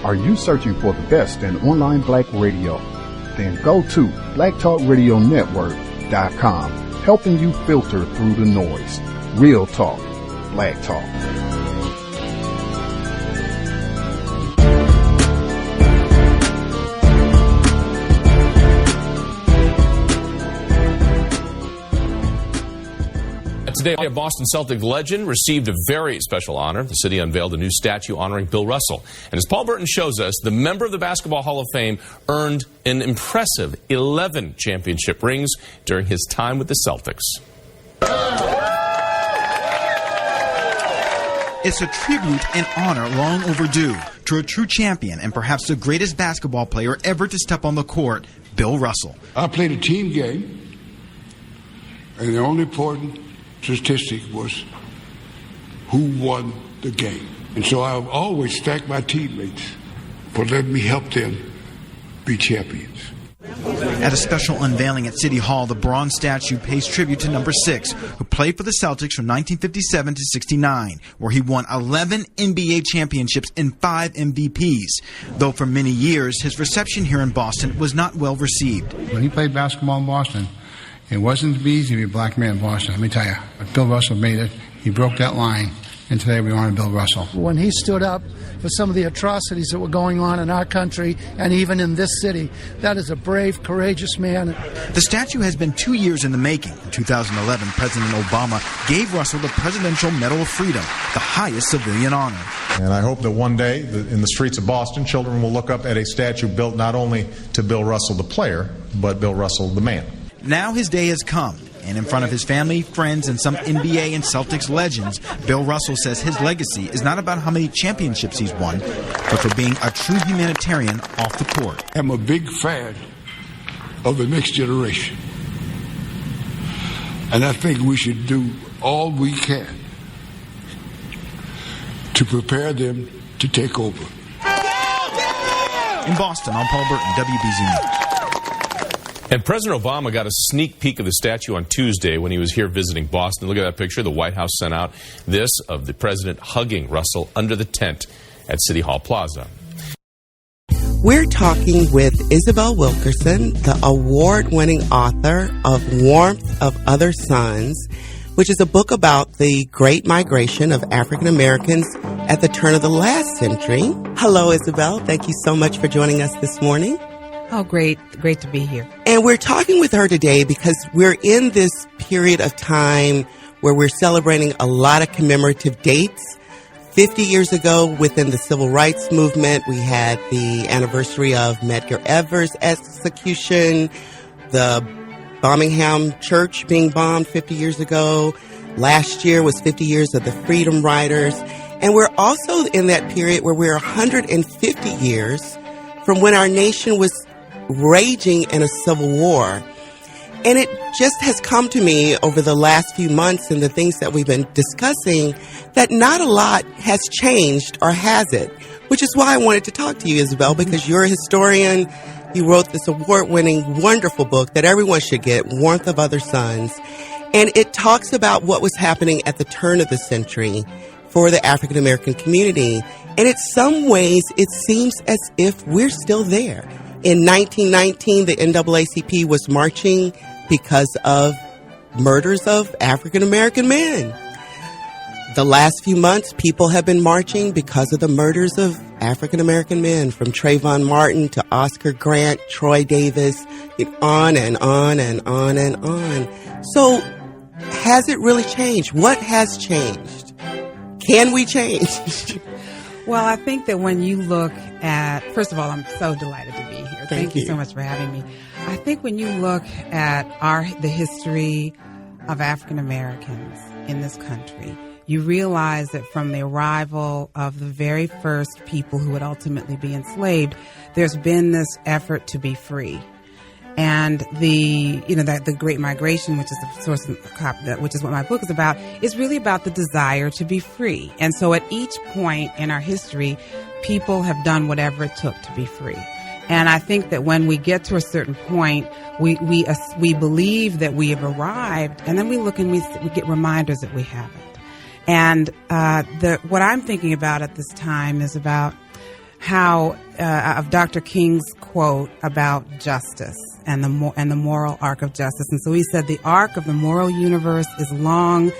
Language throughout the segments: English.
Are you searching for the best in online black radio? Then go to blacktalkradionetwork.com, helping you filter through the noise. Real talk, black talk. Today, a Boston Celtics legend received a very special honor. The city unveiled a new statue honoring Bill Russell. And as Paul Burton shows us, the member of the Basketball Hall of Fame earned an impressive 11 championship rings during his time with the Celtics. It's a tribute and honor long overdue to a true champion and perhaps the greatest basketball player ever to step on the court, Bill Russell. I played a team game, and the only important statistic was who won the game. And so I've always thanked my teammates for letting me help them be champions. At a special unveiling at City Hall, the bronze statue pays tribute to number 6, who played for the Celtics from 1957 to 69, where he won 11 NBA championships and 5 MVPs. Though for many years, his reception here in Boston was not well received. When he played basketball in Boston, it wasn't easy to be a black man in Boston, let me tell you. But Bill Russell made it. He broke that line. And today we honor Bill Russell. When he stood up for some of the atrocities that were going on in our country and even in this city, that is a brave, courageous man. The statue has been 2 years in the making. In 2011, President Obama gave Russell the Presidential Medal of Freedom, the highest civilian honor. And I hope that one day in the streets of Boston, children will look up at a statue built not only to Bill Russell the player, but Bill Russell the man. Now his day has come, and in front of his family, friends, and some NBA and Celtics legends, Bill Russell says his legacy is not about how many championships he's won, but for being a true humanitarian off the court. I'm a big fan of the next generation. And I think we should do all we can to prepare them to take over. In Boston, I'm Paul Burton, WBZ News. And President Obama got a sneak peek of the statue on Tuesday when he was here visiting Boston. Look at that picture. The White House sent out this of the president hugging Russell under the tent at City Hall Plaza. We're talking with Isabel Wilkerson, the award-winning author of Warmth of Other Suns, which is a book about the great migration of African Americans at the turn of the last century. Hello, Isabel. Thank you so much for joining us this morning. Oh, great. Great to be here. And we're talking with her today because we're in this period of time where we're celebrating a lot of commemorative dates. 50 years ago, within the Civil Rights Movement, we had the anniversary of Medgar Evers' execution, the Birmingham Church being bombed 50 years ago. Last year was 50 years of the Freedom Riders. And we're also in that period where we're 150 years from when our nation was raging in a civil war. And it just has come to me over the last few months and the things that we've been discussing that not a lot has changed, or has it? Which is why I wanted to talk to you, Isabel, because you're a historian. You wrote this award-winning, wonderful book that everyone should get, Warmth of Other Suns. And it talks about what was happening at the turn of the century for the African American community. And in some ways, it seems as if we're still there. In 1919, the NAACP was marching because of murders of African American men. The last few months, people have been marching because of the murders of African American men, from Trayvon Martin to Oscar Grant, Troy Davis, on and on and on and on. So, has it really changed? What has changed? Can we change? Well, I think that when you look at, first of all, I'm so delighted to be here. Thank you so much for having me. I think when you look at the history of African Americans in this country, you realize that from the arrival of the very first people who would ultimately be enslaved, there's been this effort to be free. And the Great Migration, which is the source of which is what my book is about, is really about the desire to be free. And so at each point in our history, people have done whatever it took to be free. And I think that when we get to a certain point, we believe that we have arrived, and then we look and we get reminders that we haven't. And what I'm thinking about at this time is about of Dr. King's quote about justice and the moral arc of justice. And so he said, the arc of the moral universe is long,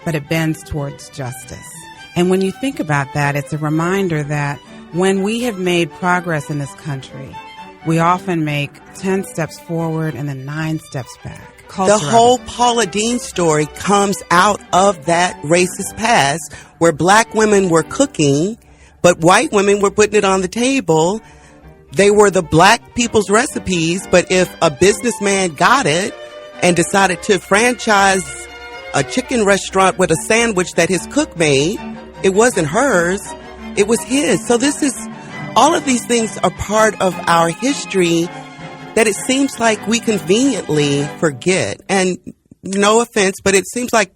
but it bends towards justice. And when you think about that, it's a reminder that when we have made progress in this country, we often make 10 steps forward and then 9 steps back. The whole Paula Deen story comes out of that racist past where black women were cooking, but white women were putting it on the table. They were the black people's recipes, but if a businessman got it and decided to franchise a chicken restaurant with a sandwich that his cook made, it wasn't hers, it was his. So all of these things are part of our history that it seems like we conveniently forget. And no offense, but it seems like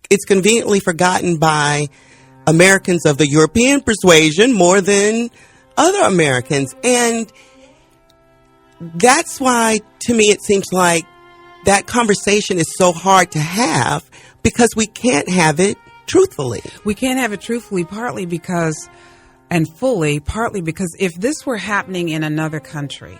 it's conveniently forgotten by Americans of the European persuasion more than other Americans. And that's why, to me, it seems like that conversation is so hard to have, because we can't have it truthfully. We can't have it truthfully, partly because if this were happening in another country,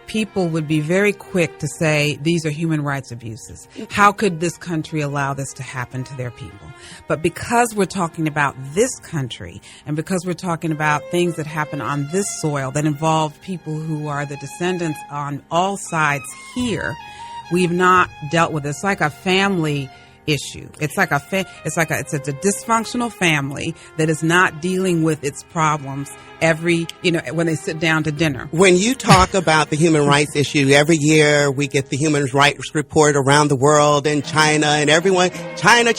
people would be very quick to say these are human rights abuses. How could this country allow this to happen to their people? But because we're talking about this country, and because we're talking about things that happen on this soil that involve people who are the descendants on all sides here, we've not dealt with it. It's like a family issue. It's a dysfunctional family that is not dealing with its problems when they sit down to dinner. When you talk about the human rights issue, every year we get the human rights report around the world, and China and everyone, China.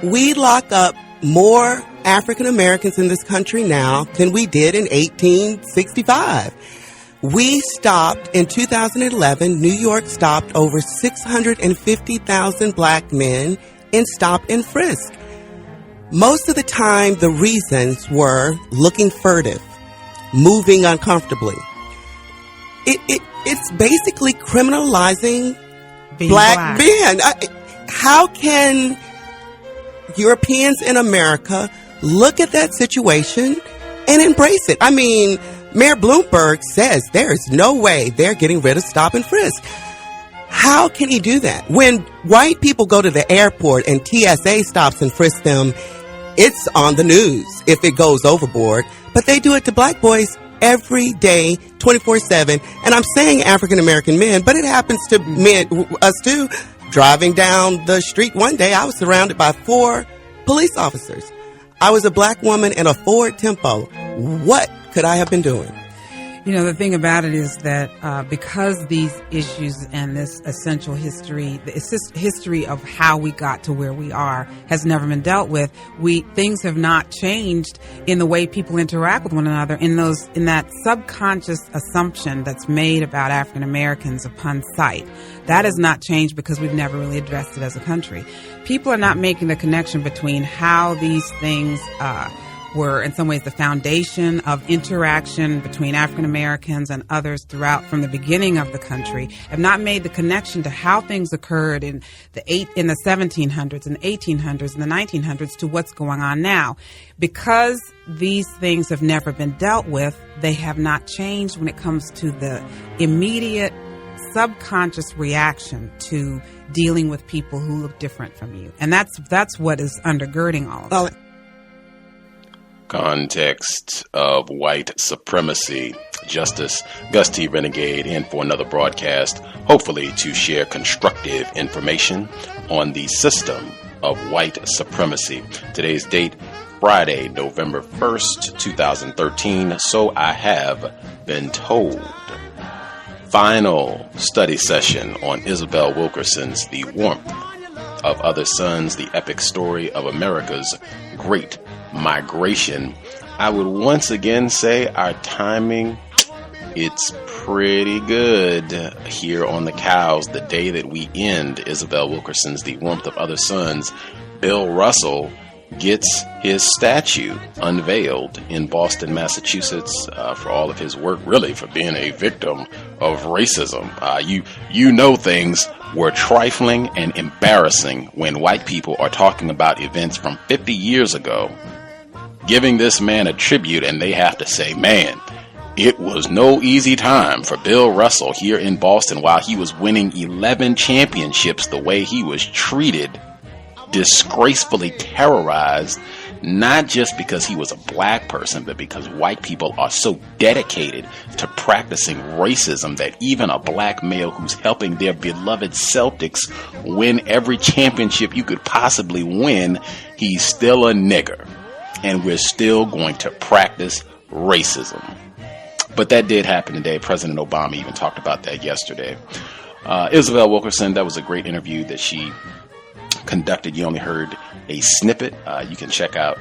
We lock up more African Americans in this country now than we did in 1865. We stopped in 2011, New York stopped over 650,000 black men in stop and frisk. Most of the time, the reasons were looking furtive, moving uncomfortably. It's basically criminalizing black men. How can Europeans in America look at that situation and embrace it? I mean, Mayor Bloomberg says there is no way they're getting rid of stop and frisk. How can he do that? When white people go to the airport and TSA stops and frisks them, it's on the news if it goes overboard. But they do it to black boys every day, 24/7. And I'm saying African American men, but it happens to men, us too. Driving down the street one day, I was surrounded by 4 police officers. I was a black woman in a Ford Tempo. What could I have been doing? You know, the thing about it is that because these issues and this essential history, the history of how we got to where we are has never been dealt with, things have not changed in the way people interact with one another, in that subconscious assumption that's made about African Americans upon sight. That has not changed because we've never really addressed it as a country. People are not making the connection between how these things were in some ways the foundation of interaction between African Americans and others throughout from the beginning of the country, have not made the connection to how things occurred in the 1700s and 1800s and the 1900s to what's going on now. Because these things have never been dealt with, they have not changed when it comes to the immediate subconscious reaction to dealing with people who look different from you. And that's what is undergirding all of it. Context of White Supremacy. Justice Gus T Renegade in for another broadcast, hopefully to share constructive information on the system of white supremacy. Today's date, Friday, November 1st, 2013. So I have been told. Final study session on Isabel Wilkerson's The Warmth of Other Suns, the epic story of America's great migration. I would once again say our timing, it's pretty good here on the cows. The day that we end Isabel Wilkerson's The Warmth of Other Suns, Bill Russell gets his statue unveiled in Boston, Massachusetts, for all of his work, really for being a victim of racism. You know things were trifling and embarrassing when white people are talking about events from 50 years ago giving this man a tribute, and they have to say, man, it was no easy time for Bill Russell here in Boston while he was winning 11 championships. The way he was treated, disgracefully terrorized, not just because he was a black person, but because white people are so dedicated to practicing racism that even a black male who's helping their beloved Celtics win every championship you could possibly win, he's still a nigger. And we're still going to practice racism. But that did happen today. President Obama even talked about that yesterday. Isabel Wilkerson, that was a great interview that she conducted. You only heard a snippet. You can check out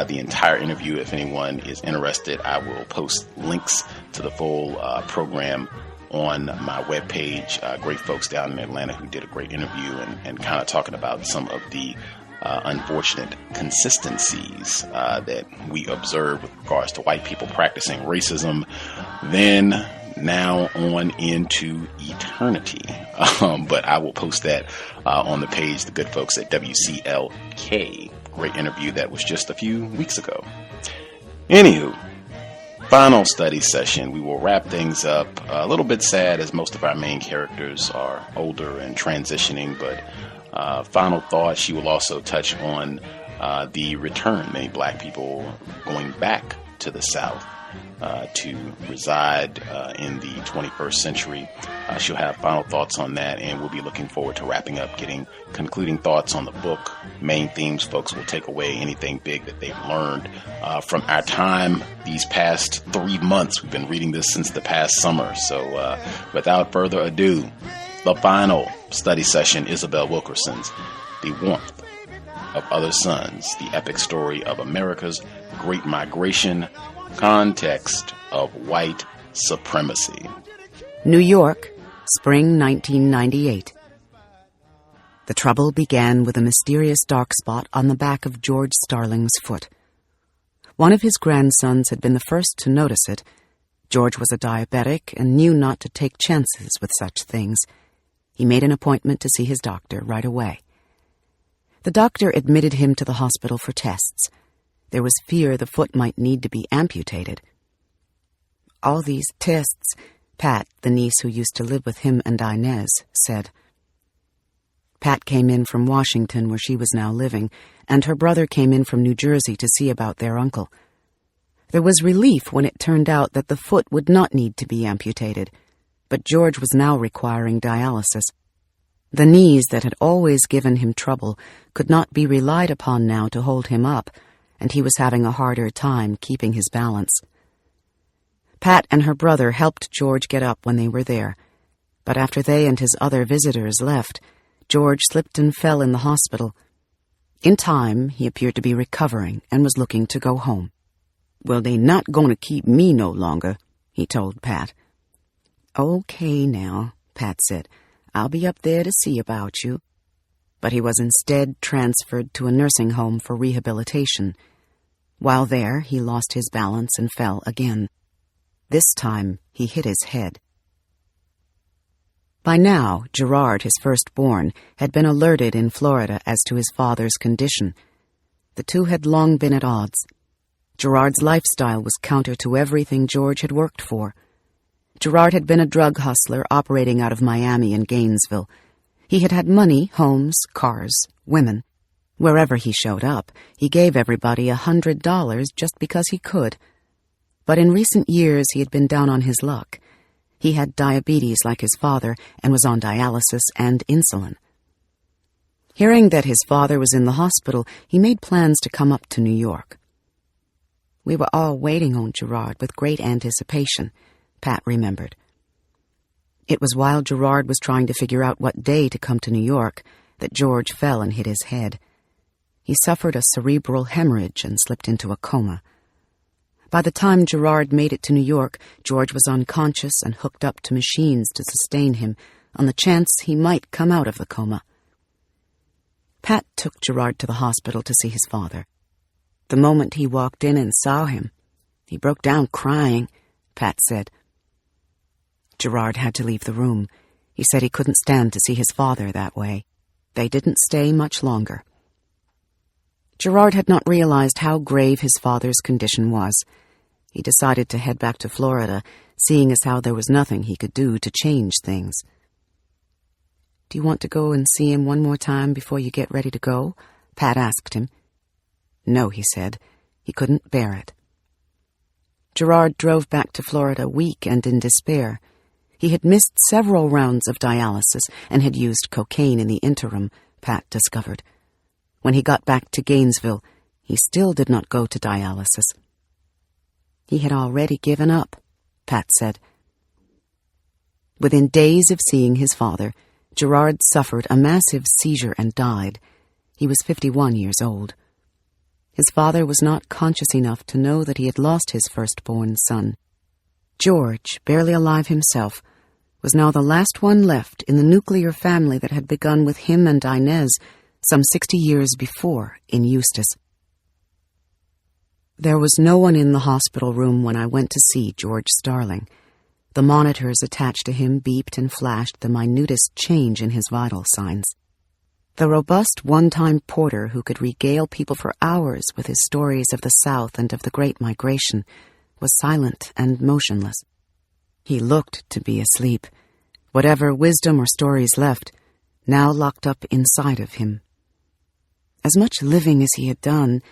the entire interview if anyone is interested. I will post links to the full program on my webpage. Great folks down in Atlanta who did a great interview and kind of talking about some of the unfortunate consistencies that we observe with regards to white people practicing racism, then now on into eternity. But I will post that on the page, the good folks at WCLK. Great interview that was just a few weeks ago. Anywho, final study session. We will wrap things up. A little bit sad as most of our main characters are older and transitioning, but final thought, she will also touch on the return, many black people going back to the South to reside in the 21st century. She'll have final thoughts on that, and we'll be looking forward to wrapping up, getting concluding thoughts on the book. Main themes folks will take away, anything big that they've learned from our time these past 3 months. We've been reading this since the past summer. So without further ado, the final study session, Isabel Wilkerson's The Warmth of Other Suns, the epic story of America's Great Migration, Context of White Supremacy. New York, spring 1998. The trouble began with a mysterious dark spot on the back of George Starling's foot. One of his grandsons had been the first to notice it. George was a diabetic and knew not to take chances with such things. He made an appointment to see his doctor right away. The doctor admitted him to the hospital for tests. There was fear the foot might need to be amputated. All these tests, Pat, the niece who used to live with him and Inez, said. Pat came in from Washington, where she was now living, and her brother came in from New Jersey to see about their uncle. There was relief when it turned out that the foot would not need to be amputated, but George was now requiring dialysis. The knees that had always given him trouble could not be relied upon now to hold him up, and he was having a harder time keeping his balance. Pat and her brother helped George get up when they were there, but after they and his other visitors left, George slipped and fell in the hospital. In time, he appeared to be recovering and was looking to go home. "Well, they not going to keep me no longer," he told Pat. "Okay now," Pat said. "I'll be up there to see about you." But he was instead transferred to a nursing home for rehabilitation. While there, he lost his balance and fell again. This time, he hit his head. By now, Gerard, his firstborn, had been alerted in Florida as to his father's condition. The two had long been at odds. Gerard's lifestyle was counter to everything George had worked for. Gerard had been a drug hustler operating out of Miami and Gainesville. He had had money, homes, cars, women. Wherever he showed up, he gave everybody $100 just because he could. But in recent years, he had been down on his luck. He had diabetes like his father and was on dialysis and insulin. Hearing that his father was in the hospital, he made plans to come up to New York. "We were all waiting on Gerard with great anticipation," Pat remembered. It was while Gerard was trying to figure out what day to come to New York that George fell and hit his head. He suffered a cerebral hemorrhage and slipped into a coma. By the time Gerard made it to New York, George was unconscious and hooked up to machines to sustain him on the chance he might come out of the coma. Pat took Gerard to the hospital to see his father. The moment he walked in and saw him, he broke down crying, Pat said. Gerard had to leave the room. He said he couldn't stand to see his father that way. They didn't stay much longer. Gerard had not realized how grave his father's condition was. He decided to head back to Florida, seeing as how there was nothing he could do to change things. "Do you want to go and see him one more time before you get ready to go?" Pat asked him. No, he said. He couldn't bear it. Gerard drove back to Florida weak and in despair. He had missed several rounds of dialysis and had used cocaine in the interim, Pat discovered. When he got back to Gainesville, he still did not go to dialysis. He had already given up, Pat said. Within days of seeing his father, Gerard suffered a massive seizure and died. He was 51 years old. His father was not conscious enough to know that he had lost his firstborn son. George, barely alive himself, was now the last one left in the nuclear family that had begun with him and Inez some 60 years before in Eustis. There was no one in the hospital room when I went to see George Starling. The monitors attached to him beeped and flashed the minutest change in his vital signs. The robust one-time porter who could regale people for hours with his stories of the South and of the Great Migration was silent and motionless. He looked to be asleep, whatever wisdom or stories left, now locked up inside of him. As much living as he had done,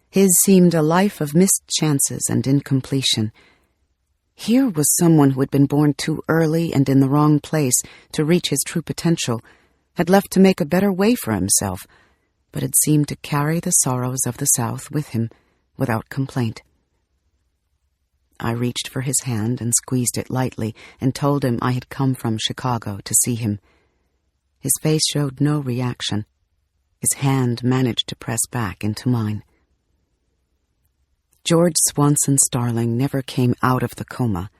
his seemed a life of missed chances and incompletion. Here was someone who had been born too early and in the wrong place to reach his true potential, had left to make a better way for himself, but had seemed to carry the sorrows of the South with him without complaint. I reached for his hand and squeezed it lightly and told him I had come from Chicago to see him. His face showed no reaction. His hand managed to press back into mine. George Swanson Starling never came out of the coma.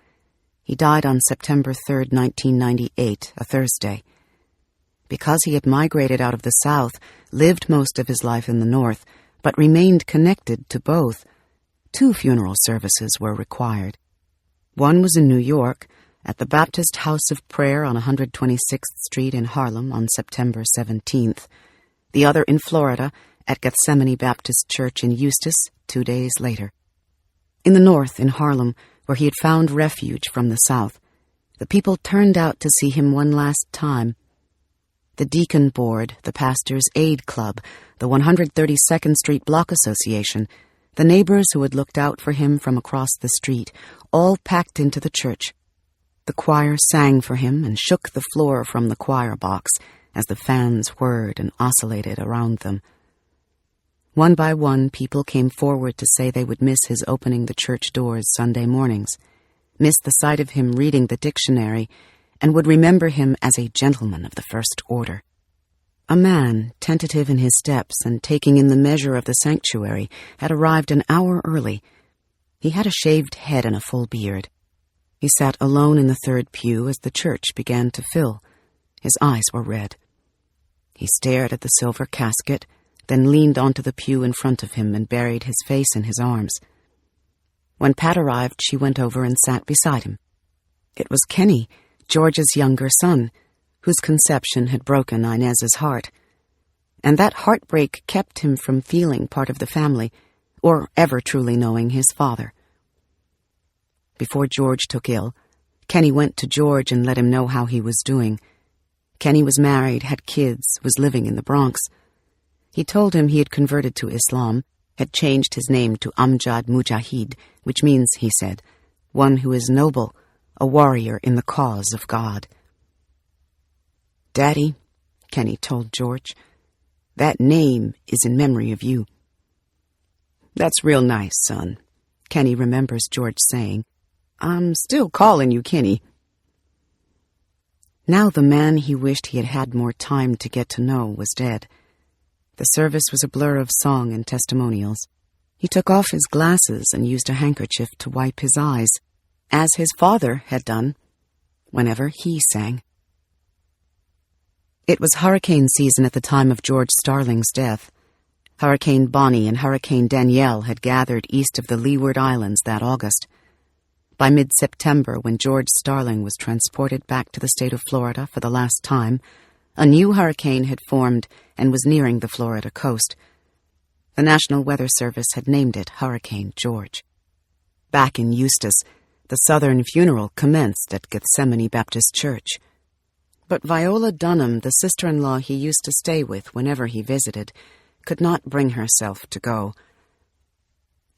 He died on September 3rd, 1998, a Thursday. Because he had migrated out of the South, lived most of his life in the North, but remained connected to both, 2 funeral services were required. One was in New York, at the Baptist House of Prayer on 126th Street in Harlem on September 17th. The other in Florida, at Gethsemane Baptist Church in Eustis, 2 days later. In the North, in Harlem, where he had found refuge from the South, the people turned out to see him one last time. The Deacon Board, the Pastor's Aid Club, the 132nd Street Block Association, the neighbors who had looked out for him from across the street, all packed into the church. The choir sang for him and shook the floor from the choir box as the fans whirred and oscillated around them. One by one, people came forward to say they would miss his opening the church doors Sunday mornings, miss the sight of him reading the dictionary, and would remember him as a gentleman of the first order. A man, tentative in his steps and taking in the measure of the sanctuary, had arrived an hour early. He had a shaved head and a full beard. He sat alone in the third pew as the church began to fill. His eyes were red. He stared at the silver casket, then leaned onto the pew in front of him and buried his face in his arms. When Pat arrived, she went over and sat beside him. It was Kenny, George's younger son, whose conception had broken Inez's heart. And that heartbreak kept him from feeling part of the family, or ever truly knowing his father. Before George took ill, Kenny went to George and let him know how he was doing. Kenny was married, had kids, was living in the Bronx. He told him he had converted to Islam, had changed his name to Amjad Mujahid, which means, he said, one who is noble, a warrior in the cause of God. "Daddy," Kenny told George, "that name is in memory of you." "That's real nice, son," Kenny remembers George saying. "I'm still calling you Kenny." Now the man he wished he had had more time to get to know was dead. The service was a blur of song and testimonials. He took off his glasses and used a handkerchief to wipe his eyes, as his father had done whenever he sang. It was hurricane season at the time of George Starling's death. Hurricane Bonnie and Hurricane Danielle had gathered east of the Leeward Islands that August. By mid-September, when George Starling was transported back to the state of Florida for the last time, a new hurricane had formed and was nearing the Florida coast. The National Weather Service had named it Hurricane George. Back in Eustis, the Southern funeral commenced at Gethsemane Baptist Church. But Viola Dunham, the sister-in-law he used to stay with whenever he visited, could not bring herself to go.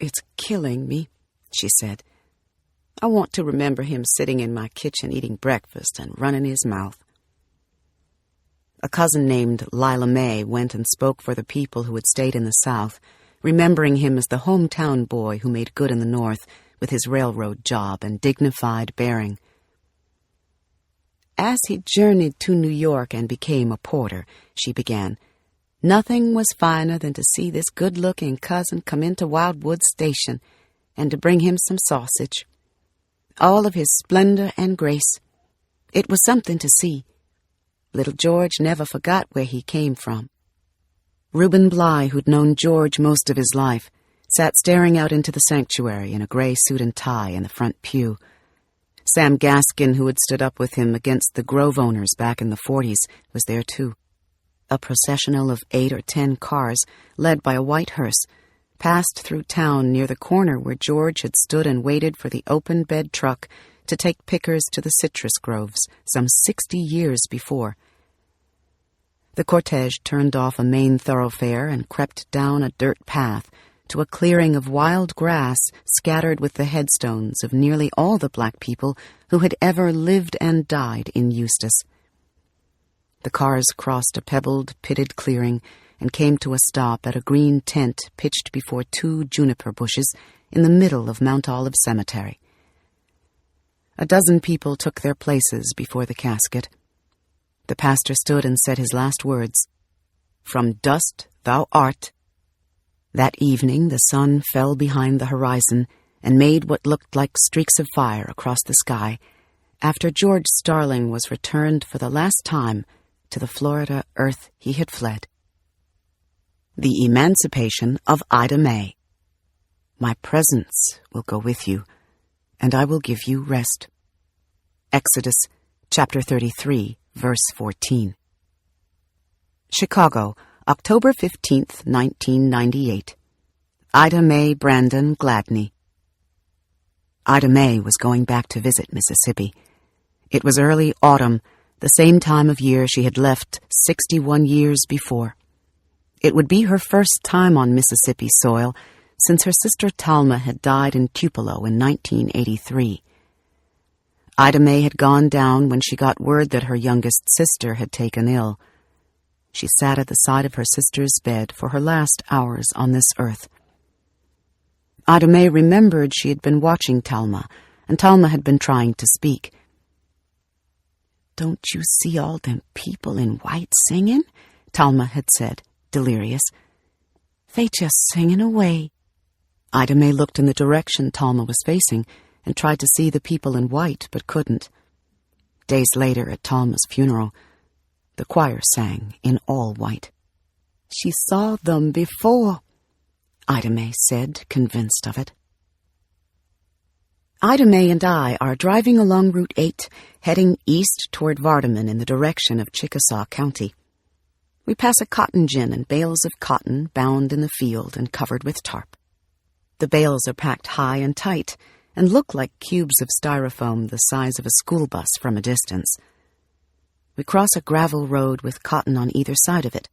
"It's killing me," she said. "I want to remember him sitting in my kitchen eating breakfast and running his mouth." A cousin named Lila May went and spoke for the people who had stayed in the South, remembering him as the hometown boy who made good in the North with his railroad job and dignified bearing. "As he journeyed to New York and became a porter," she began, "nothing was finer than to see this good-looking cousin come into Wildwood Station and to bring him some sausage. All of his splendor and grace. It was something to see. Little George never forgot where he came from." Reuben Bly, who'd known George most of his life, sat staring out into the sanctuary in a gray suit and tie in the front pew. Sam Gaskin, who had stood up with him against the Grove owners back in the 40s, was there too. A processional of 8 or 10 cars, led by a white hearse, passed through town near the corner where George had stood and waited for the open-bed truck to take pickers to the citrus groves some 60 years before. The cortege turned off a main thoroughfare and crept down a dirt path to a clearing of wild grass scattered with the headstones of nearly all the black people who had ever lived and died in Eustis. The cars crossed a pebbled, pitted clearing and came to a stop at a green tent pitched before 2 juniper bushes in the middle of Mount Olive Cemetery. A dozen people took their places before the casket. The pastor stood and said his last words, "From dust thou art." That evening the sun fell behind the horizon and made what looked like streaks of fire across the sky after George Starling was returned for the last time to the Florida earth he had fled. The Emancipation of Ida May. My presence will go with you, and I will give you rest. Exodus chapter 33, verse 14. Chicago, October 15th, 1998. Ida May Brandon Gladney. Ida May was going back to visit Mississippi. It was early autumn, the same time of year she had left 61 years before. It would be her first time on Mississippi soil since her sister Talma had died in Tupelo in 1983. Ida May had gone down when she got word that her youngest sister had taken ill. She sat at the side of her sister's bed for her last hours on this earth. Ida May remembered she had been watching Talma, and Talma had been trying to speak. "Don't you see all them people in white singing?" Talma had said, delirious. "They just singing away." Ida May looked in the direction Talma was facing and tried to see the people in white, but couldn't. Days later, at Talma's funeral, the choir sang in all white. "She saw them before," Ida May said, convinced of it. Ida May and I are driving along Route 8, heading east toward Vardaman in the direction of Chickasaw County. We pass a cotton gin and bales of cotton bound in the field and covered with tarp. The bales are packed high and tight and look like cubes of styrofoam the size of a school bus from a distance. We cross a gravel road with cotton on either side of it.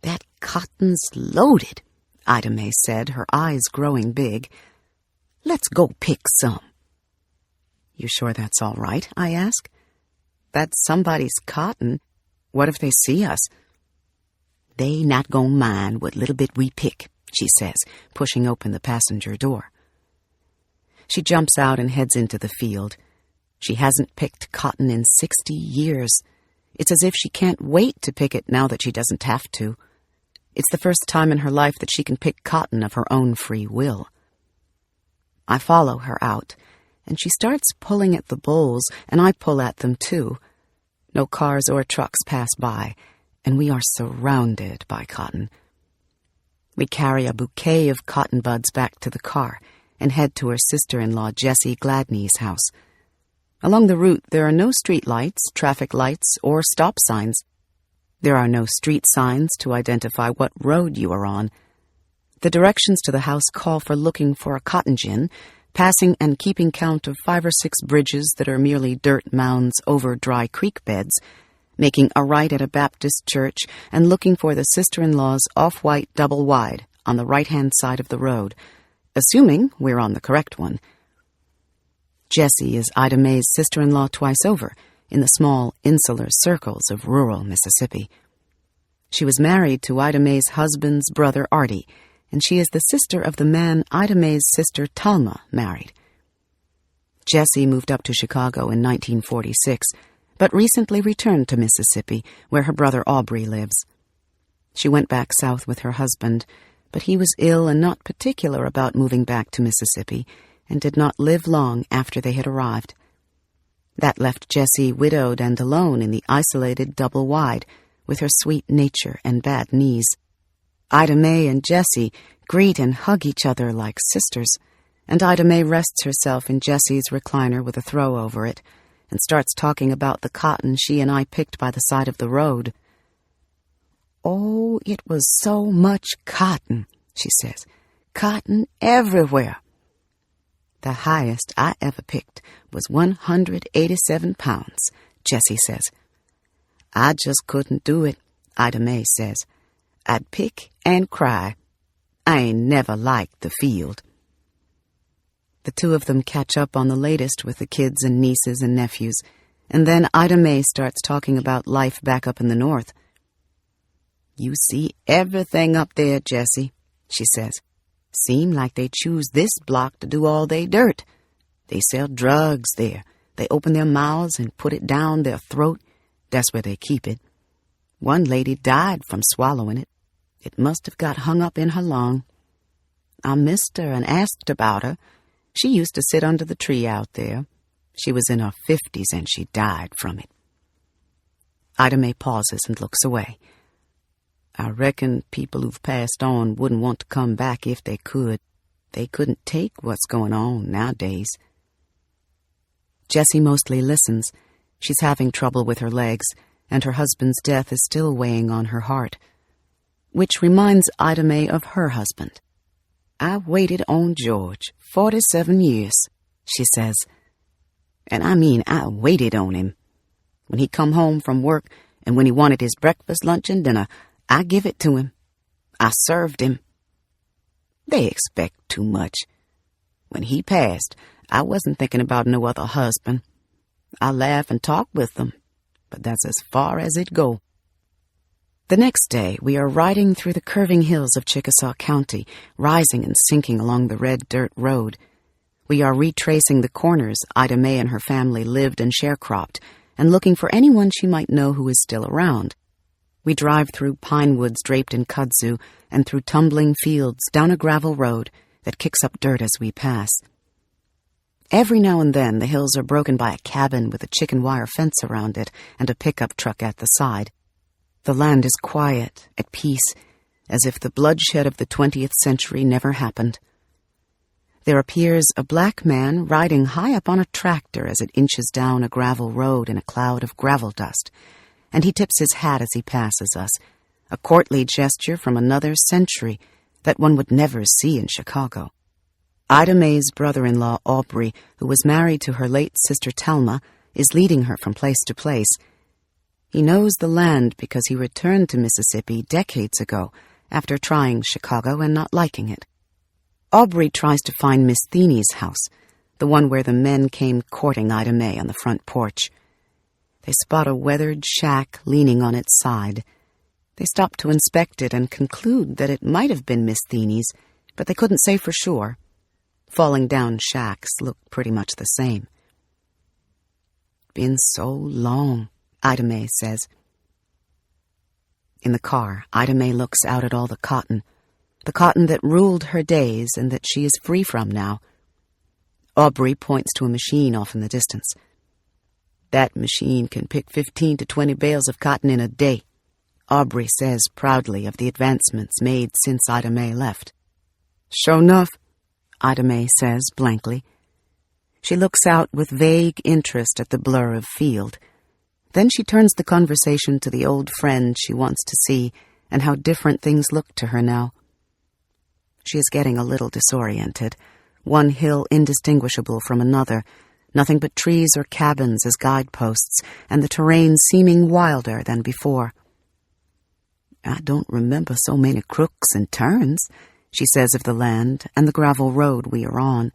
"That cotton's loaded," Ida May said, her eyes growing big. "Let's go pick some." "You sure that's all right?" I ask. "That's somebody's cotton. What if they see us?" "They not gonna mind what little bit we pick," she says, pushing open the passenger door. She jumps out and heads into the field. She hasn't picked cotton in 60 years. It's as if she can't wait to pick it now that she doesn't have to. It's the first time in her life that she can pick cotton of her own free will. I follow her out, and she starts pulling at the bowls, and I pull at them too. No cars or trucks pass by, and we are surrounded by cotton. We carry a bouquet of cotton buds back to the car and head to her sister-in-law Jessie Gladney's house. Along the route, there are no street lights, traffic lights, or stop signs. There are no street signs to identify what road you are on. The directions to the house call for looking for a cotton gin, passing and keeping count of 5 or 6 bridges that are merely dirt mounds over dry creek beds, making a right at a Baptist church, and looking for the sister-in-law's off-white double-wide on the right-hand side of the road, assuming we're on the correct one. Jessie is Ida May's sister-in-law twice over, in the small, insular circles of rural Mississippi. She was married to Ida May's husband's brother Artie, and she is the sister of the man Ida May's sister Talma married. Jessie moved up to Chicago in 1946, but recently returned to Mississippi, where her brother Aubrey lives. She went back south with her husband, but he was ill and not particular about moving back to Mississippi, and did not live long after they had arrived. That left Jessie widowed and alone in the isolated double-wide, with her sweet nature and bad knees. Ida May and Jessie greet and hug each other like sisters, and Ida May rests herself in Jessie's recliner with a throw over it, and starts talking about the cotton she and I picked by the side of the road. "Oh, it was so much cotton," she says. "Cotton everywhere. The highest I ever picked was 187 pounds, Jessie says. "I just couldn't do it," Ida May says. "I'd pick and cry. I ain't never liked the field." The two of them catch up on the latest with the kids and nieces and nephews, and then Ida May starts talking about life back up in the north. "You see everything up there, Jessie," she says. "Seem like they choose this block to do all they dirt. They sell drugs there. They open their mouths and put it down their throat. That's where they keep it. One lady died from swallowing it. It must have got hung up in her lung. I missed her and asked about her. She used to sit under the tree out there. She was in her 50s and she died from it." Ida May pauses and looks away. "I reckon people who've passed on wouldn't want to come back if they could. They couldn't take what's going on nowadays." Jessie mostly listens. She's having trouble with her legs, and her husband's death is still weighing on her heart. Which reminds Ida May of her husband. "I waited on George 47 years, she says. And I mean I waited on him. When he come home from work and when he wanted his breakfast, lunch, and dinner, I give it to him. I served him. They expect too much. When he passed, I wasn't thinking about no other husband. I laugh and talk with them, but that's as far as it go." The next day, we are riding through the curving hills of Chickasaw County, rising and sinking along the red dirt road. We are retracing the corners Ida May and her family lived and sharecropped, and looking for anyone she might know who is still around. We drive through pine woods draped in kudzu and through tumbling fields down a gravel road that kicks up dirt as we pass. Every now and then, the hills are broken by a cabin with a chicken wire fence around it and a pickup truck at the side. The land is quiet, at peace, as if the bloodshed of the 20th century never happened. There appears a black man riding high up on a tractor as it inches down a gravel road in a cloud of gravel dust, and he tips his hat as he passes us, a courtly gesture from another century that one would never see in Chicago. Ida May's brother-in-law, Aubrey, who was married to her late sister Talma, is leading her from place to place. He knows the land because he returned to Mississippi decades ago after trying Chicago and not liking it. Aubrey tries to find Miss Theeney's house, the one where the men came courting Ida May on the front porch. They spot a weathered shack leaning on its side. They stop to inspect it and conclude that it might have been Miss Theeney's, but they couldn't say for sure. Falling-down shacks look pretty much the same. "Been so long," Ida May says. In the car, Ida May looks out at all the cotton that ruled her days and that she is free from now. Aubrey points to a machine off in the distance. "That machine can pick 15 to 20 bales of cotton in a day," Aubrey says proudly of the advancements made since Ida May left. "Sure enough," Ida May says blankly. She looks out with vague interest at the blur of field. Then she turns the conversation to the old friend she wants to see and how different things look to her now. She is getting a little disoriented. One hill indistinguishable from another, nothing but trees or cabins as guideposts, and the terrain seeming wilder than before. "I don't remember so many crooks and turns," she says of the land and the gravel road we are on.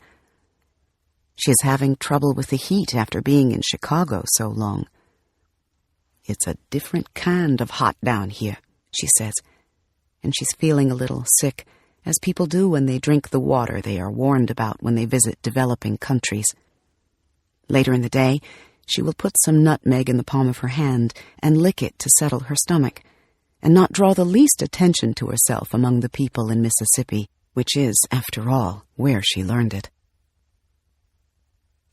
She is having trouble with the heat after being in Chicago so long. "It's a different kind of hot down here," she says, and she's feeling a little sick, as people do when they drink the water they are warned about when they visit developing countries. Later in the day, she will put some nutmeg in the palm of her hand and lick it to settle her stomach, and not draw the least attention to herself among the people in Mississippi, which is, after all, where she learned it.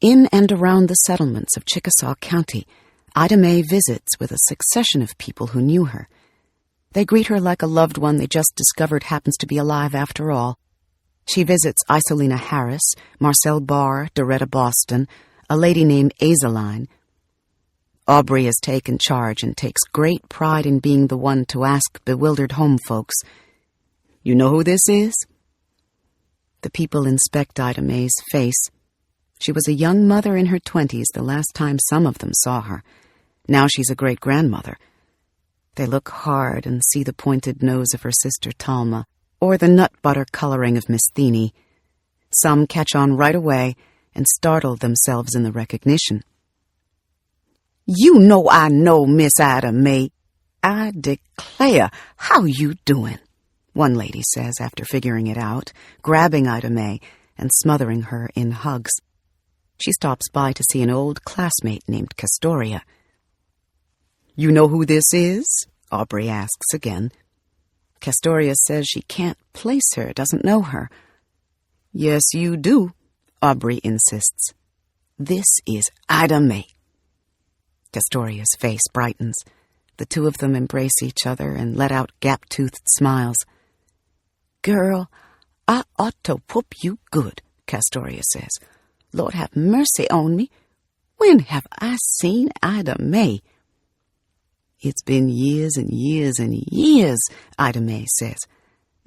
In and around the settlements of Chickasaw County, Ida May visits with a succession of people who knew her. They greet her like a loved one they just discovered happens to be alive after all. She visits Isolina Harris, Marcel Barr, Doretta Boston, a lady named Azaline. Aubrey has taken charge and takes great pride in being the one to ask bewildered home folks, "You know who this is?" The people inspect Ida May's face. She was a young mother in her 20s the last time some of them saw her. Now she's a great-grandmother. They look hard and see the pointed nose of her sister Talma, or the nut butter coloring of Miss Theeney. Some catch on right away and startle themselves in the recognition. "You know I know Miss Ida May. I declare, how you doing?" one lady says after figuring it out, grabbing Ida May and smothering her in hugs. She stops by to see an old classmate named Castoria. "You know who this is?" Aubrey asks again. Castoria says she can't place her, doesn't know her. "Yes, you do," Aubrey insists. "This is Ida May." Castoria's face brightens. The two of them embrace each other and let out gap-toothed smiles. "Girl, I ought to whoop you good," Castoria says. "Lord have mercy on me. When have I seen Ida May?" "It's been years and years and years," Ida May says.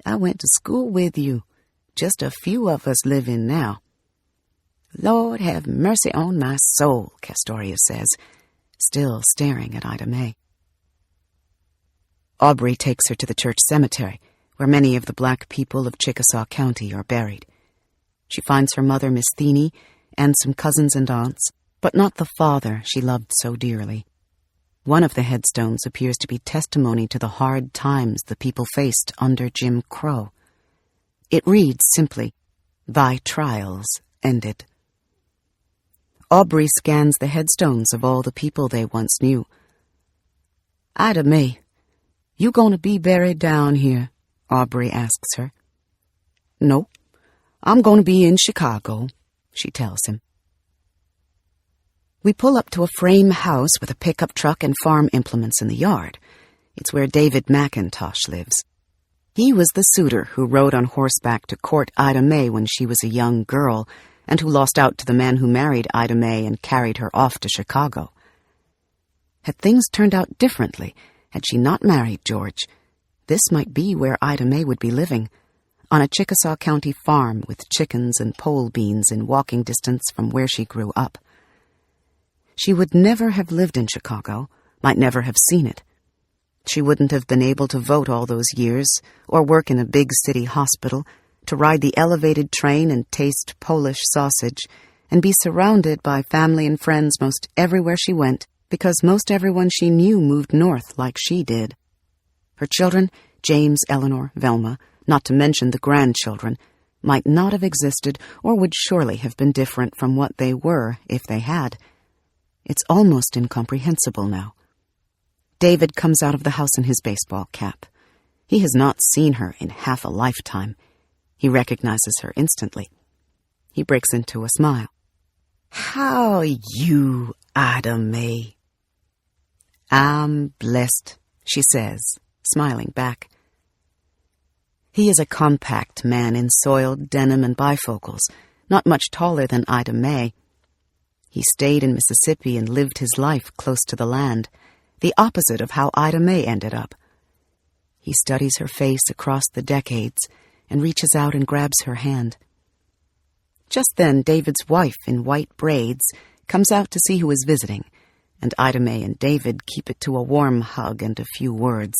"I went to school with you. Just a few of us living now." "Lord have mercy on my soul," Castoria says, still staring at Ida May. Aubrey takes her to the church cemetery, where many of the black people of Chickasaw County are buried. She finds her mother, Miss Theeney, and some cousins and aunts, but not the father she loved so dearly. One of the headstones appears to be testimony to the hard times the people faced under Jim Crow. It reads simply, "Thy trials ended." Aubrey scans the headstones of all the people they once knew. "Ida May, you gonna be buried down here?" Aubrey asks her. "No, I'm gonna be in Chicago," she tells him. We pull up to a frame house with a pickup truck and farm implements in the yard. It's where David McIntosh lives. He was the suitor who rode on horseback to court Ida May when she was a young girl, and who lost out to the man who married Ida May and carried her off to Chicago. Had things turned out differently, had she not married George, this might be where Ida May would be living, on a Chickasaw County farm with chickens and pole beans in walking distance from where she grew up. She would never have lived in Chicago, might never have seen it. She wouldn't have been able to vote all those years, or work in a big city hospital, to ride the elevated train and taste Polish sausage, and be surrounded by family and friends most everywhere she went, because most everyone she knew moved north like she did. Her children, James, Eleanor, Velma, not to mention the grandchildren, might not have existed or would surely have been different from what they were if they had. It's almost incomprehensible now. David comes out of the house in his baseball cap. He has not seen her in half a lifetime. He recognizes her instantly. He breaks into a smile. "How you, Ida May?" "I'm blessed," she says, smiling back. He is a compact man in soiled denim and bifocals, not much taller than Ida May. He stayed in Mississippi and lived his life close to the land, the opposite of how Ida May ended up. He studies her face across the decades and reaches out and grabs her hand. Just then, David's wife in white braids comes out to see who is visiting, and Ida May and David keep it to a warm hug and a few words.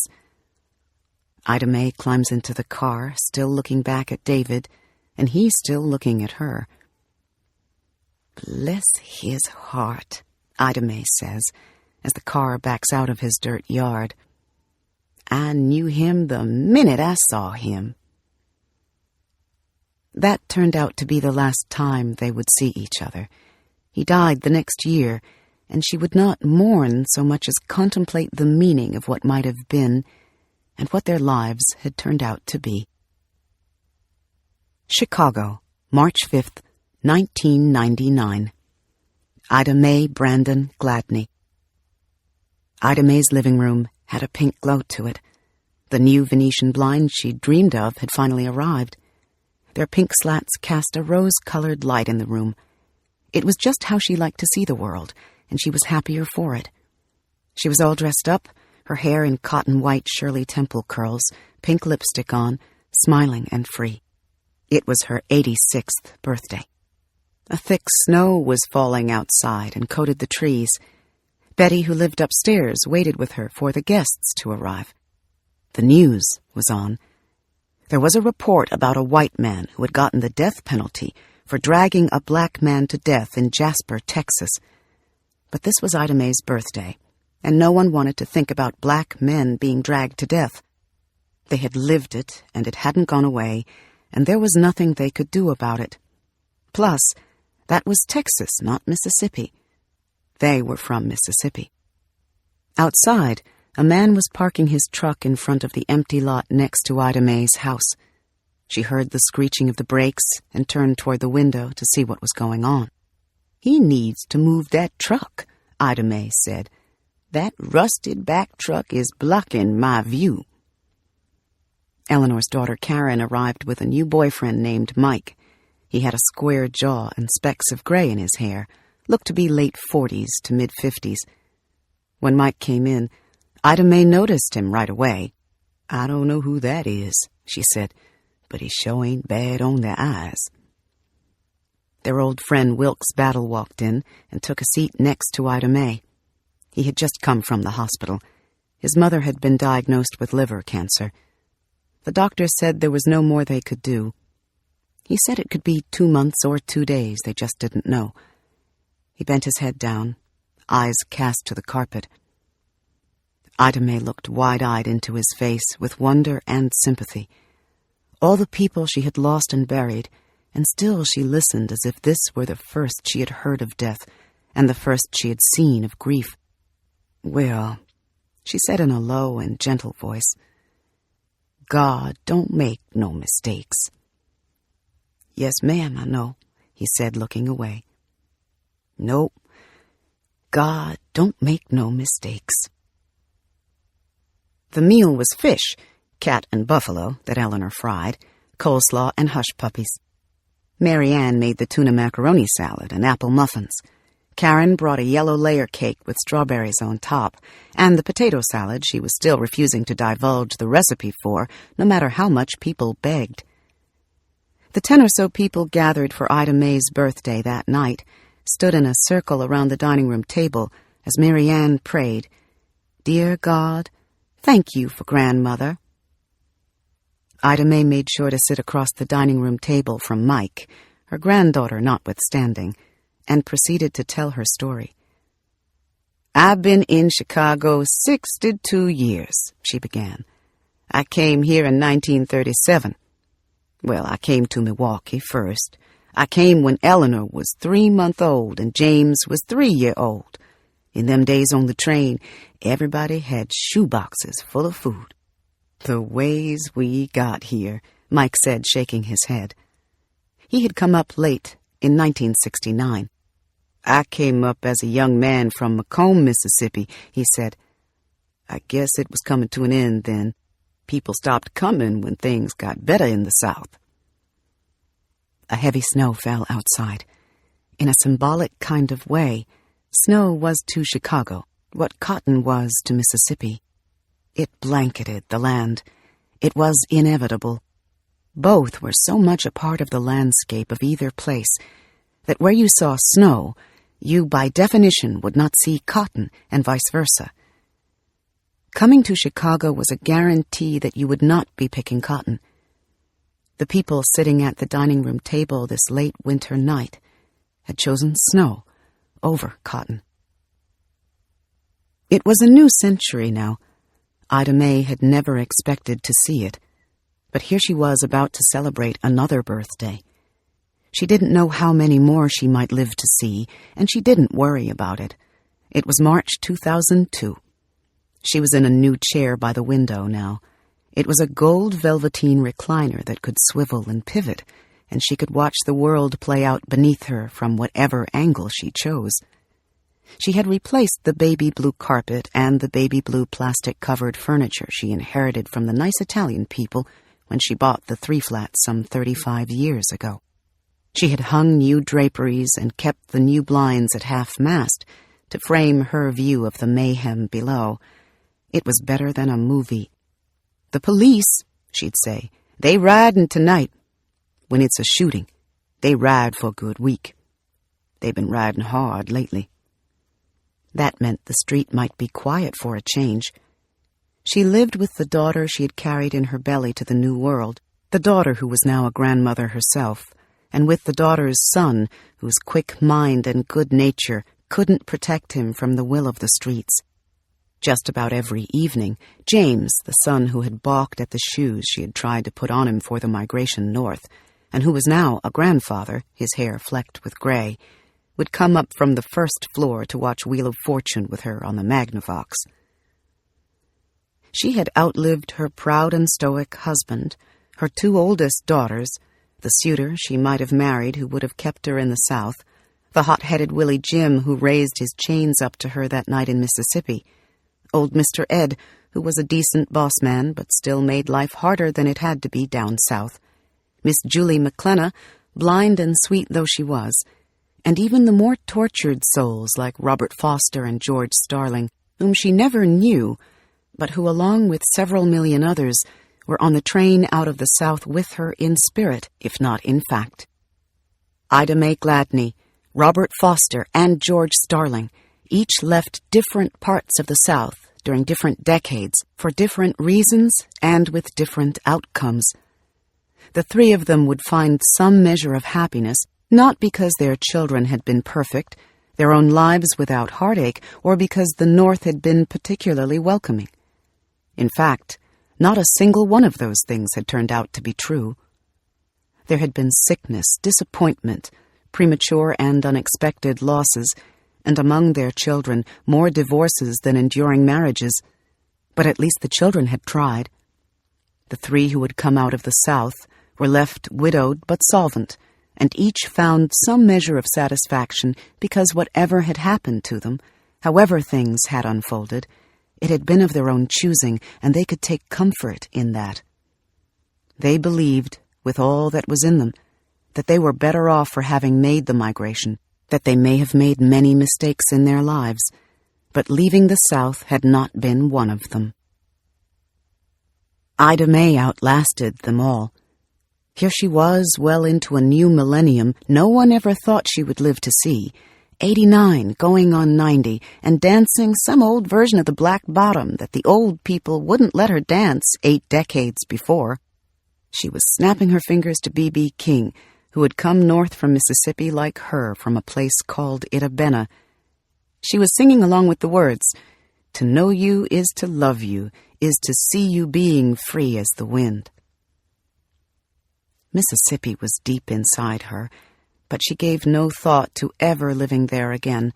Ida May climbs into the car, still looking back at David, and he's still looking at her. "Bless his heart," Ida May says, as the car backs out of his dirt yard. "I knew him the minute I saw him." That turned out to be the last time they would see each other. He died the next year, and she would not mourn so much as contemplate the meaning of what might have been and what their lives had turned out to be. Chicago, March 5th, 1999. Ida May Brandon Gladney. Ida May's living room had a pink glow to it. The new Venetian blinds she'd dreamed of had finally arrived. Their pink slats cast a rose-colored light in the room. It was just how she liked to see the world, and she was happier for it. She was all dressed up, her hair in cotton white Shirley Temple curls, pink lipstick on, smiling and free. It was her 86th birthday. A thick snow was falling outside and coated the trees. Betty, who lived upstairs, waited with her for the guests to arrive. The news was on. There was a report about a white man who had gotten the death penalty for dragging a black man to death in Jasper, Texas. But this was Ida May's birthday, and no one wanted to think about black men being dragged to death. They had lived it, and it hadn't gone away, and there was nothing they could do about it. Plus, that was Texas, not Mississippi. They were from Mississippi. Outside, a man was parking his truck in front of the empty lot next to Ida May's house. She heard the screeching of the brakes and turned toward the window to see what was going on. "He needs to move that truck," Ida May said. "That rusted back truck is blocking my view." Eleanor's daughter Karen arrived with a new boyfriend named Mike. He had a square jaw and specks of gray in his hair, looked to be late 40s to mid-50s. When Mike came in, Ida May noticed him right away. "I don't know who that is," she said, "but he sure ain't bad on the eyes." Their old friend Wilkes Battle walked in and took a seat next to Ida May. He had just come from the hospital. His mother had been diagnosed with liver cancer. The doctor said there was no more they could do. He said it could be 2 months or 2 days, they just didn't know. He bent his head down, eyes cast to the carpet. Ida May looked wide-eyed into his face with wonder and sympathy. All the people she had lost and buried, and still she listened as if this were the first she had heard of death and the first she had seen of grief. "Well," she said in a low and gentle voice, "God don't make no mistakes." "Yes, ma'am, I know," he said, looking away. "Nope, God don't make no mistakes." The meal was fish, cat and buffalo, that Eleanor fried, coleslaw and hush puppies. Mary Ann made the tuna macaroni salad and apple muffins. Karen brought a yellow layer cake with strawberries on top, and the potato salad she was still refusing to divulge the recipe for, no matter how much people begged. The 10 or so people gathered for Ida May's birthday that night stood in a circle around the dining room table as Mary Ann prayed, "Dear God, thank you for grandmother." Ida May made sure to sit across the dining room table from Mike, her granddaughter notwithstanding, and proceeded to tell her story. "I've been in Chicago 62 years, she began. "I came here in 1937. Well, I came to Milwaukee first. I came when Eleanor was 3-month-old and James was 3-year-old. In them days on the train, everybody had shoeboxes full of food." "The ways we got here," Mike said, shaking his head. He had come up late in 1969. "I came up as a young man from Macomb, Mississippi," he said. "I guess it was coming to an end then. People stopped coming when things got better in the South." A heavy snow fell outside. In a symbolic kind of way, snow was to Chicago what cotton was to Mississippi. It blanketed the land. It was inevitable. Both were so much a part of the landscape of either place that where you saw snow, you by definition would not see cotton, and vice versa. Coming to Chicago was a guarantee that you would not be picking cotton. The people sitting at the dining room table this late winter night had chosen snow over cotton. It was a new century now. Ida May had never expected to see it, but here she was about to celebrate another birthday. She didn't know how many more she might live to see, and she didn't worry about it. It was March 2002. She was in a new chair by the window now. It was a gold velveteen recliner that could swivel and pivot, and she could watch the world play out beneath her from whatever angle she chose. She had replaced the baby blue carpet and the baby blue plastic-covered furniture she inherited from the nice Italian people when she bought the 3-flat some 35 years ago. She had hung new draperies and kept the new blinds at half-mast to frame her view of the mayhem below. It was better than a movie. "The police," she'd say, "they ridin' tonight. When it's a shooting, they ride for a good week. They've been riding hard lately." That meant the street might be quiet for a change. She lived with the daughter she had carried in her belly to the new world, the daughter who was now a grandmother herself, and with the daughter's son, whose quick mind and good nature couldn't protect him from the will of the streets. Just about every evening, James, the son who had balked at the shoes she had tried to put on him for the migration north, and who was now a grandfather, his hair flecked with gray, would come up from the first floor to watch Wheel of Fortune with her on the Magnavox. She had outlived her proud and stoic husband, her 2 oldest daughters, the suitor she might have married who would have kept her in the South, the hot-headed Willie Jim who raised his chains up to her that night in Mississippi, old Mr. Ed, who was a decent boss man but still made life harder than it had to be down south, Miss Julie McClenna, blind and sweet though she was, and even the more tortured souls like Robert Foster and George Starling, whom she never knew, but who, along with several million others, were on the train out of the South with her in spirit, if not in fact. Ida May Gladney, Robert Foster, and George Starling each left different parts of the South during different decades for different reasons and with different outcomes. The 3 of them would find some measure of happiness, not because their children had been perfect, their own lives without heartache, or because the North had been particularly welcoming. In fact, not a single one of those things had turned out to be true. There had been sickness, disappointment, premature and unexpected losses, and among their children more divorces than enduring marriages, but at least the children had tried. The 3 who had come out of the South were left widowed but solvent, and each found some measure of satisfaction because whatever had happened to them, however things had unfolded, it had been of their own choosing, and they could take comfort in that. They believed, with all that was in them, that they were better off for having made the migration, that they may have made many mistakes in their lives, but leaving the South had not been one of them. Ida May outlasted them all. Here she was, well into a new millennium no one ever thought she would live to see, 89, going on 90, and dancing some old version of the Black Bottom that the old people wouldn't let her dance 8 decades before. She was snapping her fingers to B.B. King, who had come north from Mississippi like her from a place called Itabena. She was singing along with the words, "To know you is to love you, is to see you being free as the wind." Mississippi was deep inside her, but she gave no thought to ever living there again.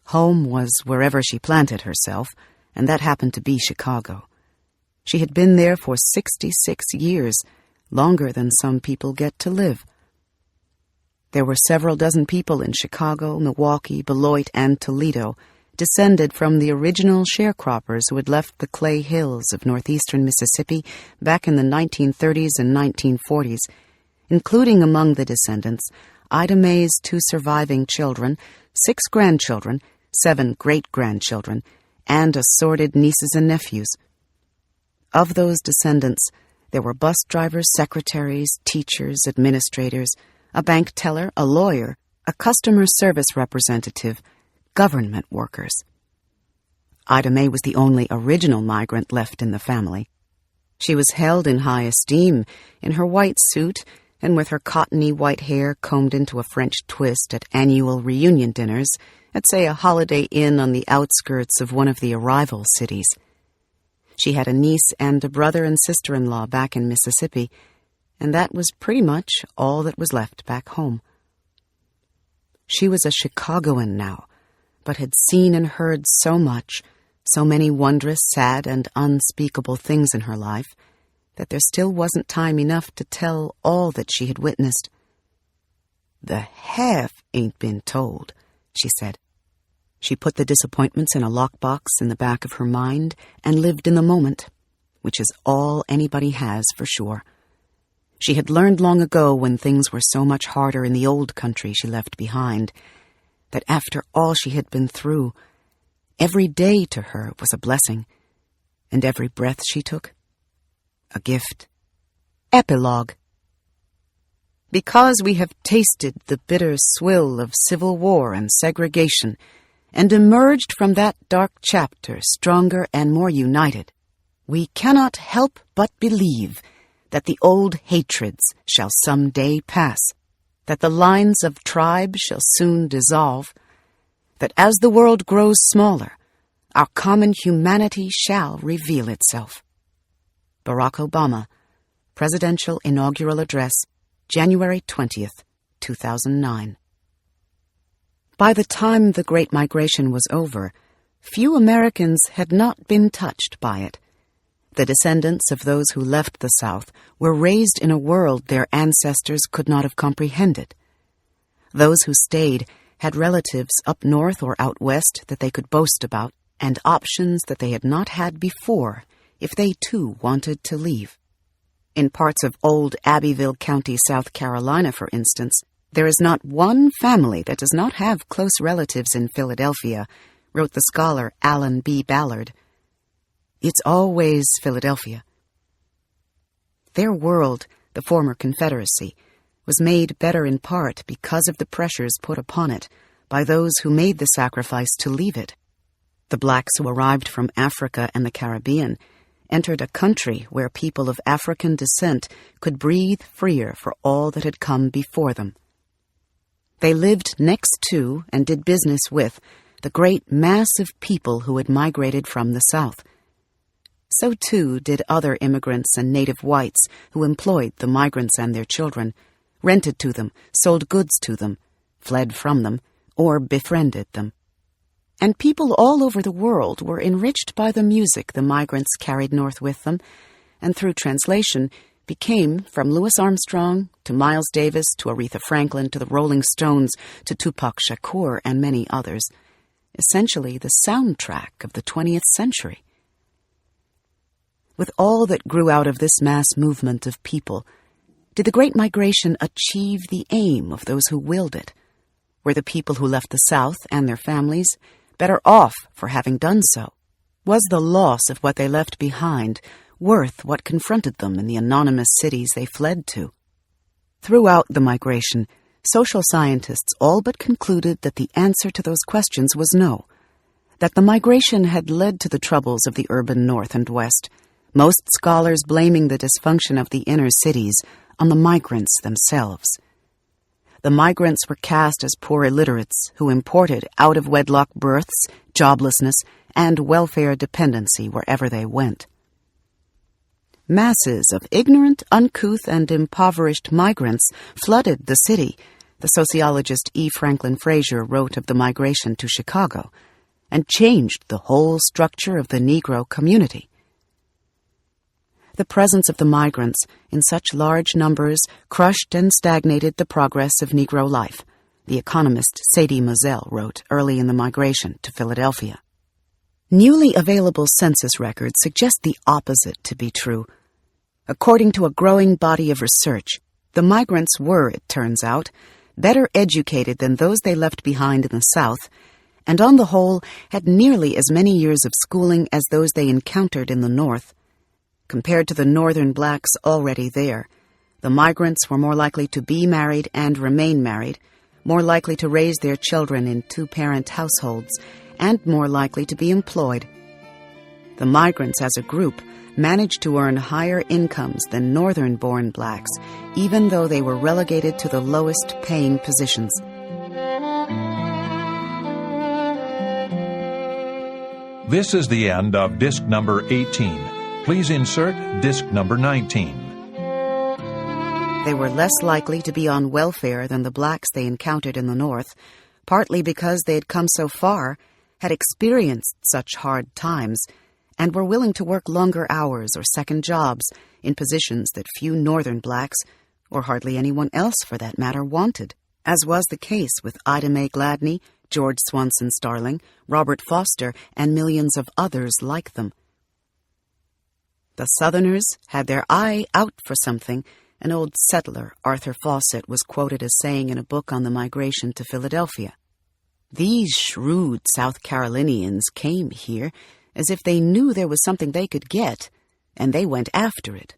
Home was wherever she planted herself, and that happened to be Chicago. She had been there for 66 years, longer than some people get to live. There were several dozen people in Chicago, Milwaukee, Beloit, and Toledo, descended from the original sharecroppers who had left the clay hills of northeastern Mississippi back in the 1930s and 1940s, including among the descendants Ida May's 2 surviving children, 6 grandchildren, 7 great-grandchildren, and assorted nieces and nephews. Of those descendants, There were bus drivers, secretaries, teachers, administrators, a bank teller, a lawyer, a customer service representative, government workers. Ida May was the only original migrant left in the family. She was held in high esteem in her white suit and with her cottony white hair combed into a French twist at annual reunion dinners at, say, a Holiday Inn on the outskirts of one of the arrival cities. She had a niece and a brother and sister-in-law back in Mississippi, and that was pretty much all that was left back home. She was a Chicagoan now, but had seen and heard so much, so many wondrous, sad, and unspeakable things in her life, that there still wasn't time enough to tell all that she had witnessed. "The half ain't been told," she said. She put the disappointments in a lockbox in the back of her mind and lived in the moment, which is all anybody has for sure. She had learned long ago, when things were so much harder in the old country she left behind, that after all she had been through, every day to her was a blessing, and every breath she took, a gift. Epilogue. Because we have tasted the bitter swill of civil war and segregation, and emerged from that dark chapter stronger and more united, we cannot help but believe that the old hatreds shall some day pass, that the lines of tribe shall soon dissolve, that as the world grows smaller, our common humanity shall reveal itself. Barack Obama, Presidential Inaugural Address, January 20th, 2009. By the time the Great Migration was over, few Americans had not been touched by it. The descendants of those who left the South were raised in a world their ancestors could not have comprehended. Those who stayed had relatives up north or out west that they could boast about, and options that they had not had before if they too wanted to leave. In parts of old Abbeville County, South Carolina, for instance, there is not one family that does not have close relatives in Philadelphia, wrote the scholar Allen B. Ballard. It's always Philadelphia. Their world, the former Confederacy, was made better in part because of the pressures put upon it by those who made the sacrifice to leave it. The blacks who arrived from Africa and the Caribbean entered a country where people of African descent could breathe freer for all that had come before them. They lived next to and did business with the great mass of people who had migrated from the South. So, too, did other immigrants and native whites who employed the migrants and their children, rented to them, sold goods to them, fled from them, or befriended them. And people all over the world were enriched by the music the migrants carried north with them, and through translation became, from Louis Armstrong to Miles Davis to Aretha Franklin to the Rolling Stones to Tupac Shakur and many others, essentially the soundtrack of the 20th century. With all that grew out of this mass movement of people, did the Great Migration achieve the aim of those who willed it? Were the people who left the South and their families better off for having done so? Was the loss of what they left behind worth what confronted them in the anonymous cities they fled to? Throughout the migration, social scientists all but concluded that the answer to those questions was no, that the migration had led to the troubles of the urban North and West, most scholars blaming the dysfunction of the inner cities on the migrants themselves. The migrants were cast as poor illiterates who imported out-of-wedlock births, joblessness, and welfare dependency wherever they went. Masses of ignorant, uncouth, and impoverished migrants flooded the city, the sociologist E. Franklin Frazier wrote of the migration to Chicago, and changed the whole structure of the Negro community. The presence of the migrants in such large numbers crushed and stagnated the progress of Negro life, the economist Sadie Moselle wrote early in the migration to Philadelphia. Newly available census records suggest the opposite to be true. According to a growing body of research, the migrants were, it turns out, better educated than those they left behind in the South, and on the whole had nearly as many years of schooling as those they encountered in the North. Compared to the northern blacks already there, the migrants were more likely to be married and remain married, more likely to raise their children in two-parent households, and more likely to be employed. The migrants as a group managed to earn higher incomes than northern-born blacks, even though they were relegated to the lowest-paying positions. This is the end of disc number 18. Please insert disc number 19. They were less likely to be on welfare than the blacks they encountered in the North, partly because they had come so far, had experienced such hard times, and were willing to work longer hours or second jobs in positions that few northern blacks, or hardly anyone else for that matter, wanted, as was the case with Ida May Gladney, George Starling, Robert Foster, and millions of others like them. The Southerners had their eye out for something. An old settler, Arthur Fawcett, was quoted as saying in a book on the migration to Philadelphia, "These shrewd South Carolinians came here as if they knew there was something they could get, and they went after it."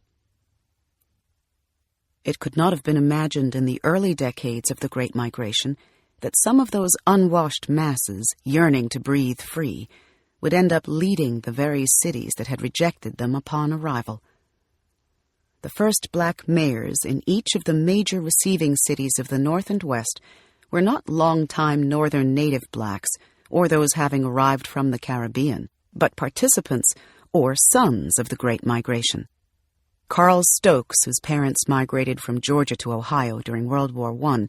It could not have been imagined in the early decades of the Great Migration that some of those unwashed masses, yearning to breathe free, would end up leading the very cities that had rejected them upon arrival. The first black mayors in each of the major receiving cities of the North and West were not long-time northern native blacks or those having arrived from the Caribbean, but participants or sons of the Great Migration. Carl Stokes, whose parents migrated from Georgia to Ohio during World War I,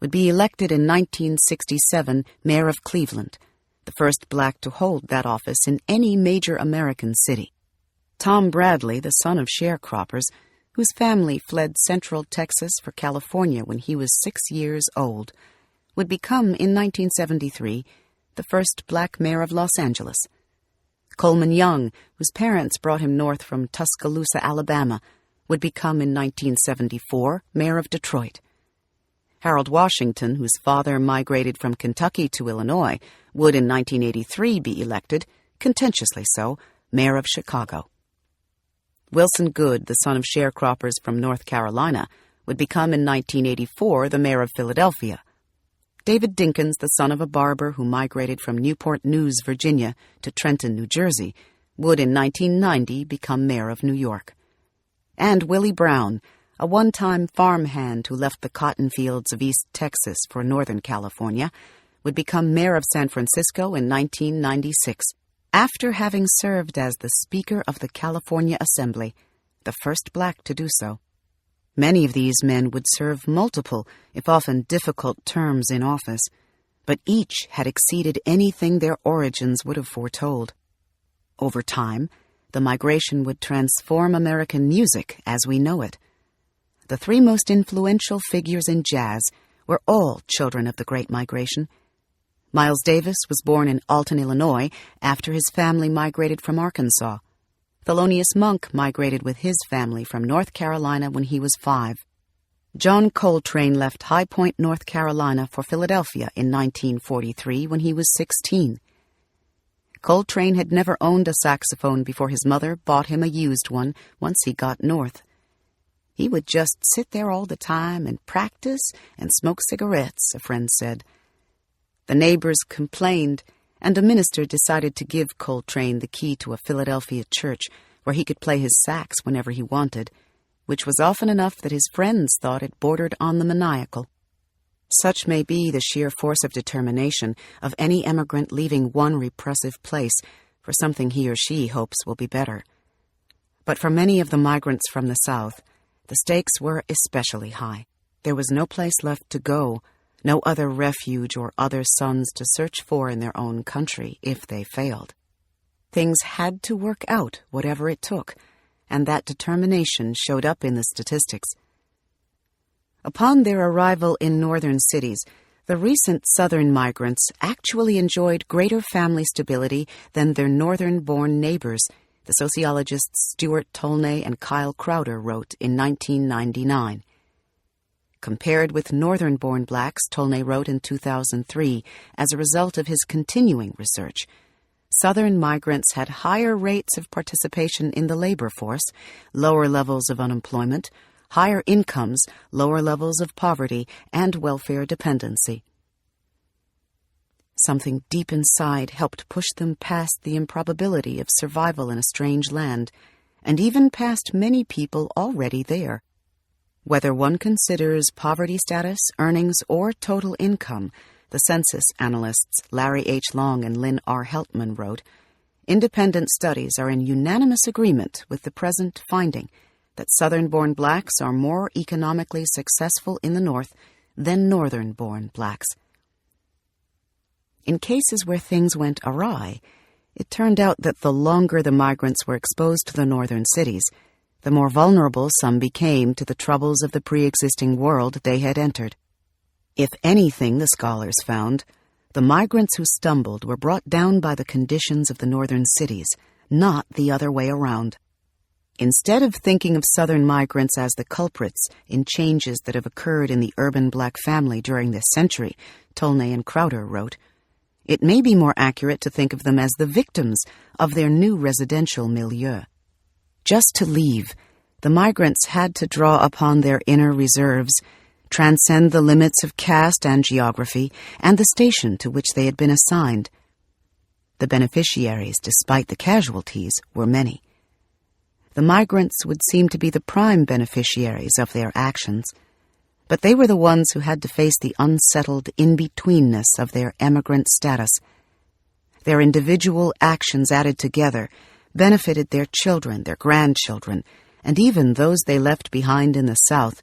would be elected in 1967 mayor of Cleveland, the first black to hold that office in any major American city. Tom Bradley, the son of sharecroppers, whose family fled central Texas for California when he was 6 years old, would become in 1973 the first black mayor of Los Angeles. Coleman Young, whose parents brought him north from Tuscaloosa, Alabama, would become in 1974 mayor of Detroit. Harold Washington, whose father migrated from Kentucky to Illinois, would in 1983 be elected, contentiously so, mayor of Chicago. Wilson Goode, the son of sharecroppers from North Carolina, would become in 1984 the mayor of Philadelphia. David Dinkins, the son of a barber who migrated from Newport News, Virginia, to Trenton, New Jersey, would in 1990 become mayor of New York. And Willie Brown, a one-time farmhand who left the cotton fields of East Texas for Northern California, would become mayor of San Francisco in 1996, after having served as the Speaker of the California Assembly, the first black to do so. Many of these men would serve multiple, if often difficult, terms in office, but each had exceeded anything their origins would have foretold. Over time, the migration would transform American music as we know it. The three most influential figures in jazz were all children of the Great Migration. Miles Davis was born in Alton, Illinois, after his family migrated from Arkansas. Thelonious Monk migrated with his family from North Carolina when he was 5. John Coltrane left High Point, North Carolina for Philadelphia in 1943 when he was 16. Coltrane had never owned a saxophone before his mother bought him a used one once he got north. He would just sit there all the time and practice and smoke cigarettes, a friend said. The neighbors complained, and a minister decided to give Coltrane the key to a Philadelphia church where he could play his sax whenever he wanted, which was often enough that his friends thought it bordered on the maniacal. Such may be the sheer force of determination of any emigrant leaving one repressive place for something he or she hopes will be better. But for many of the migrants from the South, the stakes were especially high. There was no place left to go, no other refuge or other sons to search for in their own country if they failed. Things had to work out, whatever it took, and that determination showed up in the statistics. Upon their arrival in northern cities, the recent southern migrants actually enjoyed greater family stability than their northern-born neighbors, the sociologists Stuart Tolnay and Kyle Crowder wrote in 1999. Compared with northern-born blacks, Tolnay wrote in 2003, as a result of his continuing research, Southern migrants had higher rates of participation in the labor force, lower levels of unemployment, higher incomes, lower levels of poverty, and welfare dependency. Something deep inside helped push them past the improbability of survival in a strange land, and even past many people already there. Whether one considers poverty status, earnings, or total income, the census analysts Larry H. Long and Lynn R. Heltman wrote, independent studies are in unanimous agreement with the present finding that Southern-born blacks are more economically successful in the North than Northern-born blacks. In cases where things went awry, it turned out that the longer the migrants were exposed to the northern cities, the more vulnerable some became to the troubles of the pre-existing world they had entered. If anything, the scholars found, the migrants who stumbled were brought down by the conditions of the northern cities, not the other way around. Instead of thinking of Southern migrants as the culprits in changes that have occurred in the urban black family during this century, Tolnay and Crowder wrote, it may be more accurate to think of them as the victims of their new residential milieu. Just to leave, the migrants had to draw upon their inner reserves, transcend the limits of caste and geography, and the station to which they had been assigned. The beneficiaries, despite the casualties, were many. The migrants would seem to be the prime beneficiaries of their actions, but they were the ones who had to face the unsettled in-betweenness of their emigrant status. Their individual actions added together benefited their children, their grandchildren, and even those they left behind in the South,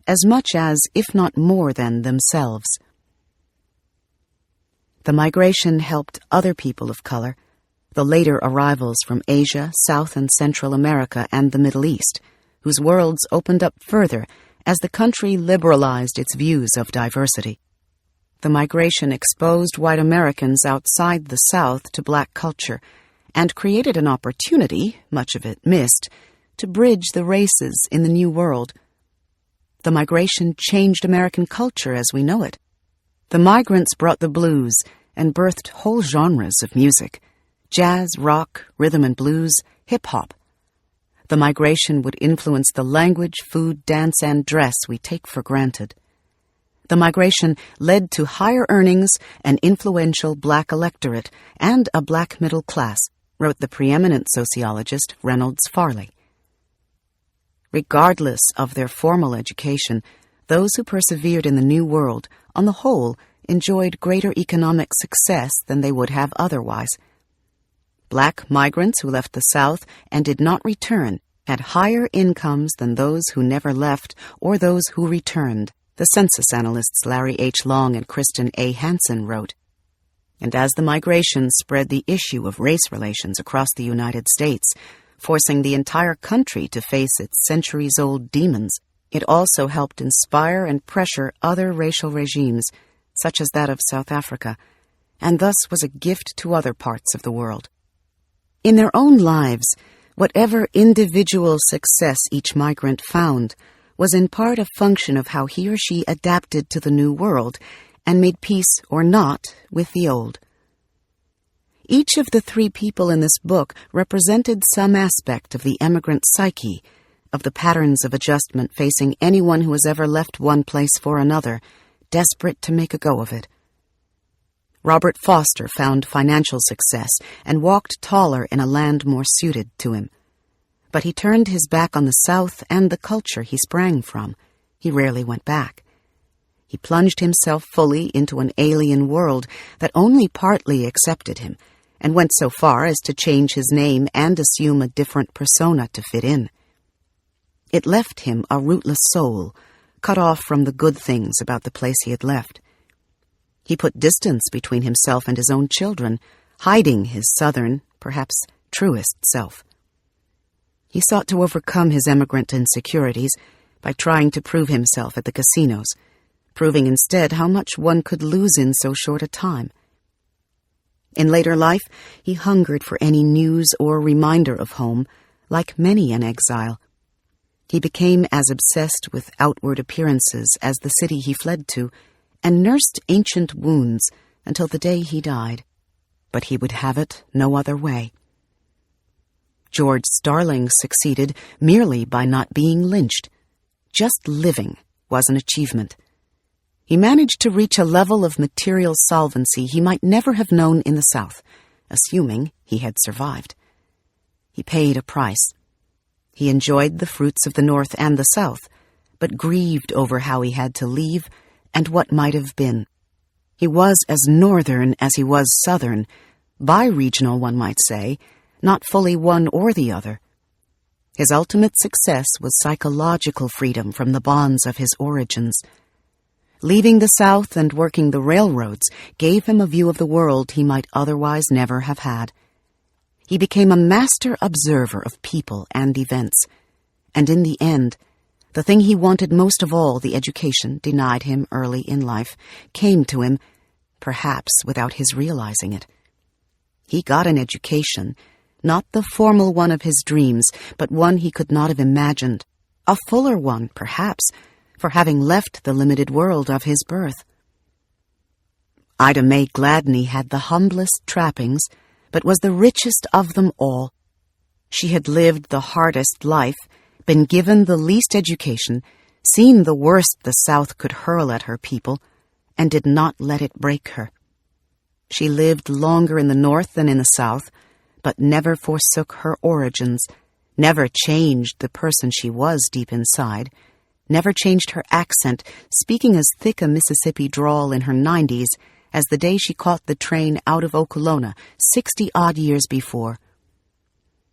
as much as, if not more than, themselves. The migration helped other people of color, the later arrivals from Asia, South and Central America, and the Middle East, whose worlds opened up further as the country liberalized its views of diversity. The migration exposed white Americans outside the South to black culture and created an opportunity, much of it missed, to bridge the races in the New World. The migration changed American culture as we know it. The migrants brought the blues and birthed whole genres of music: jazz, rock, rhythm and blues, hip-hop. The migration would influence the language, food, dance, and dress we take for granted. The migration led to higher earnings, an influential black electorate, and a black middle class, wrote the preeminent sociologist Reynolds Farley. Regardless of their formal education, those who persevered in the New World, on the whole, enjoyed greater economic success than they would have otherwise. Black migrants who left the South and did not return had higher incomes than those who never left or those who returned, the census analysts Larry H. Long and Kristen A. Hansen wrote. And as the migration spread the issue of race relations across the United States, forcing the entire country to face its centuries-old demons, it also helped inspire and pressure other racial regimes, such as that of South Africa, and thus was a gift to other parts of the world. In their own lives, whatever individual success each migrant found was in part a function of how he or she adapted to the new world and made peace or not with the old. Each of the three people in this book represented some aspect of the emigrant psyche, of the patterns of adjustment facing anyone who has ever left one place for another, desperate to make a go of it. Robert Foster found financial success and walked taller in a land more suited to him. But he turned his back on the South and the culture he sprang from. He rarely went back. He plunged himself fully into an alien world that only partly accepted him, and went so far as to change his name and assume a different persona to fit in. It left him a rootless soul, cut off from the good things about the place he had left. He put distance between himself and his own children, hiding his Southern, perhaps truest self. He sought to overcome his emigrant insecurities by trying to prove himself at the casinos, proving instead how much one could lose in so short a time. In later life, he hungered for any news or reminder of home, like many an exile. He became as obsessed with outward appearances as the city he fled to, and nursed ancient wounds until the day he died. but he would have it no other way. George Starling succeeded merely by not being lynched. Just living was an achievement. He managed to reach a level of material solvency he might never have known in the South, assuming he had survived. He paid a price. He enjoyed the fruits of the North and the South, but grieved over how he had to leave and what might have been. He was as Northern as he was Southern, bi-regional, one might say, not fully one or the other. His ultimate success was psychological freedom from the bonds of his origins. Leaving the South and working the railroads gave him a view of the world he might otherwise never have had. He became a master observer of people and events, and in the end, the thing he wanted most of all, the education denied him early in life, came to him, perhaps without his realizing it. He got an education, not the formal one of his dreams, but one he could not have imagined, a fuller one, perhaps, for having left the limited world of his birth. Ida May Gladney had the humblest trappings, but was the richest of them all. She had lived the hardest life, been given the least education, seen the worst the South could hurl at her people, and did not let it break her. She lived longer in the North than in the South, but never forsook her origins, never changed the person she was deep inside, never changed her accent, speaking as thick a Mississippi drawl in her 90s as the day she caught the train out of Okolona 60-odd years before.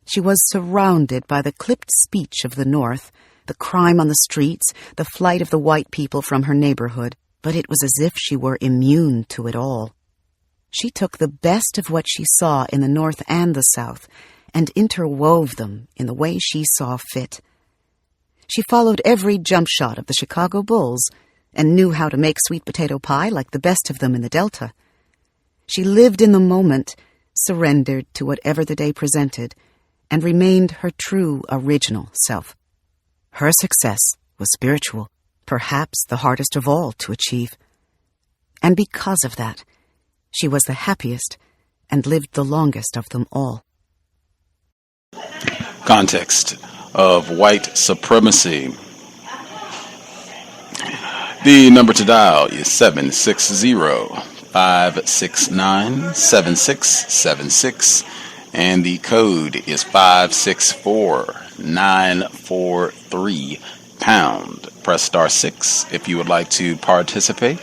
She was surrounded by the clipped speech of the North, the crime on the streets, the flight of the white people from her neighborhood, but it was as if she were immune to it all. She took the best of what she saw in the North and the South and interwove them in the way she saw fit. She followed every jump shot of the Chicago Bulls and knew how to make sweet potato pie like the best of them in the Delta. She lived in the moment, surrendered to whatever the day presented, and remained her true original self. Her success was spiritual, perhaps the hardest of all to achieve. And because of that, she was the happiest and lived the longest of them all. Context of White Supremacy. The number to dial is 760-569-7676, and the code is 564-943#. Press star 6 if you would like to participate.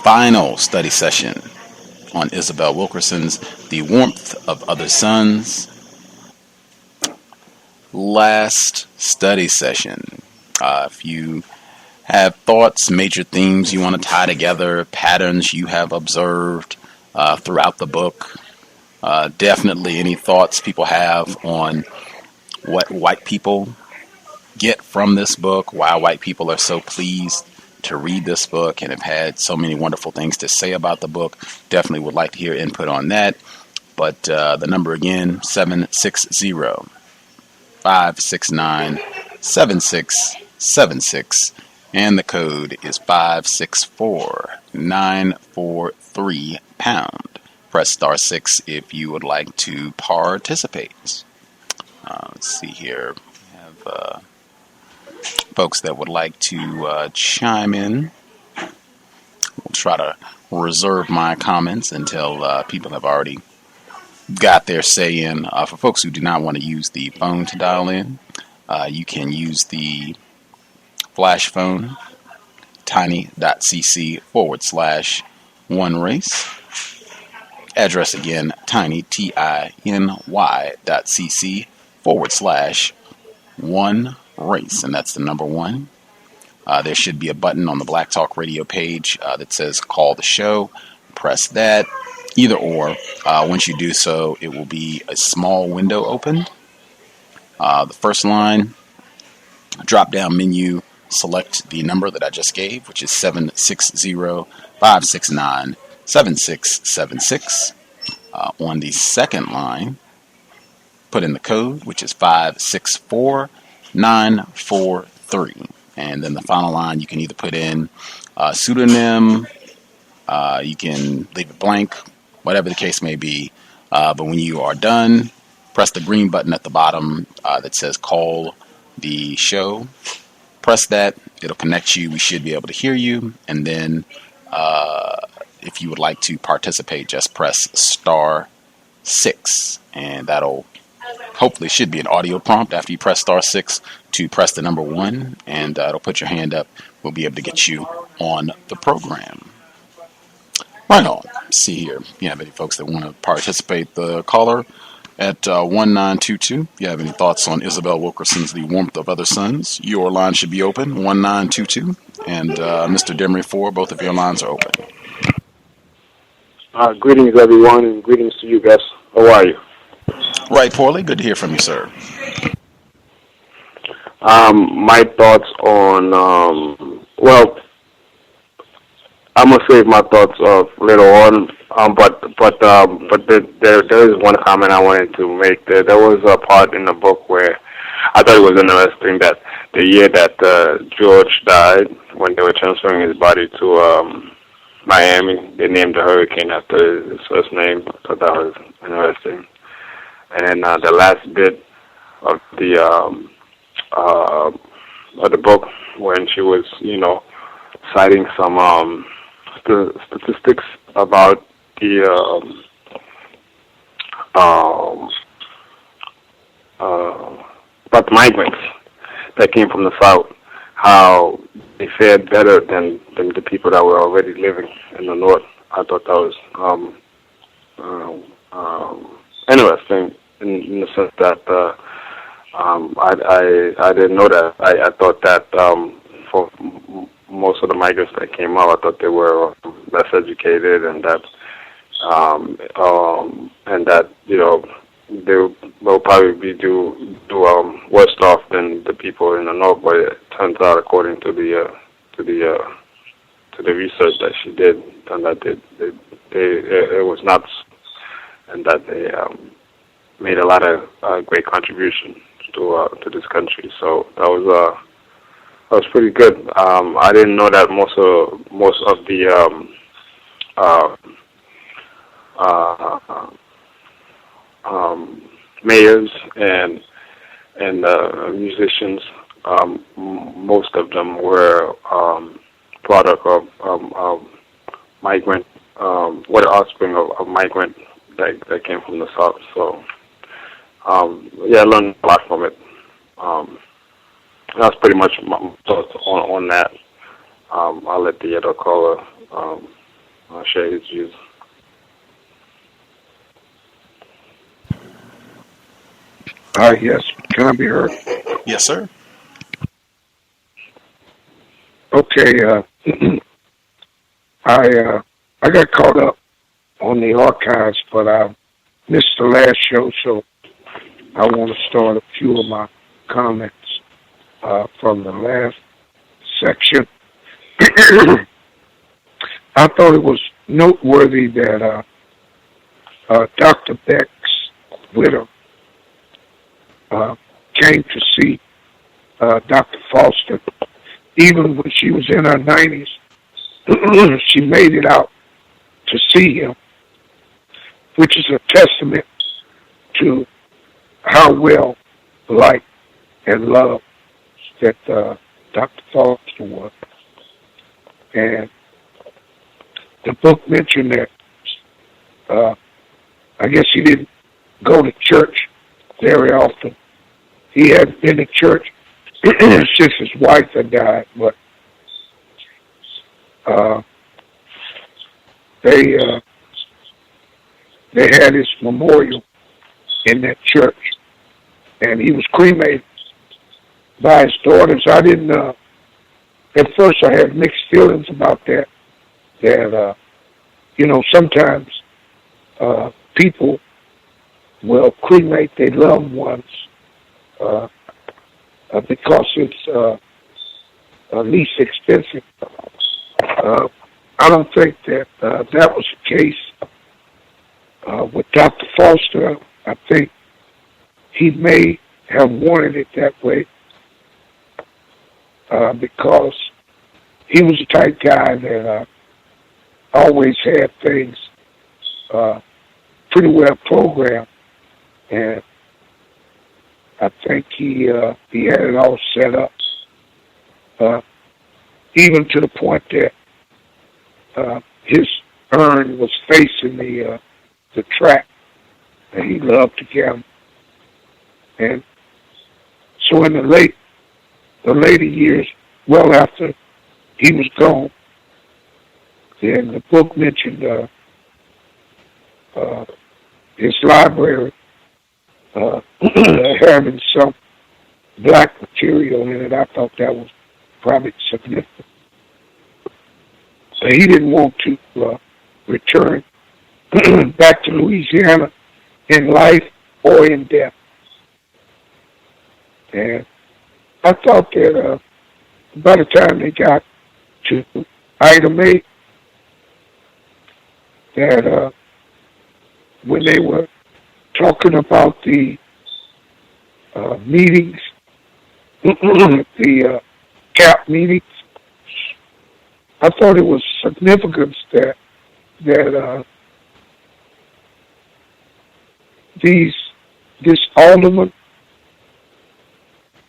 Final study session on Isabel Wilkerson's The Warmth of Other Suns. Last study session. If you have thoughts, major themes you want to tie together, patterns you have observed throughout the book, definitely any thoughts people have on what white people get from this book, why white people are so pleased to read this book and have had so many wonderful things to say about the book, definitely would like to hear input on that. But the number again, 760-569-7676, and the code is 564-943#. Press star 6 if you would like to participate. Let's see here. We have folks that would like to chime in. We'll try to reserve my comments until people have already got their say in. For folks who do not want to use the phone to dial in, you can use the flash phone, tiny.cc/1race. Address again, tiny, tiny.cc/1race, and that's the number 1. There should be a button on the Black Talk Radio page that says call the show. Press that. Either or. Once you do so, it will be a small window opened. The first line, drop down menu, select the number that I just gave, which is 760-569-7676. On the second line, put in the code, which is 564-943. And then the final line, you can either put in a pseudonym, you can leave it blank, whatever the case may be. But when you are done, press the green button at the bottom that says call the show. Press that. It'll connect you. We should be able to hear you. And then if you would like to participate, just press *6. And that'll hopefully should be an audio prompt after you press *6 to press the number 1. And it'll put your hand up. We'll be able to get you on the program. Right on. See here. You have any folks that want to participate? The caller at 1922. If you have any thoughts on Isabel Wilkerson's The Warmth of Other Suns, your line should be open, 1922. And Mr. Demery 4, both of your lines are open. Greetings, everyone, and greetings to you, Gus. How are you? Right, poorly. Good to hear from you, sir. My thoughts on, I'm gonna save my thoughts later on. But there is one comment I wanted to make. There was a part in the book where I thought it was interesting that the year that George died, when they were transferring his body to Miami, they named the hurricane after his first name. I thought that was interesting. And the last bit of the book, when she was, citing some statistics about the migrants that came from the South, how they fared better than the people that were already living in the North. I thought that was interesting in the sense that I didn't know that. I thought that for most of the migrants that came out, I thought they were less educated, and that they will probably do worse off than the people in the North. But it turns out, according to the research that she did, and that it was not, and that they made a lot of great contributions to this country. So that was pretty good. I didn't know that most of the mayors and musicians, most of them were product of migrant, were the offspring of migrant that came from the South. So I learned a lot from it. That's pretty much my thoughts on that. I'll let the other caller share his views. Yes. Can I be heard? Yes, sir. Okay. I got caught up on the archives, but I missed the last show, so I want to start a few of my comments from the last section. I thought it was noteworthy that Dr. Beck's widow came to see Dr. Foster. Even when she was in her 90s, she made it out to see him, which is a testament to how well liked and loved that Dr. Foster was. And the book mentioned that I guess he didn't go to church very often. He hadn't been to church since his wife had died, but they had his memorial in that church, and he was cremated by his daughters. I didn't. At first, I had mixed feelings about that. That sometimes people will cremate their loved ones because it's least expensive. I don't think that that was the case with Dr. Foster. I think he may have wanted it that way because he was the type guy that always had things pretty well programmed, and I think he had it all set up, even to the point that his urn was facing the track, and he loved to gamble. And so in the later years, well after he was gone, then the book mentioned his library having some black material in it. I thought that was probably significant. But he didn't want to return back to Louisiana in life or in death. And I thought that by the time they got to Ida May, that when they were talking about the meetings, the CAP meetings, I thought it was significant that this alderman,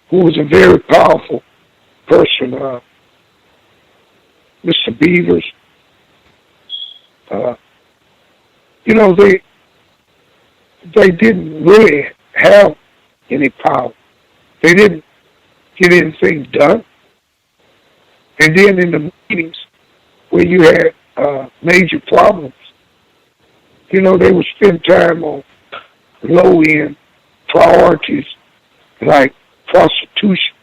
who was a very powerful person, Mr. Beavers, they didn't really have any power. They didn't get anything done. And then in the meetings where you had major problems, they would spend time on low-end priorities like prostitution.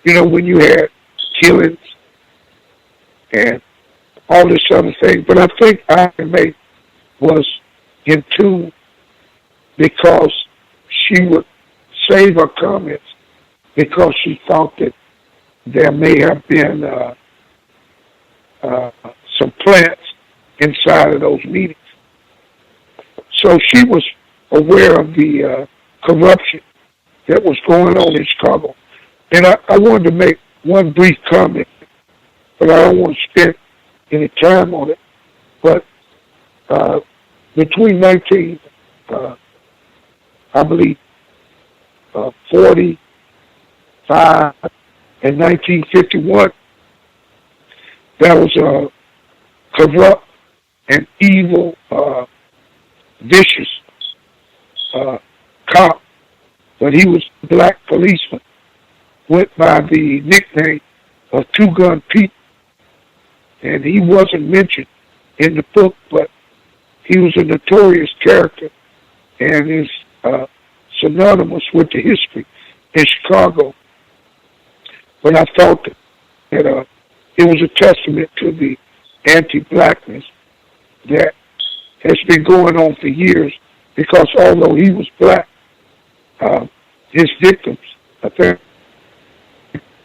When you had killings and all this other thing. But I think Ida May was in tune because she would save her comments because she thought that there may have been some plants inside of those meetings. So she was aware of the corruption that was going on in Chicago. And I wanted to make one brief comment, but I don't want to spend any time on it. But between 1945 and 1951, there was a corrupt and evil, vicious cop, but he was a black policeman, went by the nickname of Two Gun Pete, and he wasn't mentioned in the book, but he was a notorious character and is synonymous with the history in Chicago. But I thought that it was a testament to the anti-blackness that has been going on for years, because although he was black, his victims, I think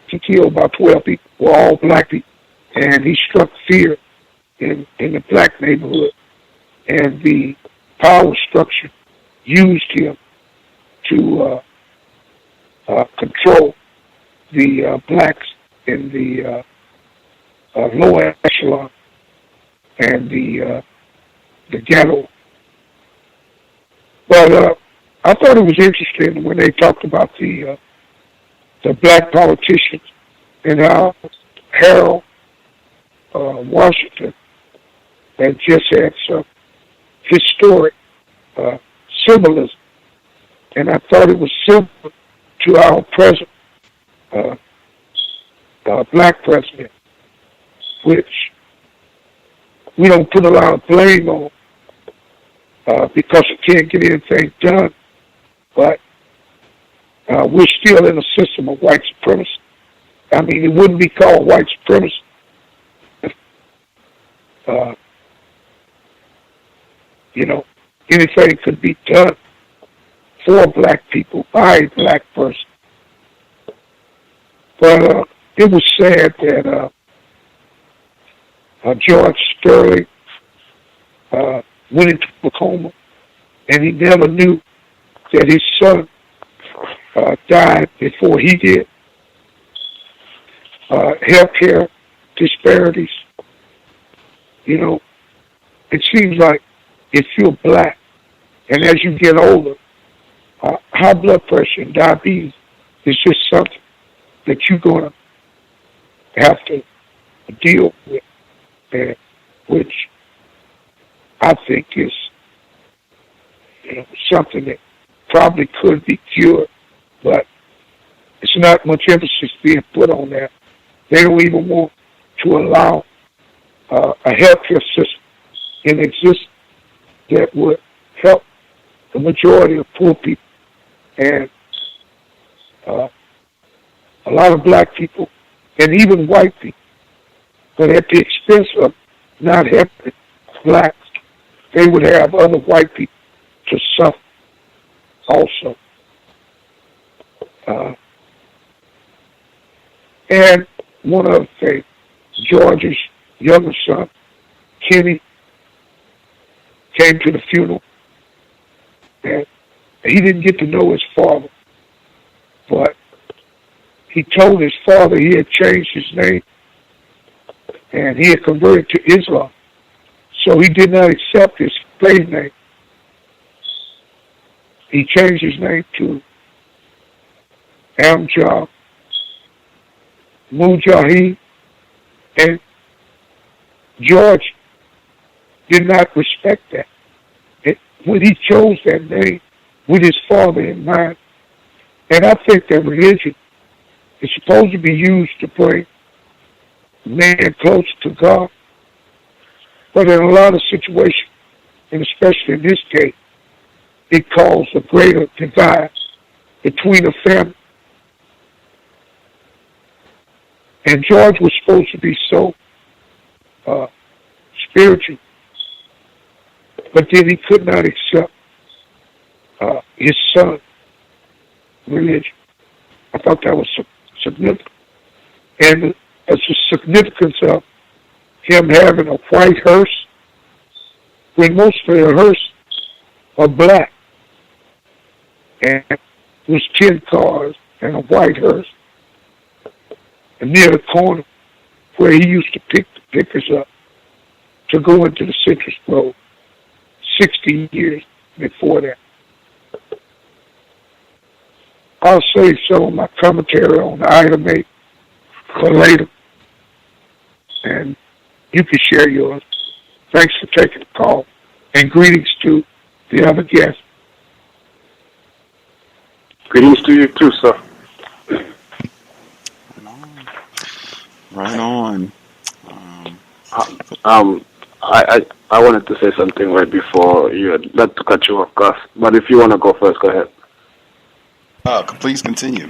he killed about 12 people, were all black people. And he struck fear in the black neighborhood. And the power structure used him to control the blacks in the lower echelon and the ghetto. But I thought it was interesting when they talked about the black politicians and how Harold Washington had just had some historic symbolism, and I thought it was similar to our present black president, which we don't put a lot of blame on because it can't get anything done, but we're still in a system of white supremacy. I mean, it wouldn't be called white supremacy if, anything could be done for black people by a black person. But it was sad that George Starling went into a coma, and he never knew that his son died before he did. Healthcare disparities, it seems like if you're black, and as you get older, high blood pressure and diabetes is just something that you're going to have to deal with, and which I think is something that probably could be cured, but it's not much emphasis being put on that. They don't even want to allow a healthcare system in existence that would help the majority of poor people. And a lot of black people, and even white people, but at the expense of not helping blacks, they would have other white people to suffer also. And one other thing, George's younger son, Kenny, came to the funeral, and he didn't get to know his father, but he told his father he had changed his name, and he had converted to Islam, so he did not accept his slave name. He changed his name to Amjad Mujahid, and George did not respect that. When he chose that name with his father in mind, and I think that religion is supposed to be used to bring man closer to God, but in a lot of situations, and especially in this case, it caused a greater divide between a family. And George was supposed to be so spiritual, but then he could not accept his son's religion. I thought that was significant. And as the significance of him having a white hearse, when most of the hearse are black, and it was 10 cars and a white hearse, and near the corner where he used to pick the pickers up to go into the Citrus Grove 60 years before that. I'll save some of my commentary on the item 8 for later, and you can share yours. Thanks for taking the call, and greetings to the other guests. Greetings to you too, sir. Right on. I wanted to say something right before you had, not to cut you off, Gus, but if you want to go first, go ahead. Please continue.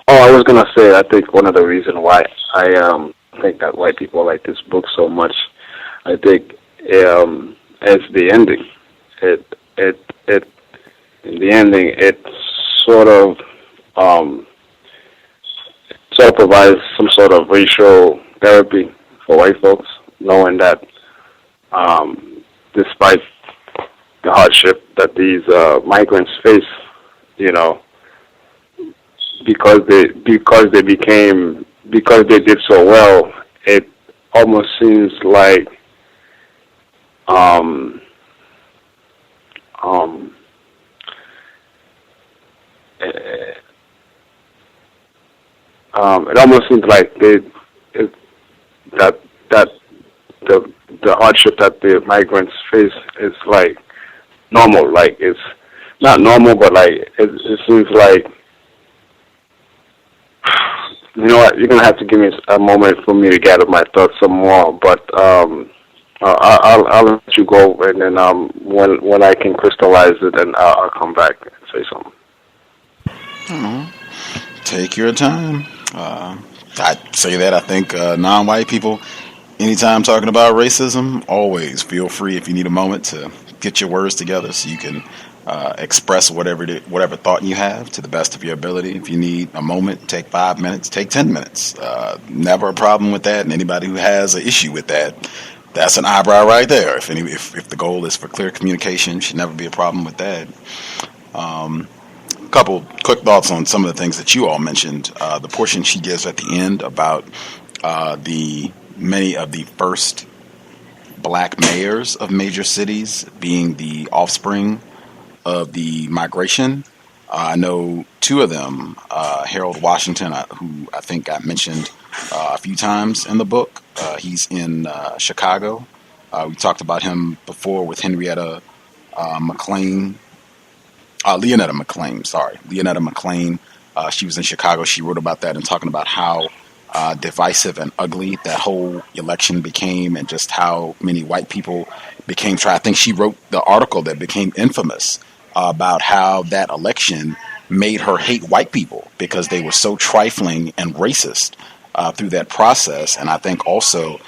Oh, I was going to say, I think one of the reasons why I think that white people like this book so much, I think it's the ending. In the ending, it sort of provides some sort of racial therapy for white folks, knowing that despite the hardship that these migrants face, because they did so well, it almost seems like it almost seems like the hardship that the migrants face is like normal. Like it's not normal, but like it seems like, you know what, you're gonna have to give me a moment for me to gather my thoughts some more. But I'll let you go, and then when I can crystallize it, then I'll come back and say something. Take your time. I say that I think non-white people, anytime talking about racism, always feel free, if you need a moment, to get your words together so you can express whatever thought you have to the best of your ability. If you need a moment, take 5 minutes, take 10 minutes. Never a problem with that. And anybody who has an issue with that, that's an eyebrow right there. If the goal is for clear communication, should never be a problem with that. Couple quick thoughts on some of the things that you all mentioned. The portion she gives at the end about many of the first black mayors of major cities being the offspring of the migration. I know two of them, Harold Washington, who I think got mentioned a few times in the book. He's in Chicago. We talked about him before with Leonetta McClain. Leonetta McClain. She was in Chicago. She wrote about that and talking about how divisive and ugly that whole election became, and just how many white people became. I think she wrote the article that became infamous about how that election made her hate white people because they were so trifling and racist through that process. And I think also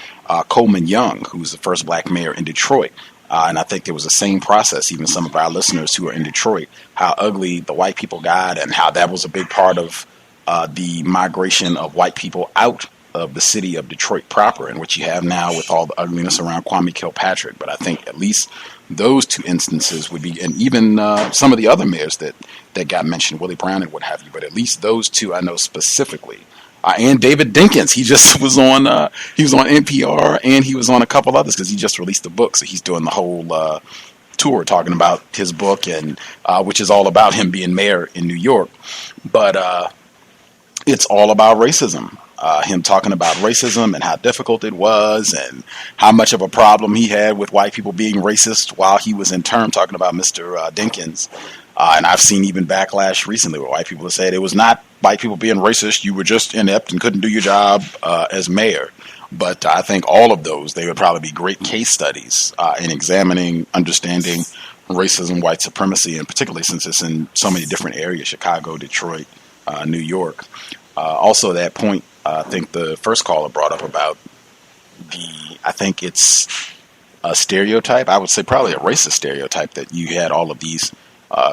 Coleman Young, who's the first black mayor in Detroit, and I think there was the same process, even some of our listeners who are in Detroit, how ugly the white people got and how that was a big part of the migration of white people out of the city of Detroit proper, and what you have now with all the ugliness around Kwame Kilpatrick. But I think at least those two instances would be, and even some of the other mayors that got mentioned, Willie Brown and what have you, but at least those two I know specifically. And David Dinkins, he just was on NPR, and he was on a couple others because he just released a book, so he's doing the whole tour talking about his book, and which is all about him being mayor in New York. But it's all about racism. Him talking about racism and how difficult it was and how much of a problem he had with white people being racist while he was in term, talking about Mr. Dinkins. And I've seen even backlash recently where white people have said it was not white people being racist, you were just inept and couldn't do your job as mayor. But I think all of those, they would probably be great case studies in examining, understanding racism, white supremacy, and particularly since it's in so many different areas, Chicago, Detroit, New York. Also that point, I think the first caller brought up about I think it's a stereotype. I would say probably a racist stereotype that you had all of these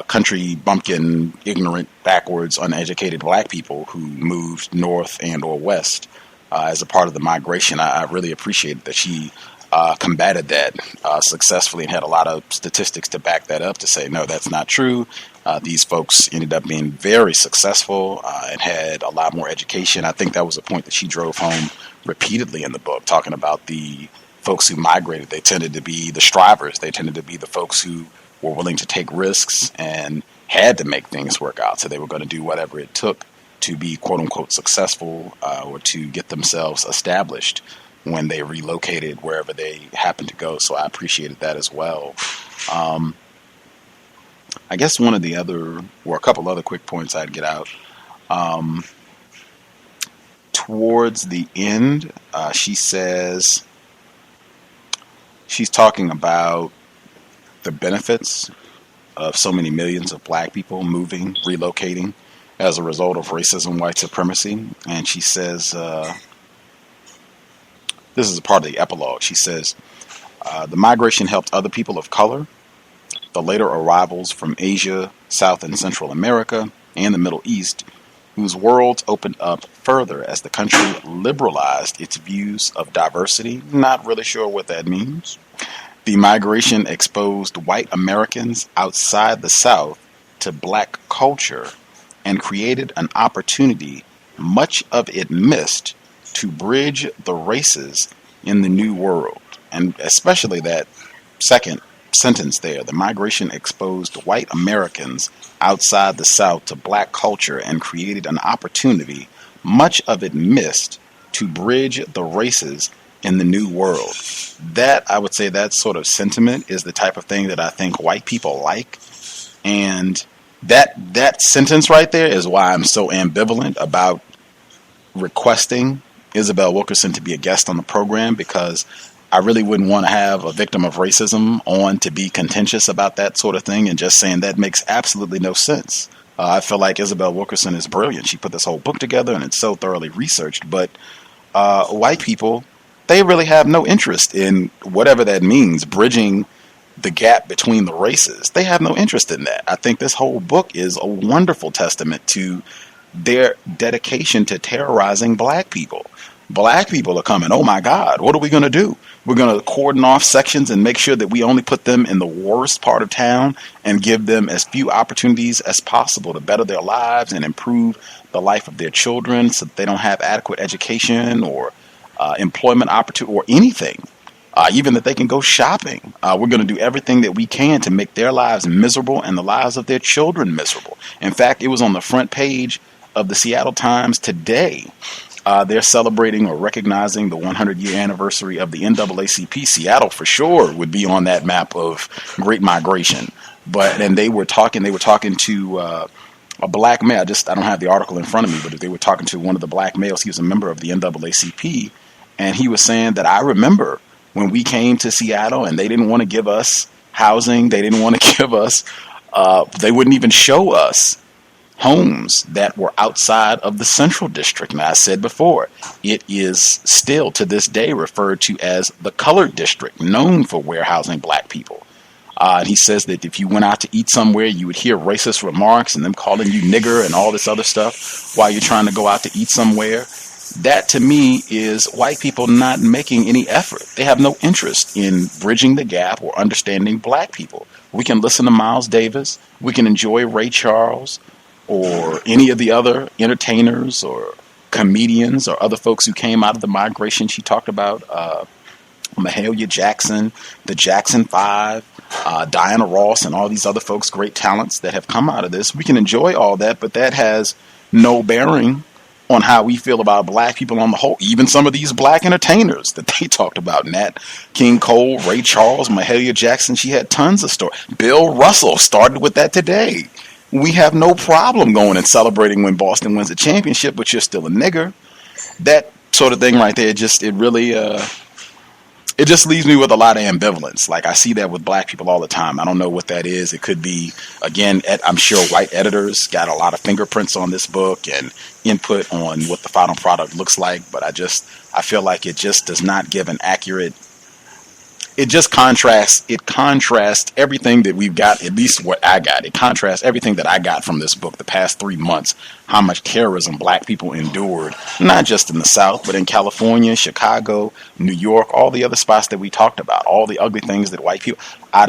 country bumpkin, ignorant, backwards, uneducated black people who moved north and or west as a part of the migration. I really appreciated that she combated that successfully and had a lot of statistics to back that up to say, no, that's not true. These folks ended up being very successful and had a lot more education. I think that was a point that she drove home repeatedly in the book, talking about the folks who migrated. They tended to be the strivers. They tended to be the folks who were willing to take risks and had to make things work out. So they were going to do whatever it took to be quote unquote successful or to get themselves established when they relocated wherever they happened to go. So I appreciated that as well. I guess one of the other, or a couple other quick points I'd get out. Towards the end, she says, she's talking about the benefits of so many millions of black people moving, relocating as a result of racism, white supremacy. And she says, this is a part of the epilogue. She says, the migration helped other people of color. The later arrivals from Asia, South and Central America, and the Middle East, whose worlds opened up further as the country liberalized its views of diversity. Not really sure what that means. The migration exposed white Americans outside the South to black culture and created an opportunity, much of it missed, to bridge the races in the New World. And especially that second sentence there, the migration exposed white Americans outside the South to black culture and created an opportunity, much of it missed, to bridge the races in the New World. That, I would say, that sort of sentiment is the type of thing that I think white people like. And that sentence right there is why I'm so ambivalent about requesting Isabel Wilkerson to be a guest on the program, because I really wouldn't want to have a victim of racism on to be contentious about that sort of thing and just saying that makes absolutely no sense. I feel like Isabel Wilkerson is brilliant. She put this whole book together and it's so thoroughly researched. But white people, they really have no interest in whatever that means, bridging the gap between the races. They have no interest in that. I think this whole book is a wonderful testament to their dedication to terrorizing black people. Black people are coming. Oh my God, what are we going to do? We're going to cordon off sections and make sure that we only put them in the worst part of town and give them as few opportunities as possible to better their lives and improve the life of their children so that they don't have adequate education or employment opportunity or anything. even that they can go shopping. We're going to do everything that we can to make their lives miserable and the lives of their children miserable. In fact, it was on the front page of the Seattle Times today. They're celebrating or recognizing the 100-year anniversary of the NAACP. Seattle, for sure, would be on that map of great migration. And they were talking to a black male. I don't have the article in front of me, but they were talking to one of the black males. He was a member of the NAACP, and he was saying that I remember when we came to Seattle and they didn't want to give us housing. They didn't want to give us, they wouldn't even show us homes that were outside of the Central District. And I said before, it is still to this day referred to as the Colored District, known for warehousing black people. And he says that if you went out to eat somewhere, you would hear racist remarks and them calling you nigger and all this other stuff while you're trying to go out to eat somewhere. That, to me, is white people not making any effort. They have no interest in bridging the gap or understanding black people. We can listen to Miles Davis. We can enjoy Ray Charles or any of the other entertainers or comedians or other folks who came out of the migration. She talked about Mahalia Jackson, the Jackson 5, Diana Ross, and all these other folks, great talents that have come out of this. We can enjoy all that, but that has no bearing on how we feel about black people on the whole. Even some of these black entertainers that they talked about, Nat King Cole, Ray Charles, Mahalia Jackson, she had tons of stories. Bill Russell started with that today. We have no problem going and celebrating when Boston wins a championship, but you're still a nigger. That sort of thing right there, it just leaves me with a lot of ambivalence. Like, I see that with black people all the time. I don't know what that is. It could be, again, I'm sure white editors got a lot of fingerprints on this book and input on what the final product looks like. But I feel like it just does not give an accurate. It just contrasts everything that we've got, at least what I got. It contrasts everything that I got from this book the past 3 months, how much terrorism black people endured, not just in the South, but in California, Chicago, New York, all the other spots that we talked about, all the ugly things that white people,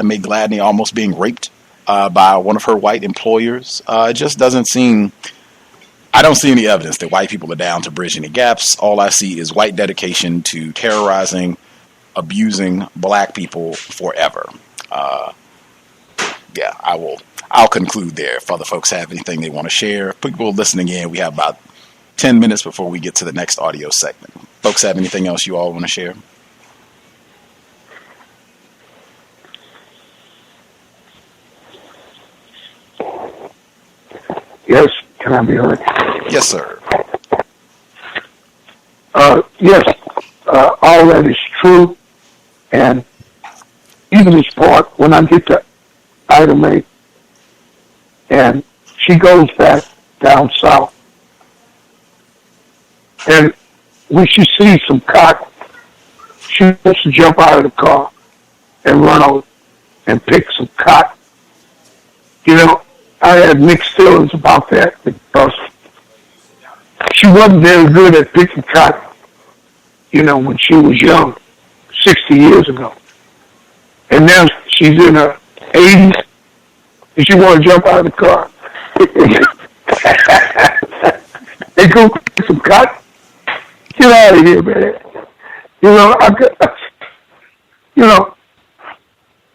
May Gladney almost being raped by one of her white employers. It just doesn't seem, I don't see any evidence that white people are down to bridge any gaps. All I see is white dedication to terrorizing, abusing black people forever. I'll conclude there. If other folks have anything they want to share, people listening in, we have about 10 minutes before we get to the next audio segment. Folks have anything else you all want to share? Yes, can I be heard? Yes, sir. Yes, all that is true. And even this part, when I get to Ida May, and she goes back down south, and when she sees some cotton, she wants to jump out of the car and run over and pick some cotton. You know, I had mixed feelings about that because she wasn't very good at picking cotton, you know, when she was young. 60 years ago. And now she's in her 80s and she want to jump out of the car. They go get some cotton. Get out of here, man.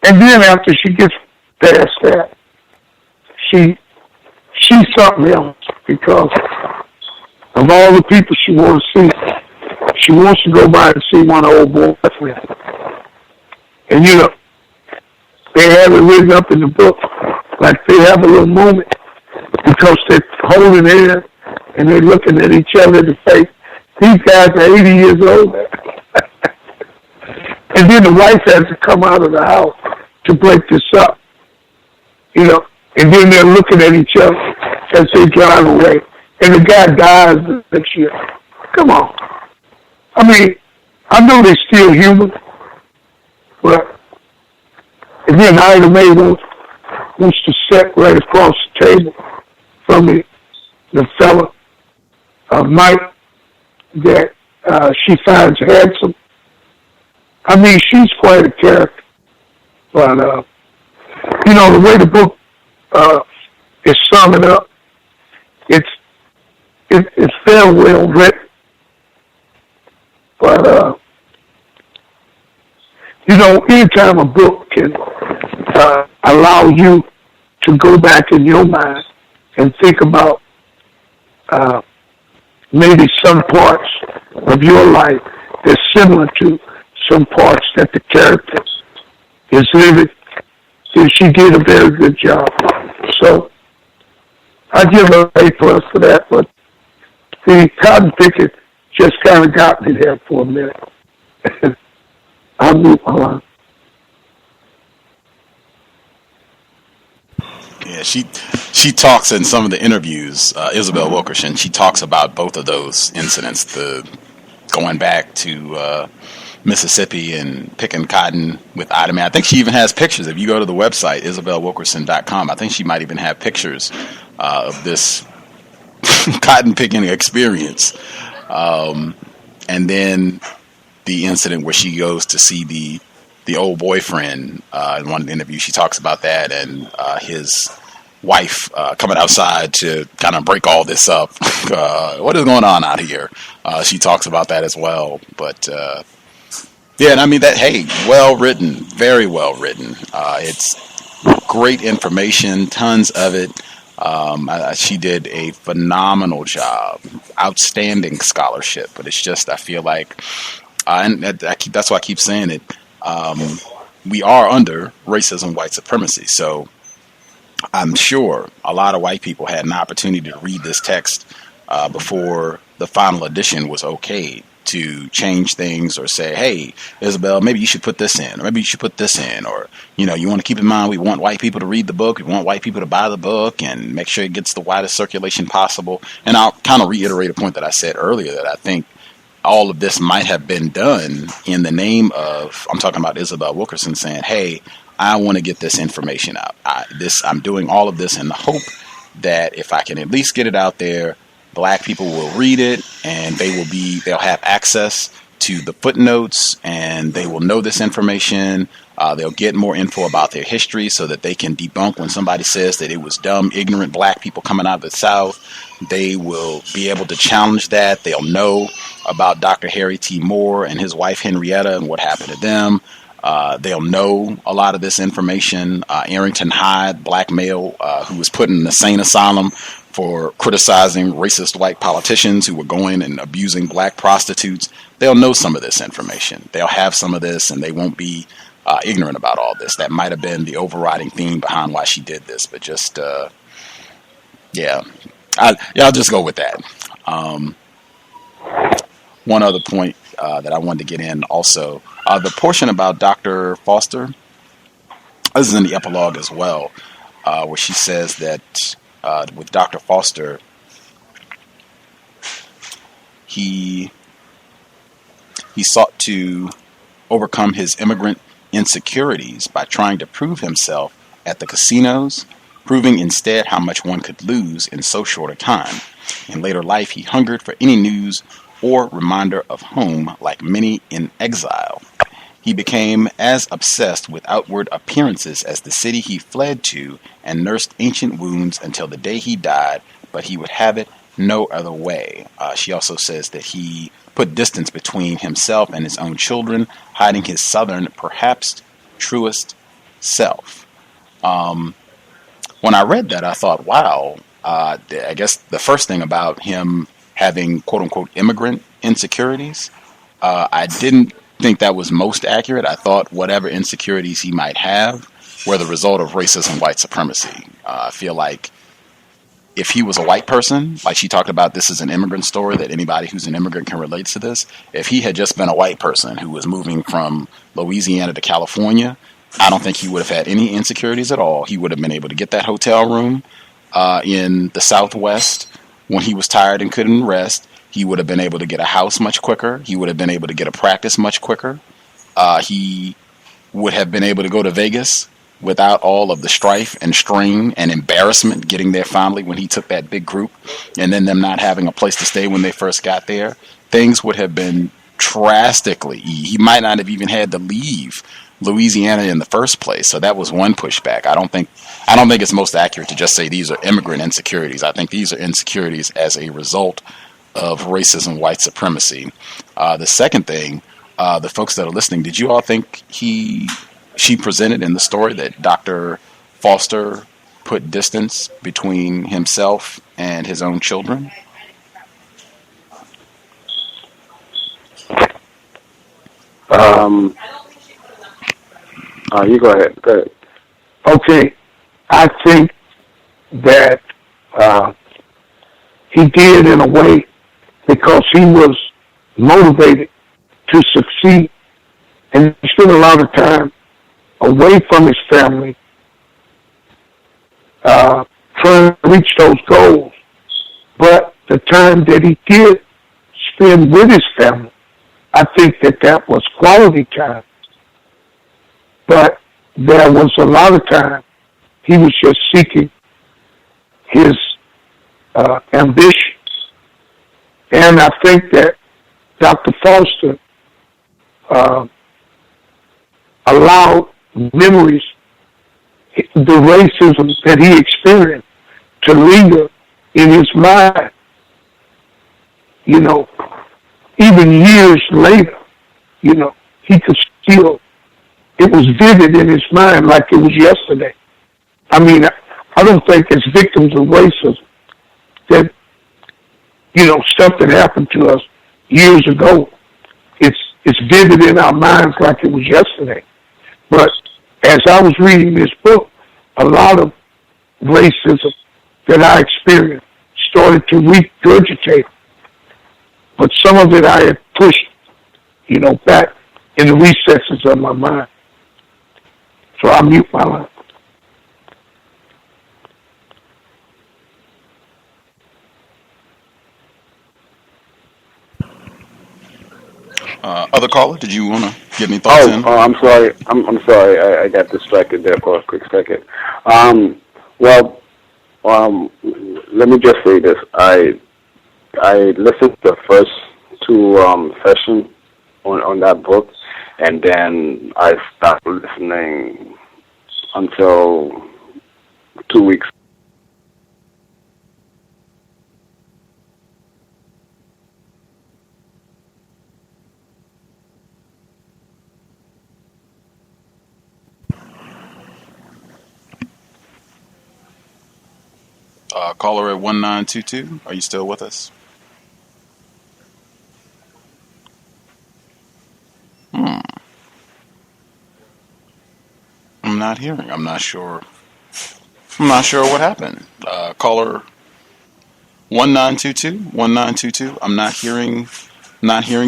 And then after she gets past that, she's something else because of all the people she wants to see. She wants to go by and see one old boyfriend. And, you know, they have it written up in the book like they have a little moment because they're holding hands and they're looking at each other in the face. These guys are 80 years old. And then the wife has to come out of the house to break this up. You know, and then they're looking at each other as they drive away. And the guy dies next year. Come on. I mean, I know they're still human, but again, Ida May wants to sit right across the table from the fella, Mike, that she finds handsome. I mean, she's quite a character, but you know, the way the book is summing up, it's very well written. But anytime a book can allow you to go back in your mind and think about maybe some parts of your life that's similar to some parts that the character is living, then she did a very good job. So I give her A+ for that, but the cotton picking just kind of got me there for a minute. I'll move on. Yeah, she talks in some of the interviews, Isabel Wilkerson, she talks about both of those incidents, the going back to Mississippi and picking cotton with Ida Mae. I think she even has pictures. If you go to the website, isabelwilkerson.com, I think she might even have pictures of this cotton picking experience. And then the incident where she goes to see the old boyfriend. In one of the interviews, she talks about that, and his wife coming outside to kind of break all this up. What is going on out here? She talks about that as well. But yeah, and I mean that. Hey, well written, very well written. It's great information, tons of it. She did a phenomenal job, outstanding scholarship. But it's just, I feel like, and that's why I keep saying it. We are under racism, white supremacy. So I'm sure a lot of white people had an opportunity to read this text before the final edition was okayed, to change things or say, hey, Isabel, maybe you should put this in, or maybe you should put this in, or, you want to keep in mind we want white people to read the book, we want white people to buy the book and make sure it gets the widest circulation possible. And I'll kind of reiterate a point that I said earlier, that I think all of this might have been done in the name of, I'm talking about Isabel Wilkerson saying, hey, I want to get this information out. I'm doing all of this in the hope that if I can at least get it out there, Black people will read it, and they'll have access to the footnotes, and they will know this information. They'll get more info about their history so that they can debunk when somebody says that it was dumb, ignorant Black people coming out of the South. They will be able to challenge that. They'll know about Dr. Harry T. Moore and his wife Henrietta and what happened to them. They'll know a lot of this information. Arrington Hyde, Black male who was put in an insane asylum for criticizing racist white politicians who were going and abusing Black prostitutes. They'll know some of this information. They'll have some of this, and they won't be ignorant about all this. That might have been the overriding theme behind why she did this. But just, yeah, I'll just go with that. One other point that I wanted to get in also, the portion about Dr. Foster, this is in the epilogue as well, where she says that with Dr. Foster, he sought to overcome his immigrant insecurities by trying to prove himself at the casinos, proving instead how much one could lose in so short a time. In later life, he hungered for any news or reminder of home, like many in exile. He became as obsessed with outward appearances as the city he fled to, and nursed ancient wounds until the day he died, but he would have it no other way. She also says that he put distance between himself and his own children, hiding his southern, perhaps truest self. When I read that, I thought, wow, I guess the first thing about him having quote-unquote immigrant insecurities, I didn't think that was most accurate. I thought whatever insecurities he might have were the result of racism, white supremacy. I feel like if he was a white person, like she talked about, this is an immigrant story, that anybody who's an immigrant can relate to this. If he had just been a white person who was moving from Louisiana to California, I don't think he would have had any insecurities at all. He would have been able to get that hotel room in the Southwest when he was tired and couldn't rest. He would have been able to get a house much quicker. He would have been able to get a practice much quicker. He would have been able to go to Vegas without all of the strife and strain and embarrassment getting there finally when he took that big group, and then them not having a place to stay when they first got there. Things would have been drastically. He might not have even had to leave Louisiana in the first place. So that was one pushback. I don't think it's most accurate to just say these are immigrant insecurities. I think these are insecurities as a result of racism, white supremacy. The second thing the folks that are listening, did you all think she presented in the story that Dr. Foster put distance between himself and his own children? You go ahead. Okay, I think that he did in a way because he was motivated to succeed, and he spent a lot of time away from his family, trying to reach those goals. But the time that he did spend with his family, I think that was quality time. But there was a lot of time he was just seeking his ambition. And I think that Dr. Foster allowed memories, the racism that he experienced, to linger in his mind. You know, even years later, you know, he could still, it was vivid in his mind like it was yesterday. I mean, I don't think as victims of racism that, you know, stuff that happened to us years ago, it's vivid in our minds like it was yesterday. But as I was reading this book, a lot of racism that I experienced started to regurgitate. But some of it I had pushed, you know, back in the recesses of my mind. So I mute my line. Other caller, did you want to get any thoughts in? Oh, I'm sorry. I'm sorry. I got distracted there for a quick second. Let me just say this. I listened to the first two sessions on that book, and then I stopped listening until 2 weeks. Caller at 1922, are you still with us? I'm not hearing. I'm not sure what happened. Caller 1922, I'm not hearing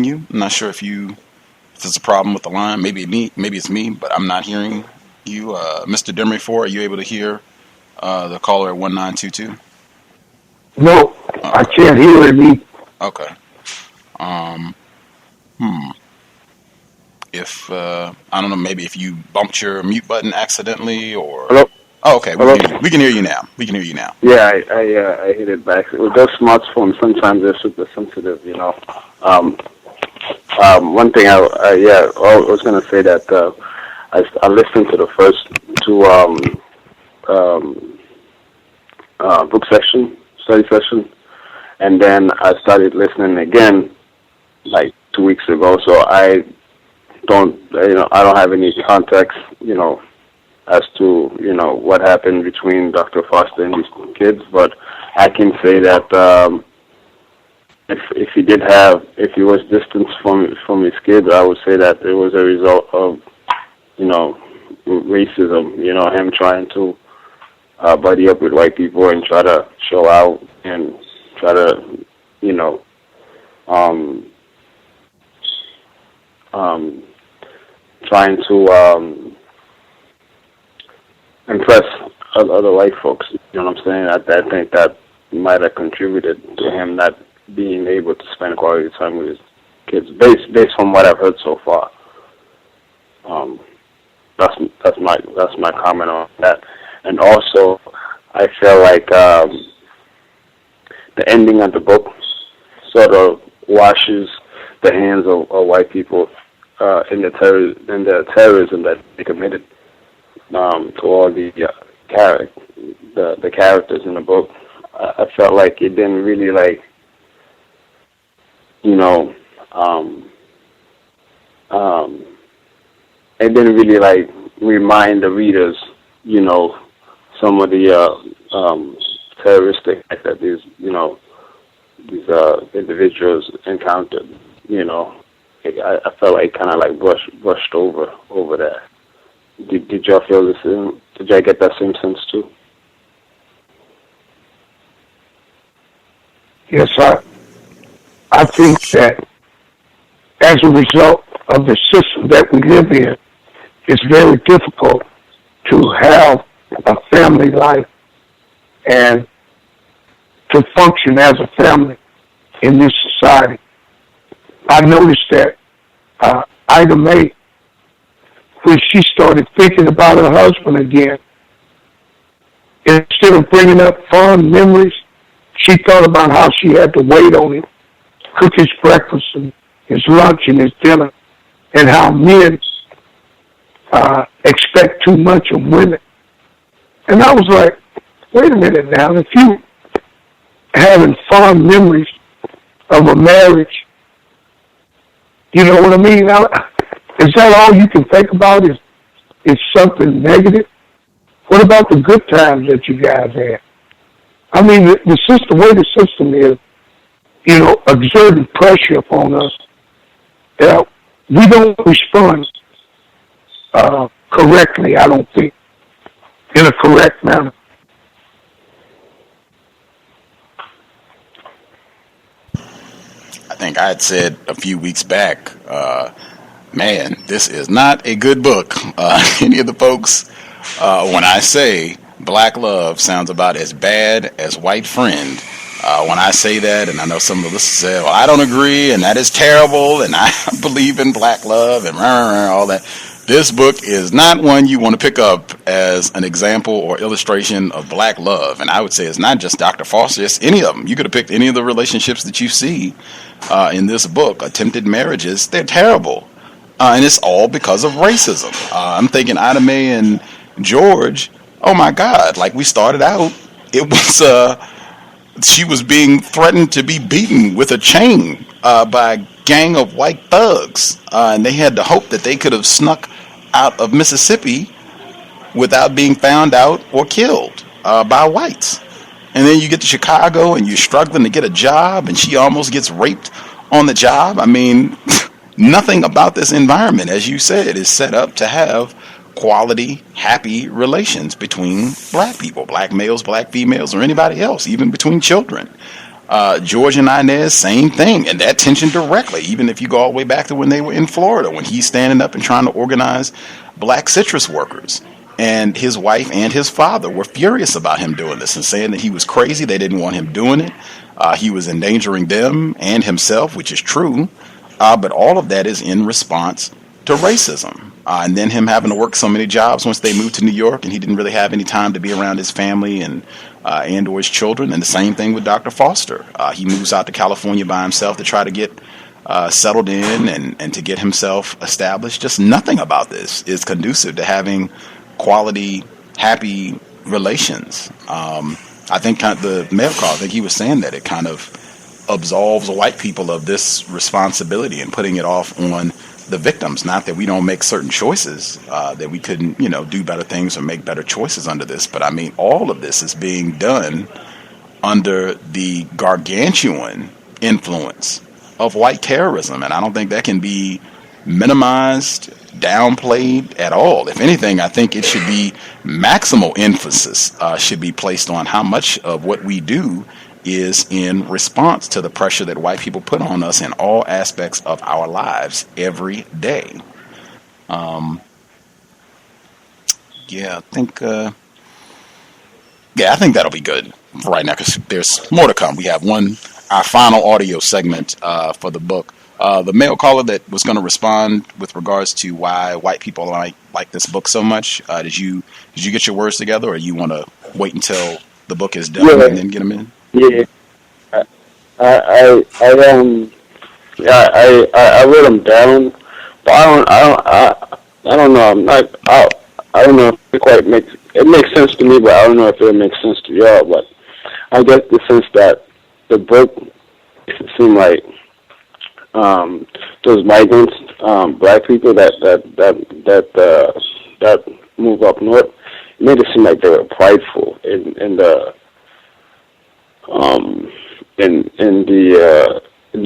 you. I'm not sure if there's a problem with the line. Maybe it's me, but I'm not hearing you. Mr. Demery4, are you able to hear the caller at 1922? No, I can't hear him. Okay. If I don't know, maybe if you bumped your mute button accidentally, or hello. Oh, okay. We can hear you now. Yeah, I hit it back. With those smartphones, sometimes they're super sensitive. You know. One thing I was going to say that I listened to the first two book study session, and then I started listening again like 2 weeks ago. So I don't have any context, as to, what happened between Dr. Foster and these kids, but I can say that if he was distanced from his kids, I would say that it was a result of, racism, him trying to buddy up with white people and try to show out and try to, trying to impress other white folks. You know what I'm saying? I think that might have contributed to him not being able to spend quality time with his kids, based on what I've heard so far. That's my comment on that. And also, I feel like the ending of the book sort of washes the hands of white people in the terrorism that they committed to all the characters in the book. I felt like it didn't really it didn't really like remind the readers, you know, some of the terroristic acts that these individuals encountered. You know, I felt like kind of like brushed over that. Did y'all feel the same? Did y'all get that same sense too? Yes, I think that as a result of the system that we live in, it's very difficult to have a family life and to function as a family in this society. I noticed that Ida May, when she started thinking about her husband again, instead of bringing up fond memories, she thought about how she had to wait on him, cook his breakfast and his lunch and his dinner, and how men expect too much of women. And I was like, wait a minute now, if you having fond memories of a marriage, you know what I mean? Is that all you can think about is something negative? What about the good times that you guys had? I mean, the system, the way the system is, you know, exerting pressure upon us, we don't respond correctly, I don't think, in a correct manner. I think I had said a few weeks back, man, this is not a good book. Any of the folks, when I say Black Love sounds about as bad as White Friend, when I say that, and I know some of the listeners say, well, I don't agree, and that is terrible, and I believe in Black Love, and all that. This book is not one you want to pick up as an example or illustration of Black love. And I would say it's not just Dr. Foster, it's any of them. You could have picked any of the relationships that you see in this book. Attempted marriages, they're terrible. And it's all because of racism. I'm thinking Ida May and George, oh my God, like we started out, it was, she was being threatened to be beaten with a chain by a gang of white thugs. And they had the hope that they could have snuck out of Mississippi without being found out or killed by whites. And then you get to Chicago and you're struggling to get a job and she almost gets raped on the job. I mean, nothing about this environment, as you said, is set up to have quality, happy relations between black people, black males, black females, or anybody else, even between children. George and Inez, same thing, and that tension directly, even if you go all the way back to when they were in Florida, when he's standing up and trying to organize black citrus workers. And his wife and his father were furious about him doing this and saying that he was crazy. They didn't want him doing it. He was endangering them and himself, which is true. But all of that is in response to racism. And then him having to work so many jobs once they moved to New York, and he didn't really have any time to be around his family and or his children. And the same thing with Dr. Foster. He moves out to California by himself to try to get settled in and to get himself established. Just nothing about this is conducive to having quality, happy relations. I think the mail call, I think he was saying that it kind of absolves white people of this responsibility and putting it off on the victims. Not that we don't make certain choices, that we couldn't, do better things or make better choices under this. But I mean, all of this is being done under the gargantuan influence of white terrorism. And I don't think that can be minimized, downplayed at all. If anything, I think it should be maximal emphasis should be placed on how much of what we do is in response to the pressure that white people put on us in all aspects of our lives every day. I think that'll be good for right now because there's more to come. We have our final audio segment for the book. The male caller that was going to respond with regards to why white people like this book so much. Did you get your words together, or you want to wait until the book is done and then get them in? Yeah, I wrote them down, but I don't know. I don't know if it makes sense to me, but I don't know if it makes sense to y'all. But I get the sense that the book makes it seem like those migrants, black people that move up north, it made it seem like they were prideful in the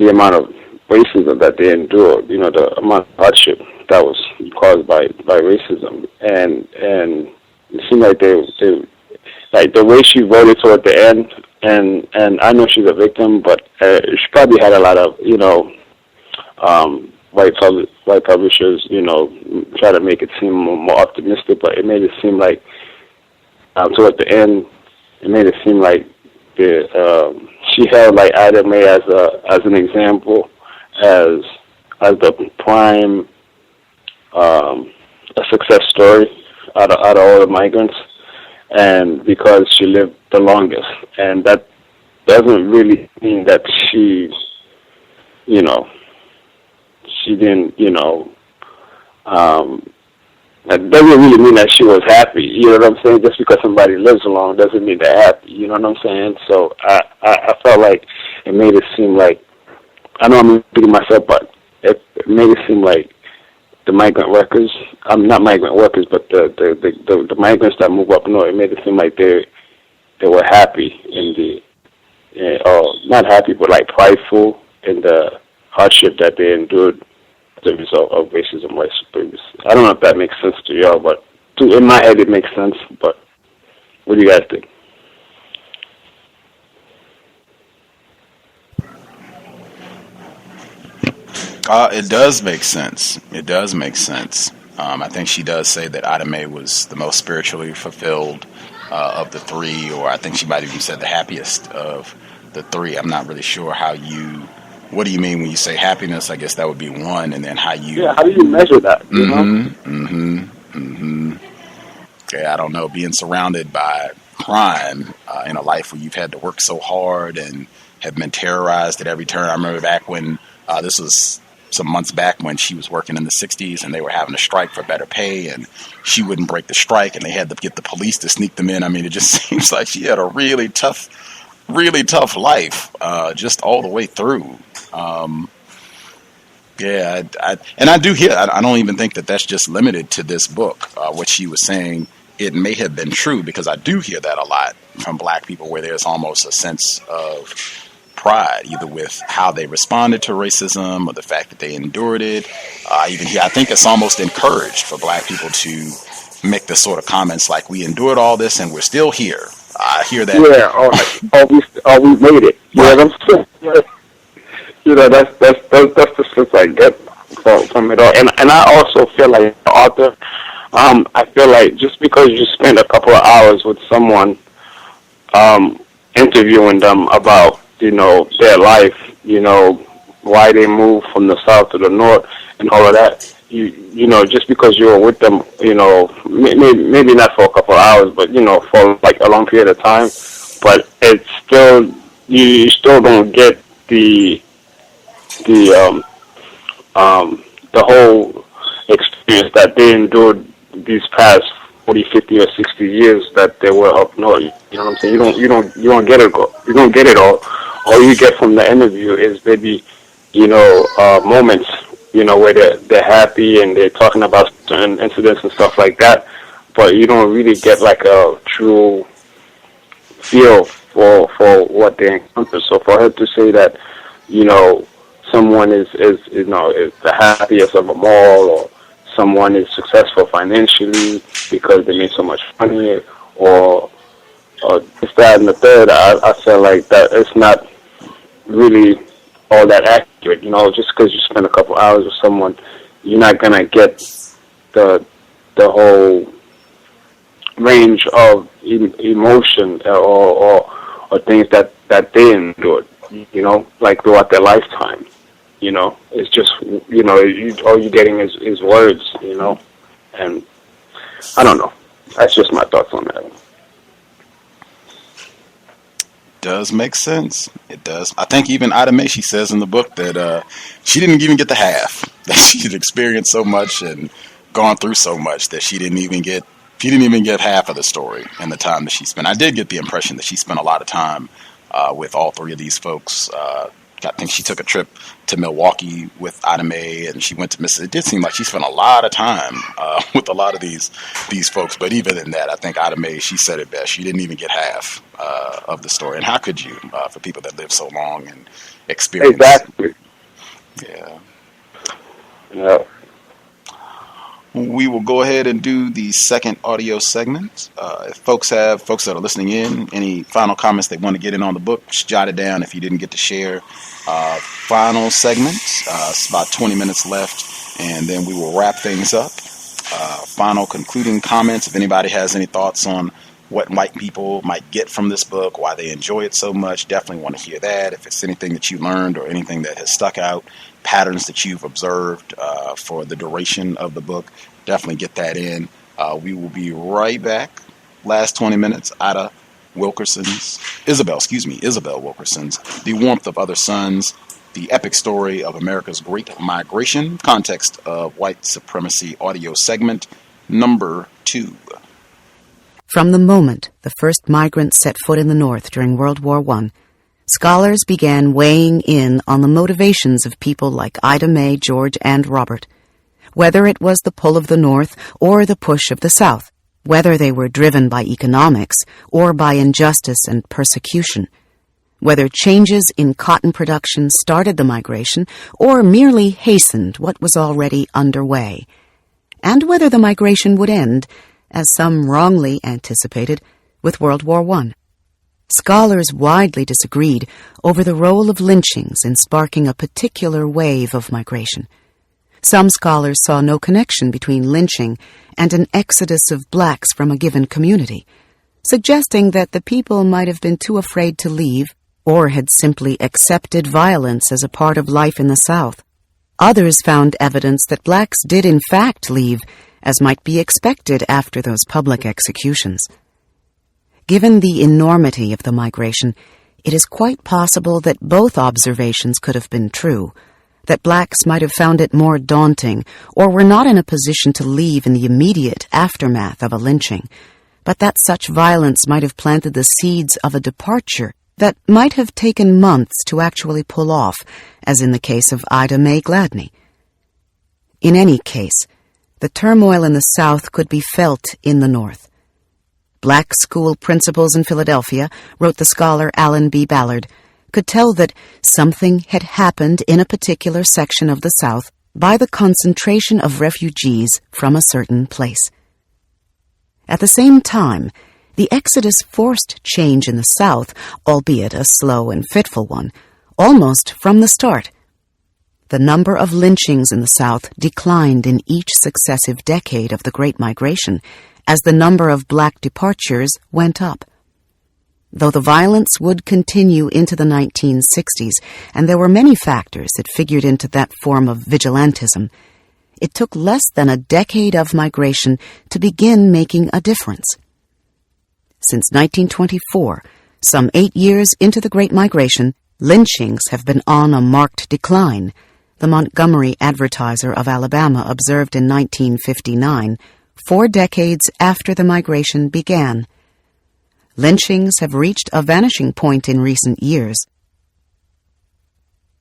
amount of racism that they endured, the amount of hardship that was caused by racism, and it seemed like they like the way she wrote it toward the end, and I know she's a victim, but she probably had a lot of white publishers, try to make it seem more optimistic, but it made it seem like toward the end, it made it seem like she held like Ida May as an example, as the prime a success story out of all the migrants, and because she lived the longest, and that doesn't really mean that she didn't, that doesn't really mean that she was happy. You know what I'm saying? Just because somebody lives long doesn't mean they're happy. You know what I'm saying? So I felt like it made it seem like, I know I'm repeating myself, but it made it seem like the migrant workers, not migrant workers, but the migrants that move up north, it made it seem like they were happy not happy, but like prideful in the hardship that they endured as a result of racism, white supremacy. I don't know if that makes sense to y'all, but in my head it makes sense. But what do you guys think? It does make sense. It does make sense. I think she does say that Ida May was the most spiritually fulfilled of the three, or I think she might even said the happiest of the three. I'm not really sure what do you mean when you say happiness? I guess that would be one, and then how do you measure that? Yeah, I don't know. Being surrounded by crime in a life where you've had to work so hard and have been terrorized at every turn. I remember back when this was some months back when she was working in the 60s and they were having a strike for better pay, and she wouldn't break the strike, and they had to get the police to sneak them in. I mean, it just seems like she had a really tough life just all the way through. Yeah, I do hear. I don't even think that that's just limited to this book. What she was saying, it may have been true, because I do hear that a lot from black people, where there's almost a sense of pride, either with how they responded to racism or the fact that they endured it. I think it's almost encouraged for black people to make the sort of comments like, "We endured all this and we're still here." I hear that. Yeah, we made it. Yeah, that's the sense I get from it all. And I also feel like the author, I feel like just because you spend a couple of hours with someone, interviewing them about, their life, why they moved from the south to the north and all of that, just because you were with them, maybe not for a couple of hours, but, for like a long period of time, but it's still, you still don't get the whole experience that they endured these past 40, 50, or 60 years that they were up north. You know what I'm saying? You don't get it all. You don't get it all. All you get from the interview is maybe, moments, where they're happy and they're talking about certain incidents and stuff like that. But you don't really get like a true feel for what they encounter. So for her to say that, someone is the happiest of them all, or someone is successful financially because they made so much money, or this, that, and the third, I feel like that it's not really all that accurate. Just because you spend a couple hours with someone, you're not gonna get the whole range of emotion or things that they endured, like throughout their lifetime. It's just, all you're getting is words, and I don't know. That's just my thoughts on that. Does make sense. It does. I think even Ida May, she says in the book that she didn't even get the half, that she'd experienced so much and gone through so much that she didn't even get half of the story in the time that she spent. I did get the impression that she spent a lot of time with all three of these folks I think she took a trip to Milwaukee with Ida May, and she went to Mississippi. It did seem like she spent a lot of time with a lot of these folks. But even in that, I think Ida May, she said it best. She didn't even get half of the story. And how could you, for people that live so long and experience? Exactly. Yeah. Yeah. We will go ahead and do the second audio segment. If folks that are listening in, any final comments they want to get in on the book, just jot it down if you didn't get to share. Final segment, it's about 20 minutes left, and then we will wrap things up. Final concluding comments, if anybody has any thoughts on what people might get from this book, why they enjoy it so much, definitely want to hear that. If it's anything that you learned or anything that has stuck out, patterns that you've observed for the duration of the book, definitely get that in. We will be right back. Last 20 minutes, Isabel Wilkerson's The Warmth of Other Suns, the epic story of America's Great Migration, Context of White Supremacy audio segment number 2. From the moment the first migrants set foot in the North during World War I, scholars began weighing in on the motivations of people like Ida May, George, and Robert. Whether it was the pull of the North or the push of the South, whether they were driven by economics or by injustice and persecution, whether changes in cotton production started the migration or merely hastened what was already underway, and whether the migration would end, as some wrongly anticipated, with World War I. Scholars widely disagreed over the role of lynchings in sparking a particular wave of migration. Some scholars saw no connection between lynching and an exodus of blacks from a given community, suggesting that the people might have been too afraid to leave or had simply accepted violence as a part of life in the South. Others found evidence that blacks did in fact leave, as might be expected after those public executions. Given the enormity of the migration, it is quite possible that both observations could have been true, that blacks might have found it more daunting or were not in a position to leave in the immediate aftermath of a lynching, but that such violence might have planted the seeds of a departure that might have taken months to actually pull off, as in the case of May Gladney. In any case, the turmoil in the South could be felt in the North. Black school principals in Philadelphia, wrote the scholar Alan B. Ballard, could tell that something had happened in a particular section of the South by the concentration of refugees from a certain place. At the same time, the exodus forced change in the South, albeit a slow and fitful one, almost from the start. The number of lynchings in the South declined in each successive decade of the Great Migration as the number of black departures went up. Though the violence would continue into the 1960s, and there were many factors that figured into that form of vigilantism, it took less than a decade of migration to begin making a difference. Since 1924, some 8 years into the Great Migration, lynchings have been on a marked decline, the Montgomery Advertiser of Alabama observed in 1959, 4 decades after the migration began. Lynchings have reached a vanishing point in recent years.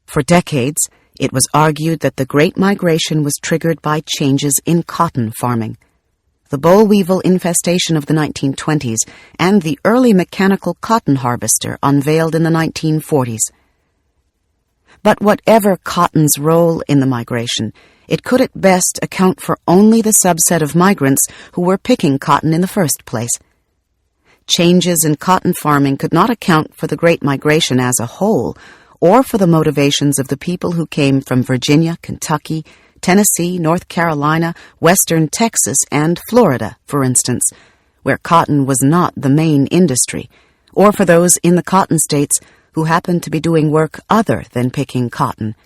For decades, it was argued that the Great Migration was triggered by changes in cotton farming, the boll weevil infestation of the 1920s, and the early mechanical cotton harvester unveiled in the 1940s. But whatever cotton's role in the migration, it could at best account for only the subset of migrants who were picking cotton in the first place. Changes in cotton farming could not account for the Great Migration as a whole, or for the motivations of the people who came from Virginia, Kentucky, Tennessee, North Carolina, western Texas, and Florida, for instance, where cotton was not the main industry, or for those in the cotton states who happened to be doing work other than picking cotton.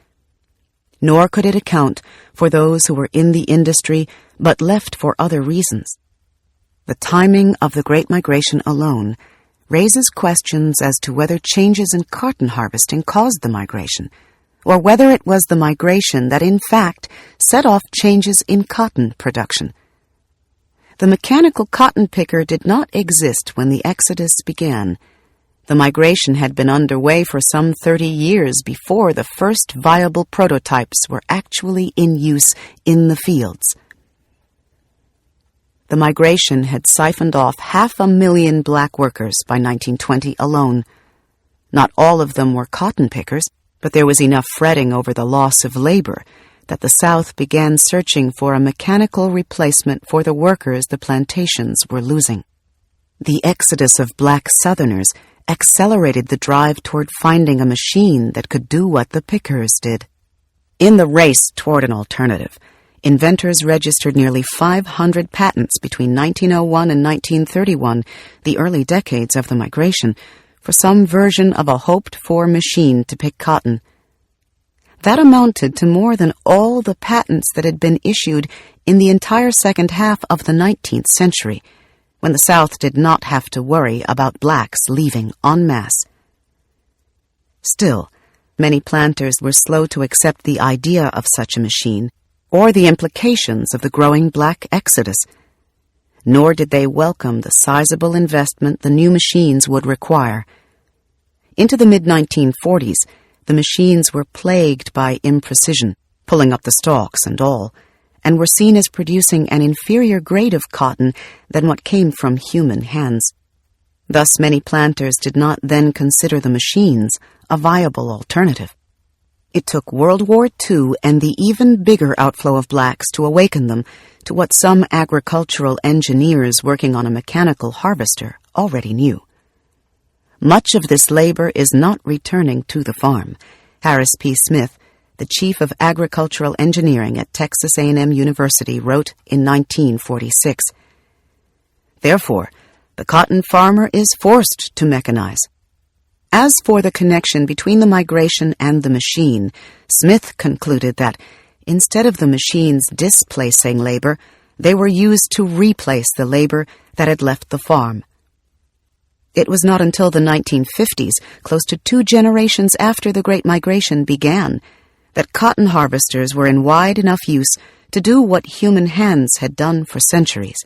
Nor could it account for those who were in the industry but left for other reasons. The timing of the Great Migration alone raises questions as to whether changes in cotton harvesting caused the migration, or whether it was the migration that in fact set off changes in cotton production. The mechanical cotton picker did not exist when the exodus began. The migration had been underway for some 30 years before the first viable prototypes were actually in use in the fields. The migration had siphoned off 500,000 black workers by 1920 alone. Not all of them were cotton pickers, but there was enough fretting over the loss of labor that the South began searching for a mechanical replacement for the workers the plantations were losing. The exodus of black Southerners accelerated the drive toward finding a machine that could do what the pickers did. In the race toward an alternative, inventors registered nearly 500 patents between 1901 and 1931, the early decades of the migration, for some version of a hoped-for machine to pick cotton. That amounted to more than all the patents that had been issued in the entire second half of the 19th century, when the South did not have to worry about blacks leaving en masse. Still, many planters were slow to accept the idea of such a machine, or the implications of the growing black exodus. Nor did they welcome the sizable investment the new machines would require. Into the mid-1940s, the machines were plagued by imprecision, pulling up the stalks and all, and were seen as producing an inferior grade of cotton than what came from human hands. Thus many planters did not then consider the machines a viable alternative. It took World War II and the even bigger outflow of blacks to awaken them to what some agricultural engineers working on a mechanical harvester already knew. Much of this labor is not returning to the farm. Harris P. Smith, the chief of agricultural engineering at Texas A&M University, wrote in 1946. Therefore, the cotton farmer is forced to mechanize. As for the connection between the migration and the machine, Smith concluded that instead of the machines displacing labor, they were used to replace the labor that had left the farm. It was not until the 1950s, close to 2 generations after the Great Migration began, that cotton harvesters were in wide enough use to do what human hands had done for centuries.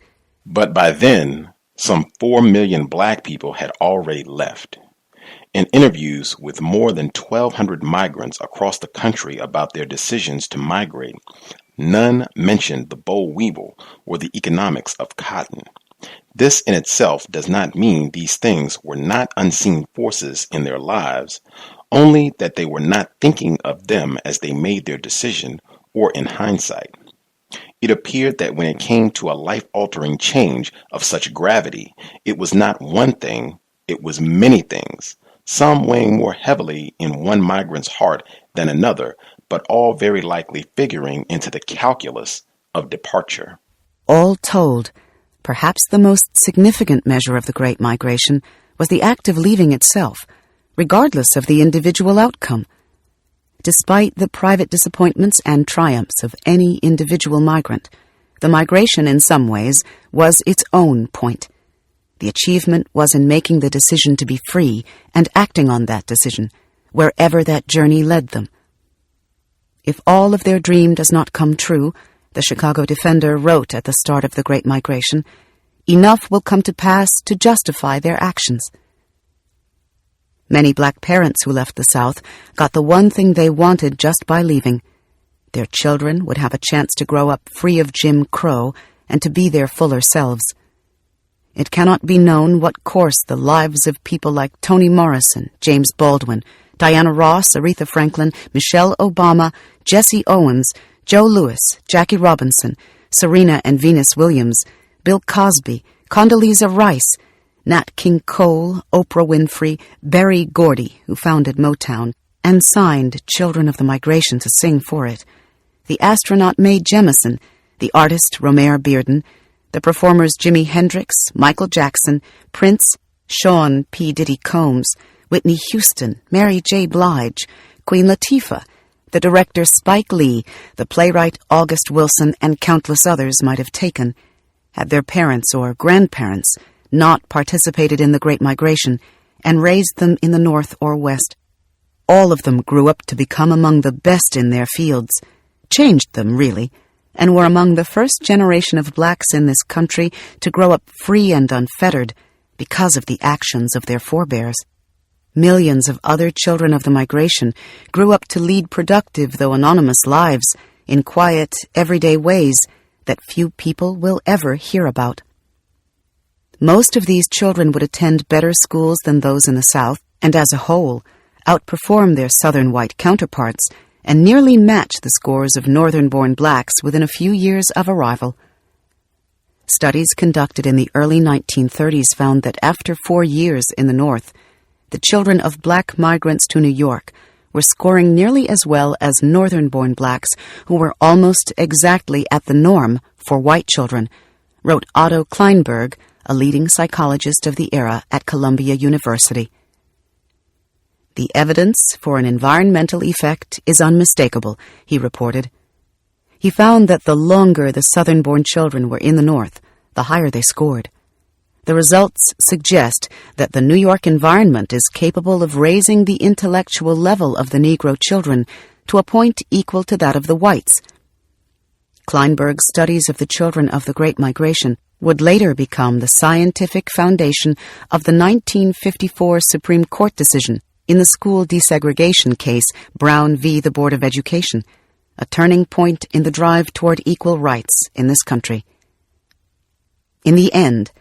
But by then, some 4 million black people had already left. In interviews with more than 1,200 migrants across the country about their decisions to migrate, none mentioned the boll weevil or the economics of cotton. This in itself does not mean these things were not unseen forces in their lives, only that they were not thinking of them as they made their decision or in hindsight. It appeared that when it came to a life-altering change of such gravity, it was not one thing, it was many things, some weighing more heavily in one migrant's heart than another, but all very likely figuring into the calculus of departure. All told, perhaps the most significant measure of the Great Migration was the act of leaving itself, regardless of the individual outcome. Despite the private disappointments and triumphs of any individual migrant, the migration in some ways was its own point. The achievement was in making the decision to be free and acting on that decision, wherever that journey led them. If all of their dream does not come true, the Chicago Defender wrote at the start of the Great Migration, enough will come to pass to justify their actions. Many black parents who left the South got the one thing they wanted just by leaving. Their children would have a chance to grow up free of Jim Crow and to be their fuller selves. It cannot be known what course the lives of people like Toni Morrison, James Baldwin, Diana Ross, Aretha Franklin, Michelle Obama, Jesse Owens, Joe Louis, Jackie Robinson, Serena and Venus Williams, Bill Cosby, Condoleezza Rice, Nat King Cole, Oprah Winfrey, Berry Gordy, who founded Motown, and signed Children of the Migration to sing for it, the astronaut Mae Jemison, the artist Romare Bearden, the performers Jimi Hendrix, Michael Jackson, Prince, Sean P. Diddy Combs, Whitney Houston, Mary J. Blige, Queen Latifah, the director Spike Lee, the playwright August Wilson, and countless others might have taken, had their parents or grandparents not participated in the Great Migration and raised them in the North or West. All of them grew up to become among the best in their fields, changed them, really, and were among the first generation of blacks in this country to grow up free and unfettered because of the actions of their forebears. Millions of other children of the migration grew up to lead productive, though anonymous, lives in quiet, everyday ways that few people will ever hear about. Most of these children would attend better schools than those in the South, and as a whole, outperform their Southern white counterparts and nearly match the scores of Northern-born blacks within a few years of arrival. Studies conducted in the early 1930s found that after 4 years in the North, the children of black migrants to New York were scoring nearly as well as Northern-born blacks who were almost exactly at the norm for white children, wrote Otto Kleinberg, a leading psychologist of the era at Columbia University. The evidence for an environmental effect is unmistakable, he reported. He found that the longer the Southern-born children were in the North, the higher they scored. The results suggest that the New York environment is capable of raising the intellectual level of the Negro children to a point equal to that of the whites. Kleinberg's studies of the children of the Great Migration would later become the scientific foundation of the 1954 Supreme Court decision in the school desegregation case Brown v. the Board of Education, a turning point in the drive toward equal rights in this country. In the end,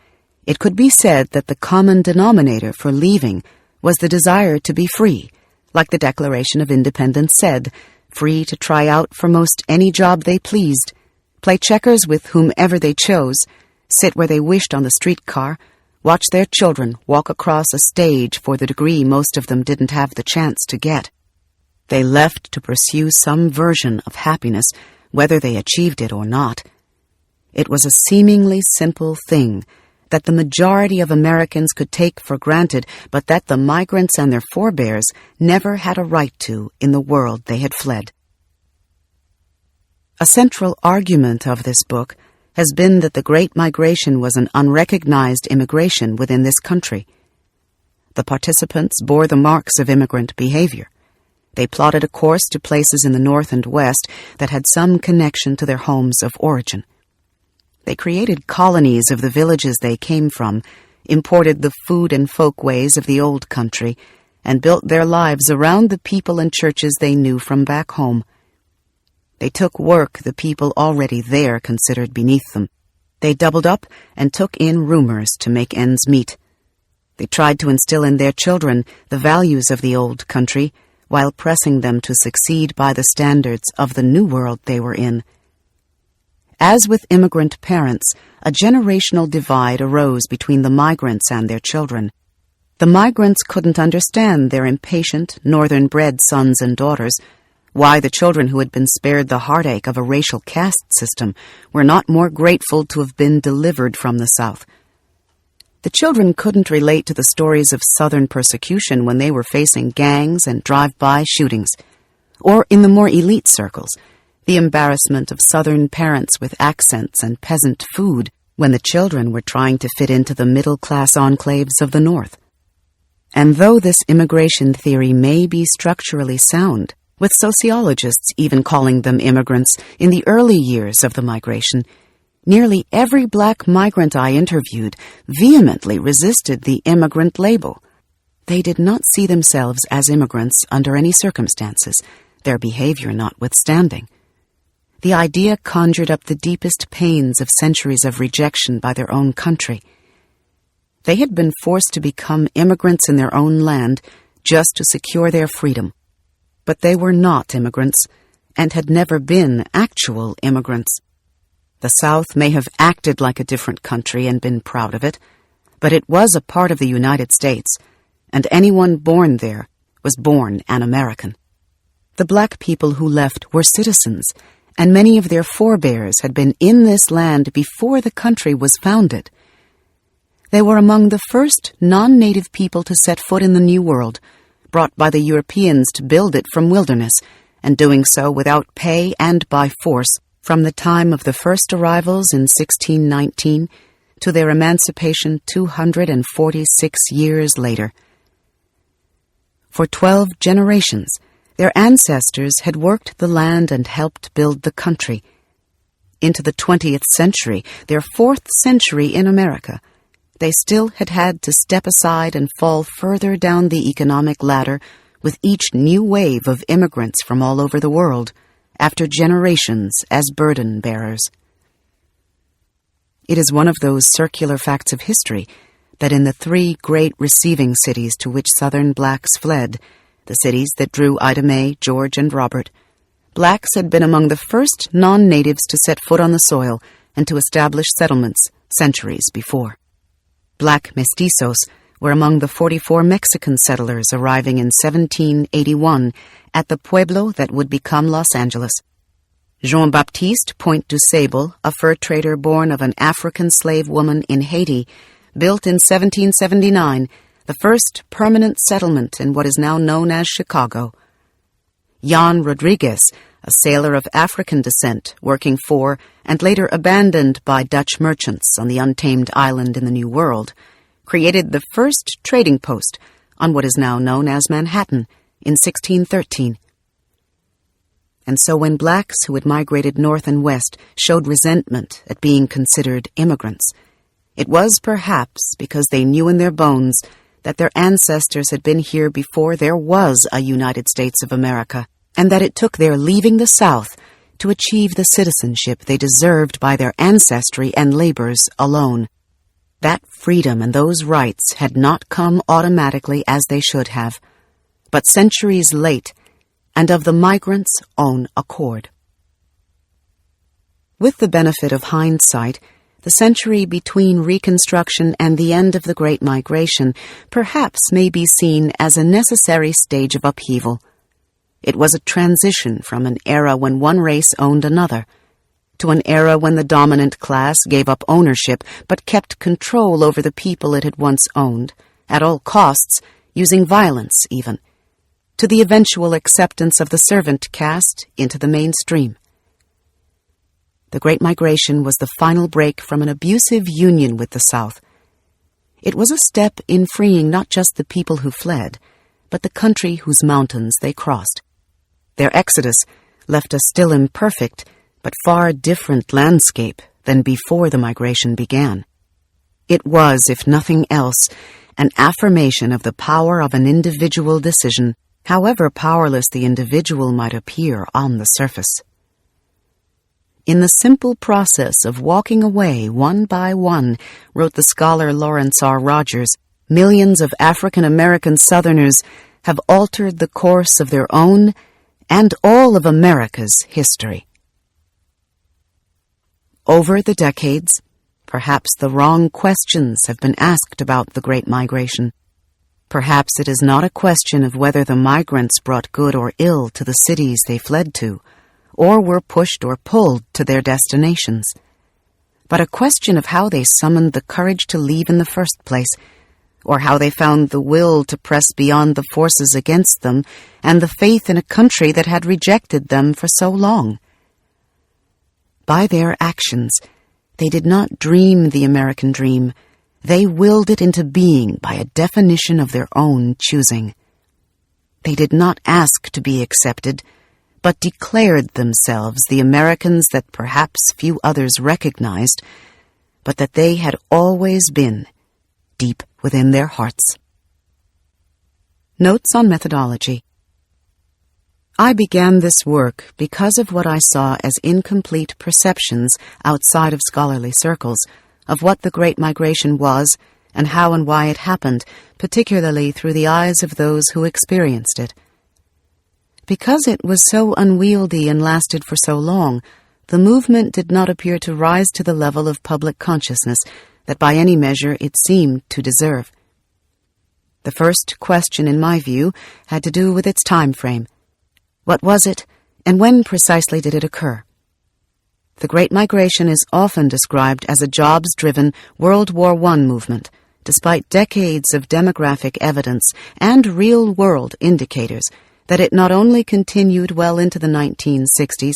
it could be said that the common denominator for leaving was the desire to be free, like the Declaration of Independence said, free to try out for most any job they pleased, play checkers with whomever they chose, sit where they wished on the streetcar, watch their children walk across a stage for the degree most of them didn't have the chance to get. They left to pursue some version of happiness, whether they achieved it or not. It was a seemingly simple thing that the majority of Americans could take for granted, but that the migrants and their forebears never had a right to in the world they had fled. A central argument of this book has been that the Great Migration was an unrecognized immigration within this country. The participants bore the marks of immigrant behavior. They plotted a course to places in the North and West that had some connection to their homes of origin. They created colonies of the villages they came from, imported the food and folkways of the old country, and built their lives around the people and churches they knew from back home. They took work the people already there considered beneath them. They doubled up and took in rumors to make ends meet. They tried to instill in their children the values of the old country while pressing them to succeed by the standards of the new world they were in. As with immigrant parents, a generational divide arose between the migrants and their children. The migrants couldn't understand their impatient, northern-bred sons and daughters, why the children who had been spared the heartache of a racial caste system were not more grateful to have been delivered from the South. The children couldn't relate to the stories of Southern persecution when they were facing gangs and drive-by shootings, or in the more elite circles, the embarrassment of Southern parents with accents and peasant food when the children were trying to fit into the middle-class enclaves of the North. And though this immigration theory may be structurally sound, with sociologists even calling them immigrants in the early years of the migration, nearly every black migrant I interviewed vehemently resisted the immigrant label. They did not see themselves as immigrants under any circumstances, their behavior notwithstanding. The idea conjured up the deepest pains of centuries of rejection by their own country. They had been forced to become immigrants in their own land just to secure their freedom. But they were not immigrants, and had never been actual immigrants. The South may have acted like a different country and been proud of it, but it was a part of the United States, and anyone born there was born an American. The black people who left were citizens, and many of their forebears had been in this land before the country was founded. They were among the first non-native people to set foot in the New World, brought by the Europeans to build it from wilderness, and doing so without pay and by force from the time of the first arrivals in 1619 to their emancipation 246 years later. For 12 generations, their ancestors had worked the land and helped build the country. Into the 20th century, their 4th century in America, they still had had to step aside and fall further down the economic ladder with each new wave of immigrants from all over the world, after generations as burden bearers. It is one of those circular facts of history that in the three great receiving cities to which Southern blacks fled, the cities that drew Ida Mae, George, and Robert, blacks had been among the first non-natives to set foot on the soil and to establish settlements centuries before. Black mestizos were among the 44 Mexican settlers arriving in 1781 at the pueblo that would become Los Angeles. Jean-Baptiste Point du Sable, a fur trader born of an African slave woman in Haiti, built in 1779 the first permanent settlement in what is now known as Chicago. Jan Rodriguez, a sailor of African descent working for and later abandoned by Dutch merchants on the untamed island in the New World, created the first trading post on what is now known as Manhattan in 1613. And so when blacks who had migrated north and west showed resentment at being considered immigrants, it was perhaps because they knew in their bones that their ancestors had been here before there was a United States of America, and that it took their leaving the South to achieve the citizenship they deserved by their ancestry and labors alone. That freedom and those rights had not come automatically as they should have, but centuries late, and of the migrants' own accord. With the benefit of hindsight, the century between Reconstruction and the end of the Great Migration perhaps may be seen as a necessary stage of upheaval. It was a transition from an era when one race owned another, to an era when the dominant class gave up ownership but kept control over the people it had once owned, at all costs, using violence even, to the eventual acceptance of the servant caste into the mainstream. The Great Migration was the final break from an abusive union with the South. It was a step in freeing not just the people who fled, but the country whose mountains they crossed. Their exodus left a still imperfect, but far different landscape than before the migration began. It was, if nothing else, an affirmation of the power of an individual decision, however powerless the individual might appear on the surface. In the simple process of walking away one by one, wrote the scholar Lawrence R. Rogers, millions of African American Southerners have altered the course of their own and all of America's history. Over the decades, perhaps the wrong questions have been asked about the Great Migration. Perhaps it is not a question of whether the migrants brought good or ill to the cities they fled to, or were pushed or pulled to their destinations, but a question of how they summoned the courage to leave in the first place, or how they found the will to press beyond the forces against them and the faith in a country that had rejected them for so long. By their actions, they did not dream the American dream. They willed it into being by a definition of their own choosing. They did not ask to be accepted, but declared themselves the Americans that perhaps few others recognized, but that they had always been, deep within their hearts. Notes on methodology. I began this work because of what I saw as incomplete perceptions outside of scholarly circles of what the Great Migration was and how and why it happened, particularly through the eyes of those who experienced it. Because it was so unwieldy and lasted for so long, the movement did not appear to rise to the level of public consciousness that by any measure it seemed to deserve. The first question, in my view, had to do with its time frame. What was it, and when precisely did it occur? The Great Migration is often described as a jobs-driven World War I movement, despite decades of demographic evidence and real-world indicators that it not only continued well into the 1960s,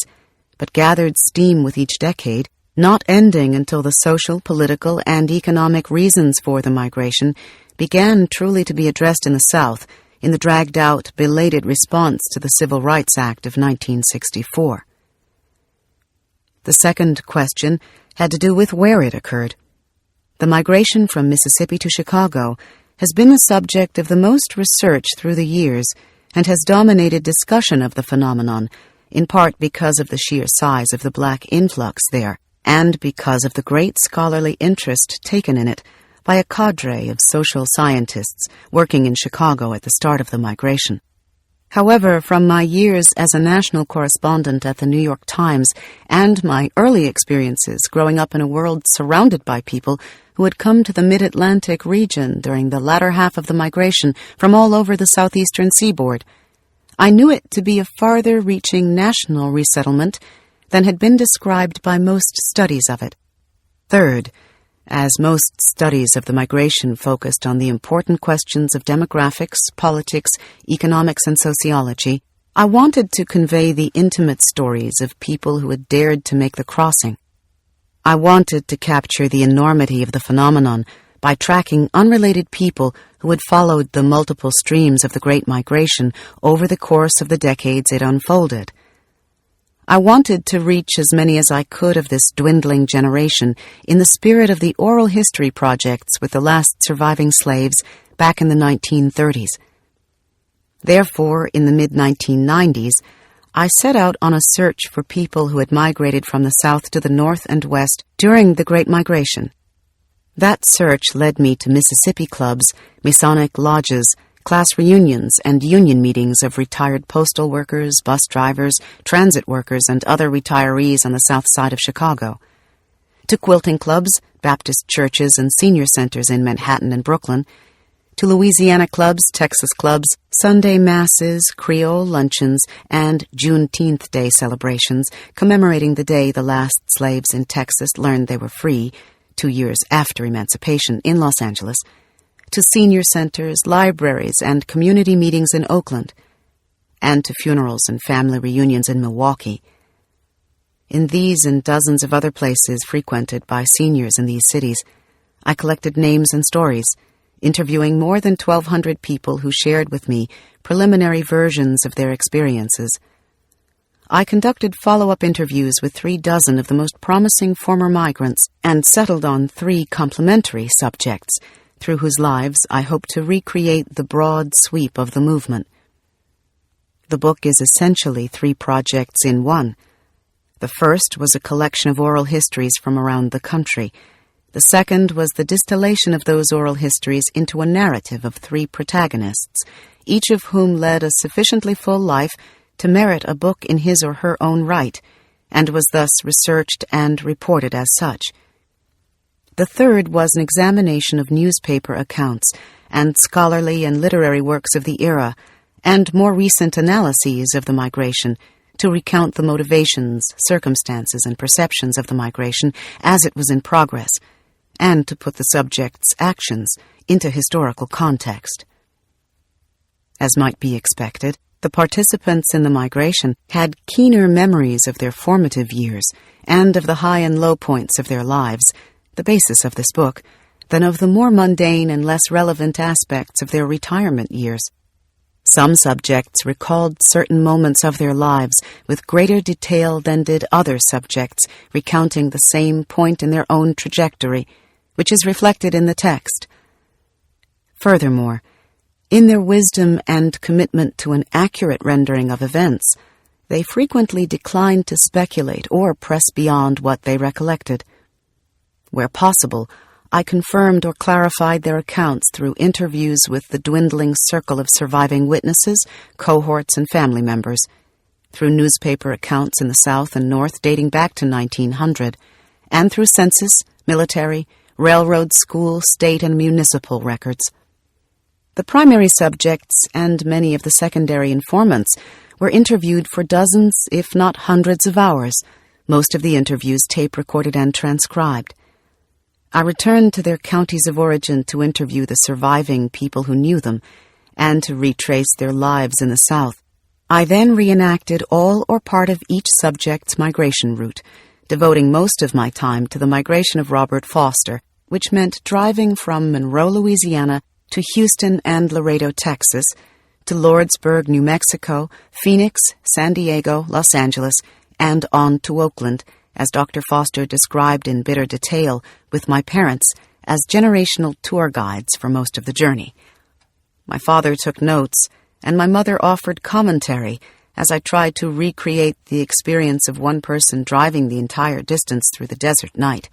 but gathered steam with each decade, not ending until the social, political, and economic reasons for the migration began truly to be addressed in the South in the dragged-out, belated response to the Civil Rights Act of 1964. The second question had to do with where it occurred. The migration from Mississippi to Chicago has been the subject of the most research through the years and has dominated discussion of the phenomenon, in part because of the sheer size of the black influx there, and because of the great scholarly interest taken in it by a cadre of social scientists working in Chicago at the start of the migration. However, from my years as a national correspondent at the New York Times and my early experiences growing up in a world surrounded by people who had come to the mid-Atlantic region during the latter half of the migration from all over the southeastern seaboard, I knew it to be a farther-reaching national resettlement than had been described by most studies of it. Third, as most studies of the migration focused on the important questions of demographics, politics, economics, and sociology, I wanted to convey the intimate stories of people who had dared to make the crossing. I wanted to capture the enormity of the phenomenon by tracking unrelated people who had followed the multiple streams of the Great Migration over the course of the decades it unfolded. I wanted to reach as many as I could of this dwindling generation in the spirit of the oral history projects with the last surviving slaves back in the 1930s. Therefore, in the mid-1990s, I set out on a search for people who had migrated from the South to the North and West during the Great Migration. That search led me to Mississippi clubs, Masonic lodges, class reunions, and union meetings of retired postal workers, bus drivers, transit workers, and other retirees on the south side of Chicago, to quilting clubs, Baptist churches, and senior centers in Manhattan and Brooklyn, to Louisiana clubs, Texas clubs, Sunday masses, Creole luncheons, and Juneteenth Day celebrations commemorating the day the last slaves in Texas learned they were free, 2 years after emancipation in Los Angeles, to senior centers, libraries, and community meetings in Oakland, and to funerals and family reunions in Milwaukee. In these and dozens of other places frequented by seniors in these cities, I collected names and stories, interviewing more than 1,200 people who shared with me preliminary versions of their experiences. I conducted follow-up interviews with 36 of the most promising former migrants and settled on 3 complementary subjects, through whose lives I hope to recreate the broad sweep of the movement. The book is essentially 3 projects in one. The first was a collection of oral histories from around the country. The second was the distillation of those oral histories into a narrative of 3 protagonists, each of whom led a sufficiently full life to merit a book in his or her own right, and was thus researched and reported as such. The third was an examination of newspaper accounts and scholarly and literary works of the era, and more recent analyses of the migration, to recount the motivations, circumstances, and perceptions of the migration as it was in progress, and to put the subject's actions into historical context. As might be expected, the participants in the migration had keener memories of their formative years and of the high and low points of their lives, the basis of this book, than of the more mundane and less relevant aspects of their retirement years. Some subjects recalled certain moments of their lives with greater detail than did other subjects, recounting the same point in their own trajectory, which is reflected in the text. Furthermore, in their wisdom and commitment to an accurate rendering of events, they frequently declined to speculate or press beyond what they recollected. Where possible, I confirmed or clarified their accounts through interviews with the dwindling circle of surviving witnesses, cohorts, and family members, through newspaper accounts in the South and North dating back to 1900, and through census, military, railroad, school, state, and municipal records. The primary subjects and many of the secondary informants were interviewed for dozens, if not hundreds of hours, most of the interviews tape-recorded and transcribed. I returned to their counties of origin to interview the surviving people who knew them and to retrace their lives in the South. I then reenacted all or part of each subject's migration route, devoting most of my time to the migration of Robert Foster, which meant driving from Monroe, Louisiana, to Houston and Laredo, Texas, to Lordsburg, New Mexico, Phoenix, San Diego, Los Angeles, and on to Oakland, as Dr. Foster described in bitter detail, with my parents, as generational tour guides for most of the journey. My father took notes, and my mother offered commentary as I tried to recreate the experience of one person driving the entire distance through the desert night.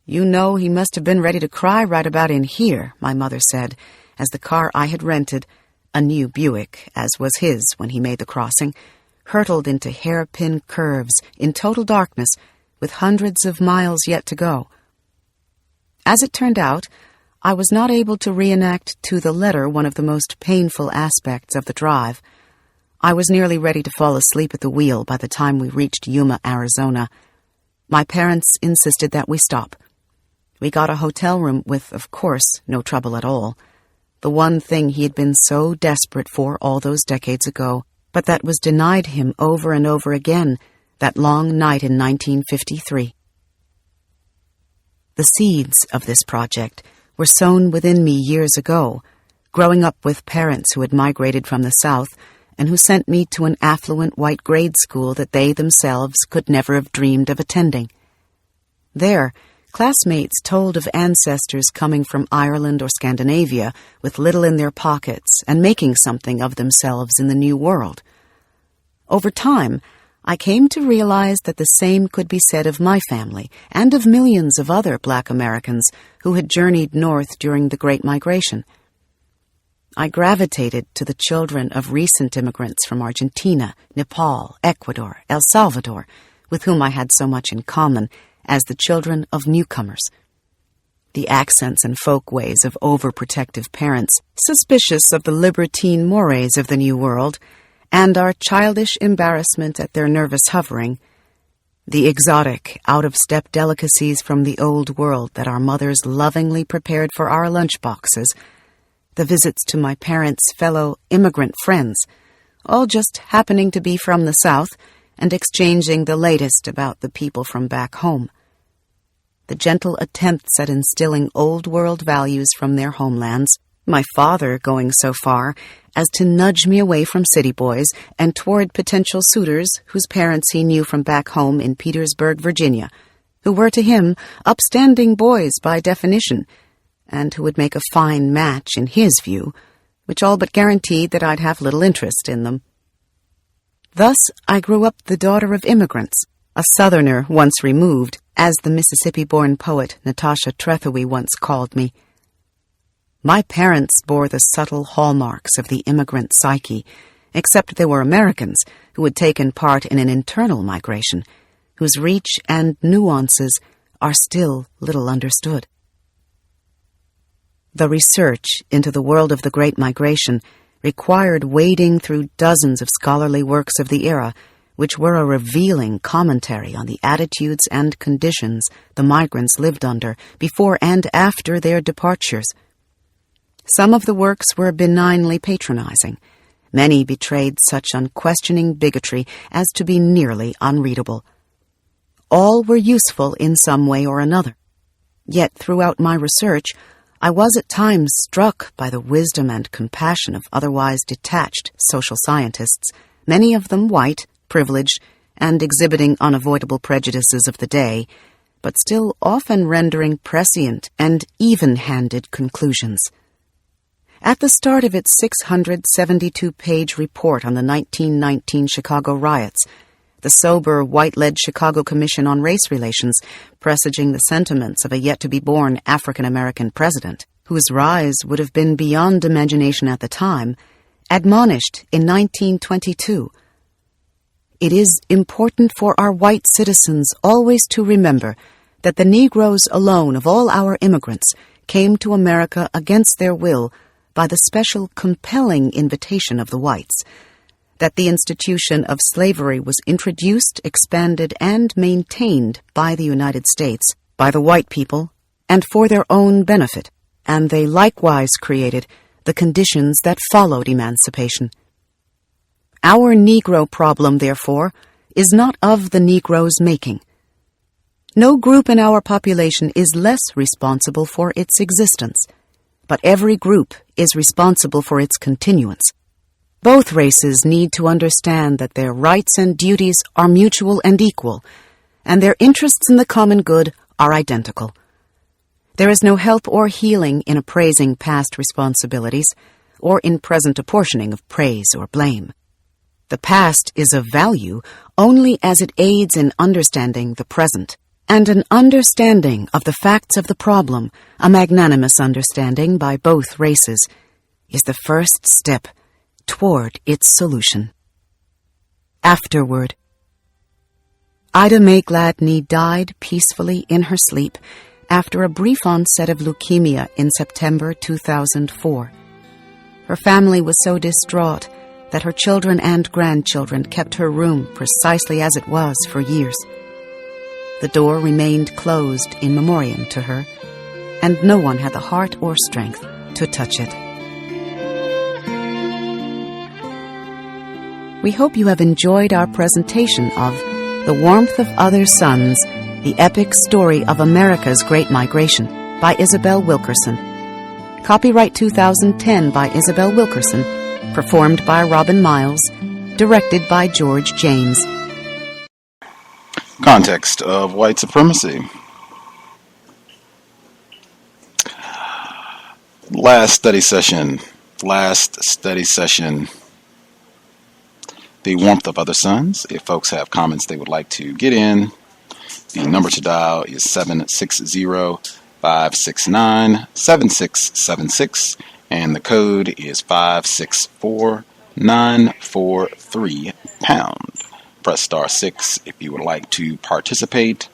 "You know he must have been ready to cry right about in here," my mother said, as the car I had rented, a new Buick, as was his when he made the crossing, hurtled into hairpin curves in total darkness with hundreds of miles yet to go. As it turned out, I was not able to reenact to the letter one of the most painful aspects of the drive. I was nearly ready to fall asleep at the wheel by the time we reached Yuma, Arizona. My parents insisted that we stop. We got a hotel room with, of course, no trouble at all. The one thing he had been so desperate for all those decades ago, but that was denied him over and over again that long night in 1953. The seeds of this project were sown within me years ago, growing up with parents who had migrated from the South and who sent me to an affluent white grade school that they themselves could never have dreamed of attending. There, classmates told of ancestors coming from Ireland or Scandinavia with little in their pockets and making something of themselves in the New World. Over time, I came to realize that the same could be said of my family and of millions of other Black Americans who had journeyed north during the Great Migration. I gravitated to the children of recent immigrants from Argentina, Nepal, Ecuador, El Salvador, with whom I had so much in common, as the children of newcomers. The accents and folkways of overprotective parents, suspicious of the libertine mores of the New World, and our childish embarrassment at their nervous hovering, the exotic, out-of-step delicacies from the Old World that our mothers lovingly prepared for our lunchboxes, the visits to my parents' fellow immigrant friends, all just happening to be from the South and exchanging the latest about the people from back home. The gentle attempts at instilling Old World values from their homelands, my father going so far as to nudge me away from city boys and toward potential suitors whose parents he knew from back home in Petersburg, Virginia, who were to him upstanding boys by definition, and who would make a fine match in his view, which all but guaranteed that I'd have little interest in them. Thus I grew up the daughter of immigrants, a Southerner once removed, as the Mississippi-born poet Natasha Trethewey once called me. My parents bore the subtle hallmarks of the immigrant psyche, except they were Americans who had taken part in an internal migration, whose reach and nuances are still little understood. The research into the world of the Great Migration required wading through dozens of scholarly works of the era, which were a revealing commentary on the attitudes and conditions the migrants lived under before and after their departures. Some of the works were benignly patronizing. Many betrayed such unquestioning bigotry as to be nearly unreadable. All were useful in some way or another. Yet throughout my research, I was at times struck by the wisdom and compassion of otherwise detached social scientists, many of them white, privileged, and exhibiting unavoidable prejudices of the day, but still often rendering prescient and even-handed conclusions. At the start of its 672-page report on the 1919 Chicago riots, the sober, white-led Chicago Commission on Race Relations, presaging the sentiments of a yet-to-be-born African-American president, whose rise would have been beyond imagination at the time, admonished in 1922, "It is important for our white citizens always to remember that the Negroes alone of all our immigrants came to America against their will by the special compelling invitation of the whites, that the institution of slavery was introduced, expanded, and maintained by the United States, by the white people, and for their own benefit, and they likewise created the conditions that followed emancipation. Our Negro problem, therefore, is not of the Negro's making. No group in our population is less responsible for its existence, but every group is responsible for its continuance. Both races need to understand that their rights and duties are mutual and equal, and their interests in the common good are identical. There is no help or healing in appraising past responsibilities or in present apportioning of praise or blame. The past is of value only as it aids in understanding the present, and an understanding of the facts of the problem, a magnanimous understanding by both races, is the first step toward its solution. Afterward. Ida May Gladney died peacefully in her sleep after a brief onset of leukemia in September 2004. Her family was so distraught that her children and grandchildren kept her room precisely as it was for years. The door remained closed in memoriam to her, and no one had the heart or strength to touch it. We hope you have enjoyed our presentation of The Warmth of Other Suns, the epic story of America's Great Migration by Isabel Wilkerson. Copyright 2010 by Isabel Wilkerson, performed by Robin Miles, directed by George James. Context of White Supremacy. Last study session. The Warmth of Other Suns. If folks have comments they would like to get in, the number to dial is 760-569-7676, and the code is 564943#. Press star 6 if you would like to participate.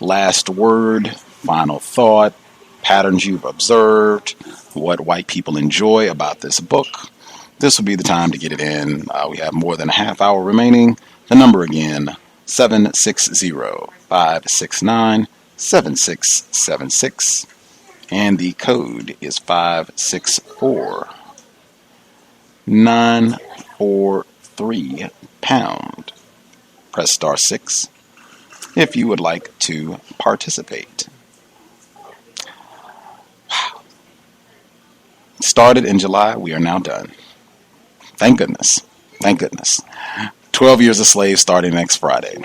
Last word, final thought, patterns you've observed, what white people enjoy about this book. This will be the time to get it in. We have more than a half hour remaining. The number again, 760-569-7676, and the code is 564943#. Press star 6 if you would like to participate. Wow. Started in July, we are now done. Thank goodness. 12 Years a Slave starting next Friday.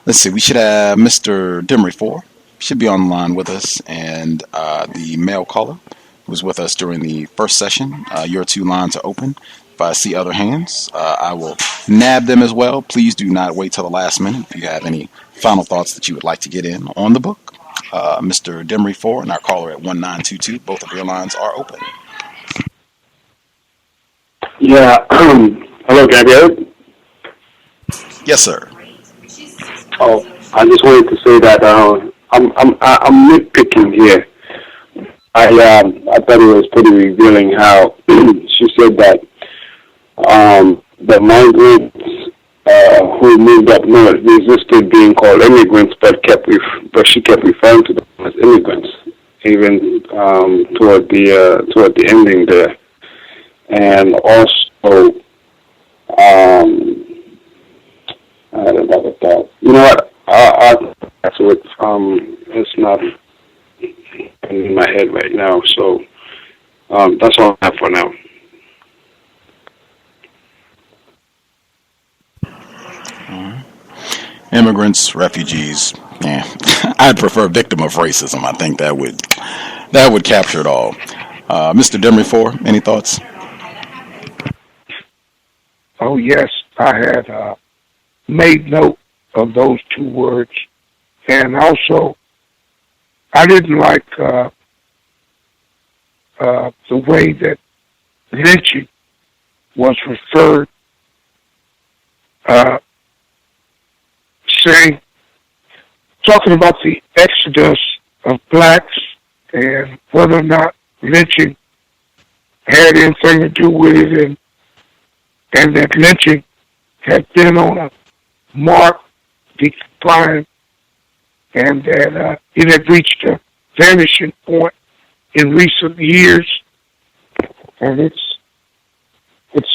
Let's see, we should have Mr. Demery 4 should be on the line with us, and the male caller who was with us during the first session. Your two lines are open. If I see other hands, I will nab them as well. Please do not wait till the last minute if you have any final thoughts that you would like to get in on the book. Mr. Demery 4 and our caller at 1922, both of your lines are open. Yeah. Hello, can I get it? Yes, sir. Oh, I just wanted to say that I'm nitpicking here. I thought it was pretty revealing how she said that the migrants who moved up north resisted being called immigrants, but she kept referring to them as immigrants, even toward the ending there, and also. You know what? That's what it's not in my head right now. So that's all I have for now. Immigrants, refugees. Yeah, I'd prefer victim of racism. I think that would capture it all. Mr. Demery 4, any thoughts? Oh yes, I had made note of those two words, and also I didn't like the way that lynching was referred, talking about the exodus of blacks and whether or not lynching had anything to do with it, and that lynching had been on a marked decline, and that it had reached a vanishing point in recent years, and it's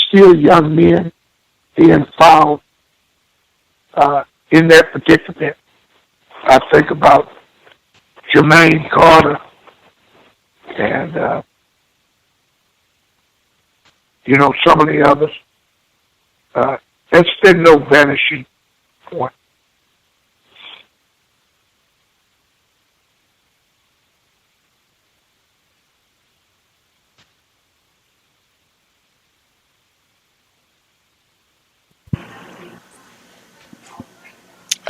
still young men being found in that predicament. I think about Jermaine Carter and some of the others. There's been no vanishing point.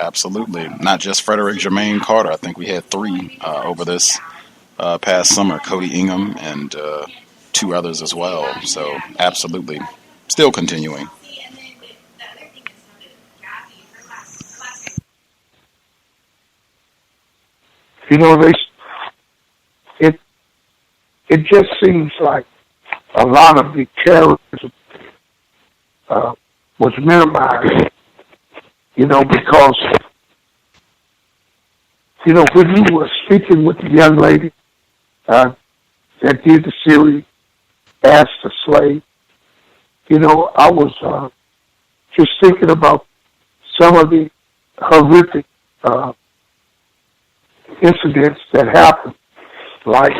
Absolutely. Not just Frederick Jermaine Carter. I think we had 3 over this past summer, Cody Ingham and 2 others as well. So absolutely. Still continuing. You know, it just seems like a lot of the terrorism was minimized, you know, because, you know, when you were speaking with the young lady that did the series, Ask the Slave, you know, I was just thinking about some of the horrific incidents that happened, like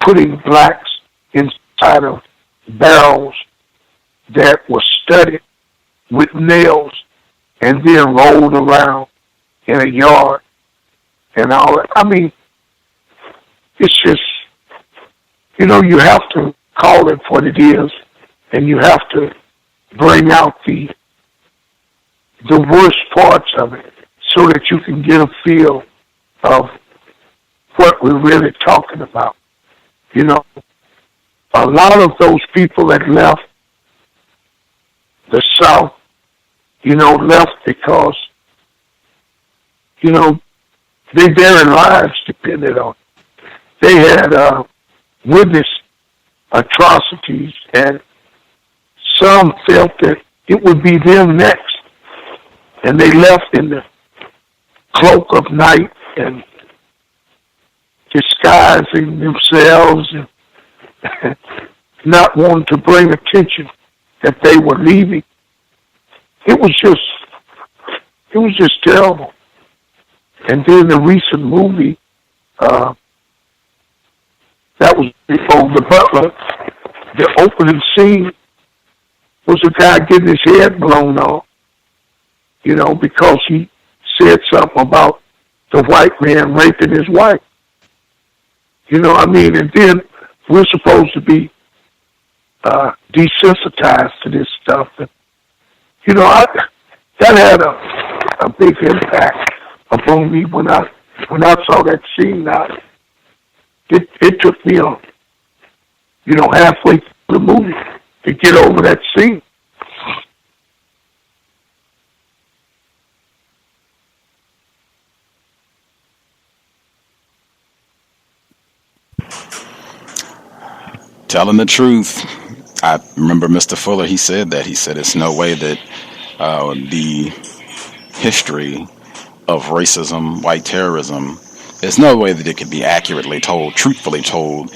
putting blacks inside of barrels that were studded with nails and then rolled around in a yard and all that. I mean, it's just, you know, you have to call it what it is, and you have to bring out the worst parts of it so that you can get a feel of what we're really talking about. You know, a lot of those people that left the South, you know, left because, you know, their very lives depended on it. They had witnessed atrocities, and some felt that it would be them next. And they left in the cloak of night and disguising themselves and not wanting to bring attention that they were leaving. It was just terrible. And then the recent movie, that was before The Butler, the opening scene was a guy getting his head blown off, you know, because he said something about the white man raping his wife. You know what I mean? And then we're supposed to be desensitized to this stuff. And, you know, that had a big impact upon me when I saw that scene. It took me, you know, halfway through the movie to get over that scene. Telling the truth. I remember Mr. Fuller, he said that. He said it's no way that the history of racism, white terrorism, there's no way that it could be accurately told, truthfully told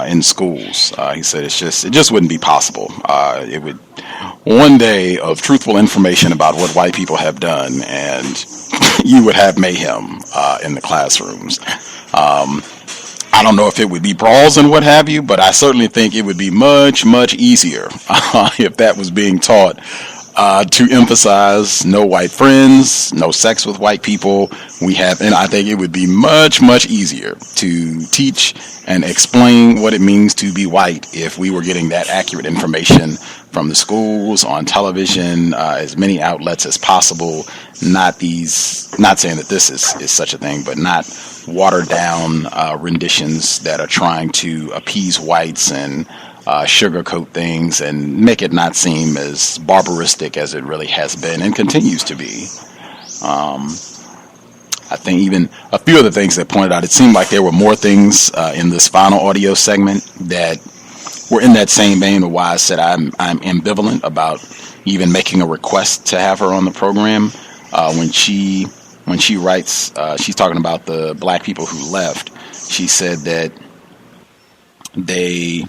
in schools. He said it just wouldn't be possible. It would one day of truthful information about what white people have done, and you would have mayhem in the classrooms. I don't know if it would be brawls and what have you, but I certainly think it would be much, much easier if that was being taught to emphasize no white friends, no sex with white people. And I think it would be much, much easier to teach and explain what it means to be white if we were getting that accurate information from the schools, on television, as many outlets as possible. Not saying that this is such a thing, but not watered down renditions that are trying to appease whites and sugarcoat things and make it not seem as barbaristic as it really has been and continues to be. I think even a few of the things that pointed out, it seemed like there were more things in this final audio segment that were in that same vein of why I said I'm ambivalent about even making a request to have her on the program. When she writes, she's talking about the black people who left. She said that they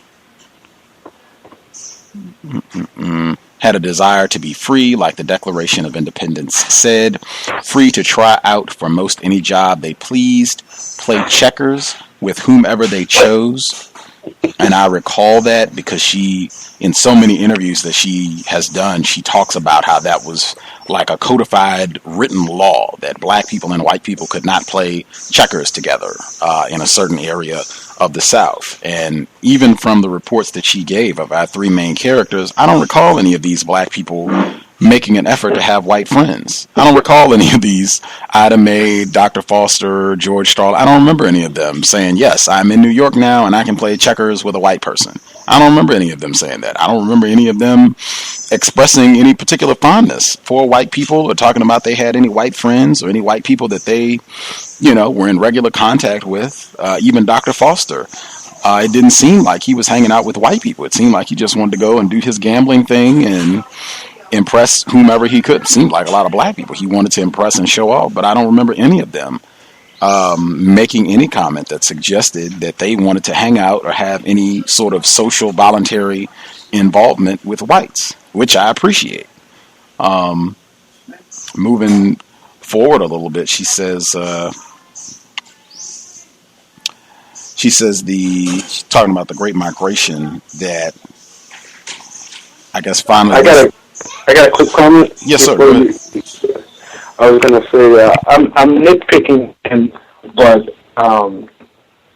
had a desire to be free, like the Declaration of Independence said, free to try out for most any job they pleased, play checkers with whomever they chose. And I recall that because she, in so many interviews that she has done, she talks about how that was like a codified written law that black people and white people could not play checkers together in a certain area of the South. And even from the reports that she gave of our 3 main characters, I don't recall any of these black people making an effort to have white friends. I don't recall any of these. Ida May, Dr. Foster, George Starling. I don't remember any of them saying, yes, I'm in New York now and I can play checkers with a white person. I don't remember any of them saying that. I don't remember any of them expressing any particular fondness for white people or talking about they had any white friends or any white people that they, were in regular contact with. Even Dr. Foster. It didn't seem like he was hanging out with white people. It seemed like he just wanted to go and do his gambling thing and impress whomever he could. It seemed like a lot of black people he wanted to impress and show off, but I don't remember any of them making any comment that suggested that they wanted to hang out or have any sort of social voluntary involvement with whites, which I appreciate. Moving forward a little bit, she says she's talking about the Great Migration that I guess finally. I got a quick comment. Yes, sir. I was gonna say I'm nitpicking, but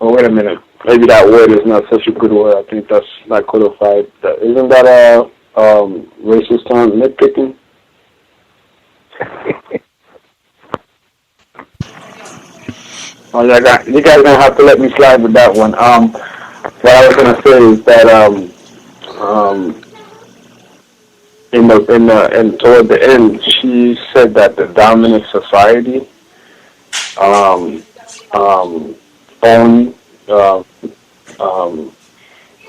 wait a minute. Maybe that word is not such a good word. I think that's not codified. Isn't that a racist term, nitpicking? Oh, you guys gonna have to let me slide with that one. What I was gonna say is that and toward the end, she said that the dominant society own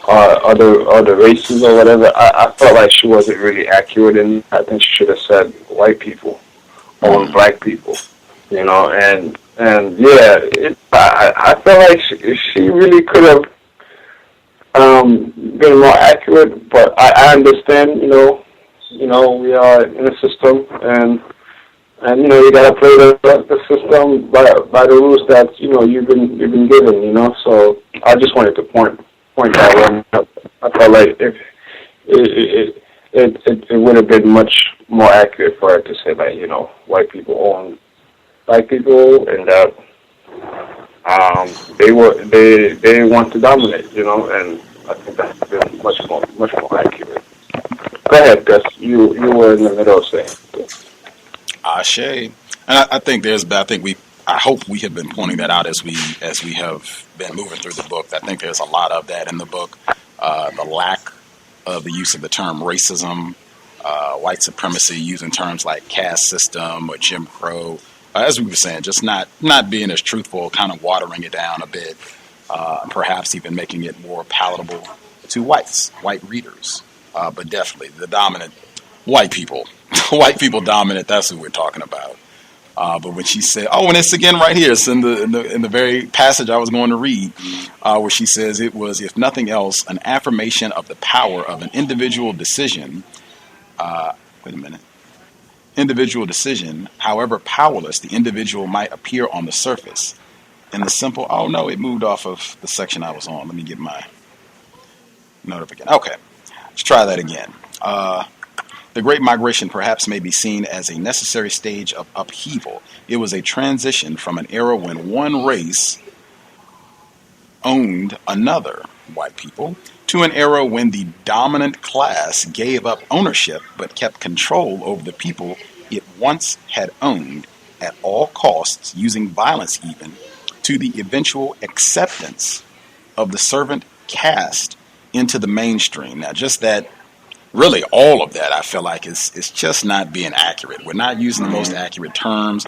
other races or whatever. I felt like she wasn't really accurate, and I think she should have said white people own black people, and yeah, I felt like she really could have been more accurate, but I understand, we are in a system, and you gotta play the system by the rules that you've been given, So I just wanted to point that one out. I felt like if it would have been much more accurate for her to say that white people own black people and that they want to dominate, and I think that's been much more accurate. Go ahead, Gus. You were in the middle of saying. Ashe. And I hope we have been pointing that out as we have been moving through the book. I think there's a lot of that in the book. The lack of the use of the term racism, white supremacy, using terms like caste system or Jim Crow. As we were saying, just not being as truthful, kind of watering it down a bit, perhaps even making it more palatable to white readers. But definitely the dominant white people dominant, that's who we're talking about. But when she said, and it's again right here, it's in the very passage I was going to read, where she says it was, if nothing else, an affirmation of the power of an individual decision. Individual decision, however powerless the individual might appear on the surface. And the simple, it moved off of the section I was on. Let me get my notification. Okay, let's try that again. The Great Migration perhaps may be seen as a necessary stage of upheaval. It was a transition from an era when one race owned another, white people, to an era when the dominant class gave up ownership but kept control over the people it once had owned at all costs, using violence even, to the eventual acceptance of the servant caste into the mainstream. Now, just that, really all of that, I feel like is just not being accurate. We're not using the most accurate terms.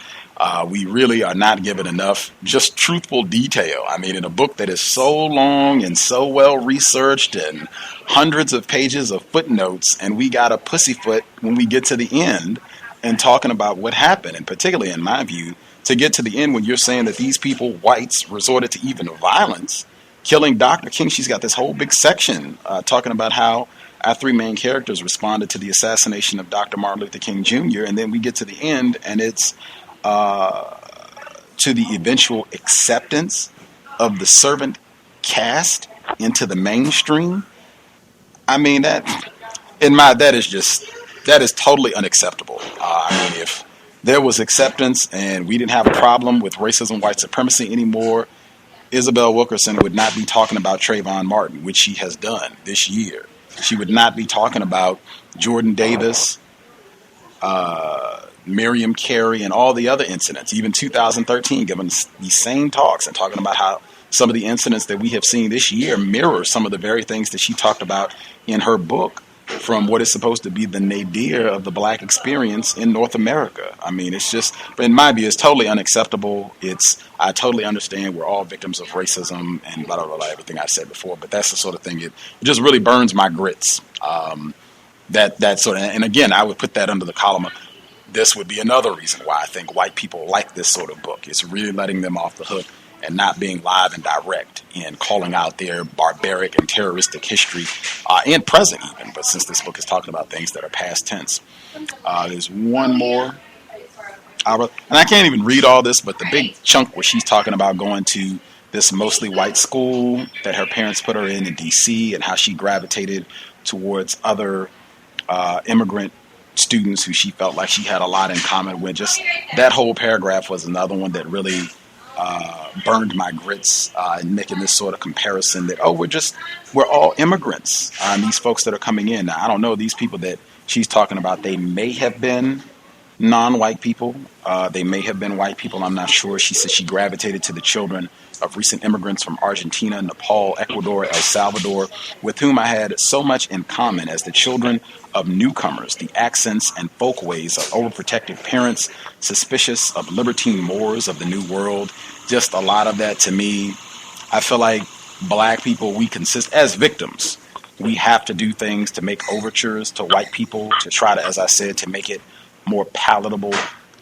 We really are not given enough just truthful detail. I mean, in a book that is so long and so well researched and hundreds of pages of footnotes, and we got a pussyfoot when we get to the end and talking about what happened. And particularly in my view, to get to the end when you're saying that these people, whites, resorted to even violence, killing Dr. King. She's got this whole big section talking about how our three main characters responded to the assassination of Dr. Martin Luther King Jr. And then we get to the end and it's to the eventual acceptance of the servant caste into the mainstream. I mean, that is totally unacceptable. I mean, if there was acceptance and we didn't have a problem with racism, white supremacy anymore, Isabel Wilkerson would not be talking about Trayvon Martin, which she has done this year. She would not be talking about Jordan Davis, Miriam Carey and all the other incidents, even 2013, giving these same talks and talking about how some of the incidents that we have seen this year mirror some of the very things that she talked about in her book from what is supposed to be the nadir of the black experience in North America. I mean, it's just, in my view, it's totally unacceptable. I totally understand we're all victims of racism and blah, blah, blah, everything I said before, but that's the sort of thing, it just really burns my grits. That sort of, and again, I would put that under the column of, this would be another reason why I think white people like this sort of book. It's really letting them off the hook and not being live and direct and calling out their barbaric and terroristic history and present even. But since this book is talking about things that are past tense, there's one more. And I can't even read all this, but the big chunk where she's talking about going to this mostly white school that her parents put her in D.C. and how she gravitated towards other immigrant students who she felt like she had a lot in common with. Just that whole paragraph was another one that really burned my grits in making this sort of comparison that, we're all immigrants. These folks that are coming in. Now, I don't know, these people that she's talking about, they may have been non-white people. They may have been white people. I'm not sure. She said she gravitated to the children of recent immigrants from Argentina, Nepal, Ecuador, El Salvador, with whom I had so much in common as the children of newcomers, the accents and folkways of overprotective parents, suspicious of libertine Moors of the New World. Just a lot of that to me. I feel like black people, we consist as victims. We have to do things to make overtures to white people to try to, as I said, to make it more palatable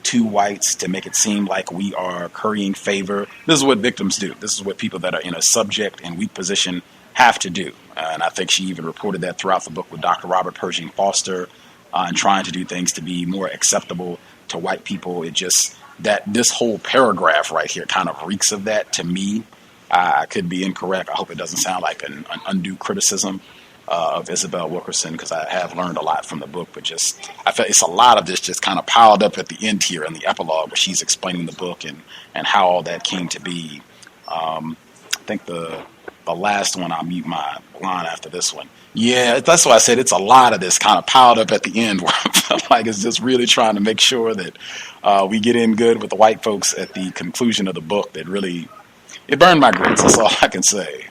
to whites, to make it seem like we are currying favor. This is what victims do. This is what people that are in a subject and weak position have to do. And I think she even reported that throughout the book with Dr. Robert Pershing Foster and trying to do things to be more acceptable to white people. It just, that this whole paragraph right here kind of reeks of that to me. I could be incorrect. I hope it doesn't sound like an undue criticism of Isabel Wilkerson, because I have learned a lot from the book, but just I feel it's a lot of this just kind of piled up at the end here in the epilogue where she's explaining the book and how all that came to be. I think the last one, I'll mute my line after this one. Yeah, that's why I said it's a lot of this kind of piled up at the end where I feel like it's just really trying to make sure that we get in good with the white folks at the conclusion of the book. That really, it burned my grits. That's all I can say.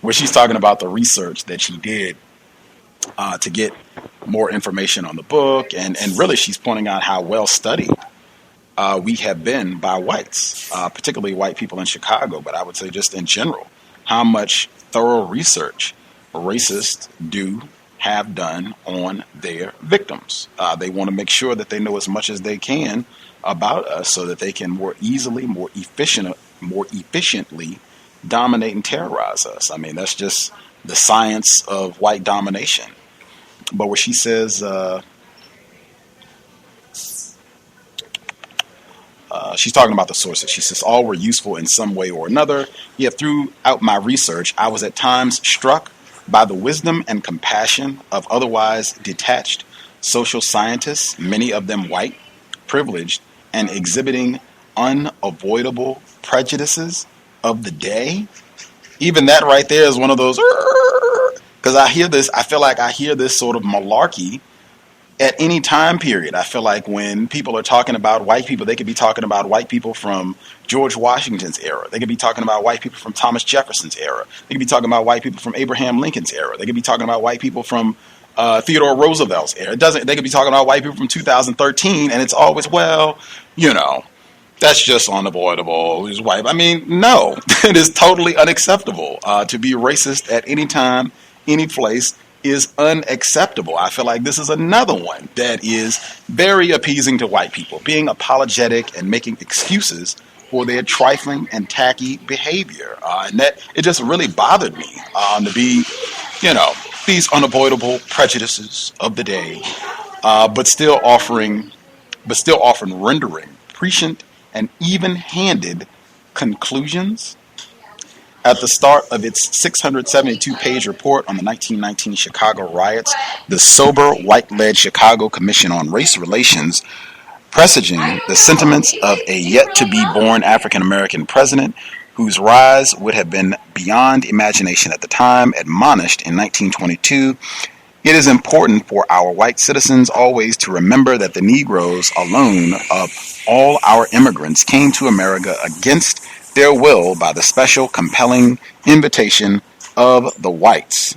Where she's talking about the research that she did to get more information on the book. And really she's pointing out how well studied we have been by whites, particularly white people in Chicago, but I would say just in general, how much thorough research racists have done on their victims. They want to make sure that they know as much as they can about us so that they can more easily, more efficiently dominate and terrorize us. I mean, that's just the science of white domination. But where she says, she's talking about the sources. She says, all were useful in some way or another. Yet throughout my research, I was at times struck by the wisdom and compassion of otherwise detached social scientists, many of them white, privileged, and exhibiting unavoidable prejudices of the day. Even that right there is one of those, because I feel like I hear this sort of malarkey at any time period. I feel like when people are talking about white people, they could be talking about white people from George Washington's era. They could be talking about white people from Thomas Jefferson's era. They could be talking about white people from Abraham Lincoln's era. They could be talking about white people from Theodore Roosevelt's era. They could be talking about white people from 2013, and it's always, well, that's just unavoidable. He's white. I mean, no, it is totally unacceptable. To be racist at any time, any place is unacceptable. I feel like this is another one that is very appeasing to white people, being apologetic and making excuses for their trifling and tacky behavior. And that it just really bothered me to be, these unavoidable prejudices of the day, but still often rendering prescient and even-handed conclusions. At the start of its 672-page report on the 1919 Chicago riots, the sober, white-led Chicago Commission on Race Relations, presaging the sentiments of a yet-to-be-born African-American president whose rise would have been beyond imagination at the time, admonished in 1922 It is important for our white citizens always to remember that the Negroes alone of all our immigrants came to America against their will by the special compelling invitation of the whites.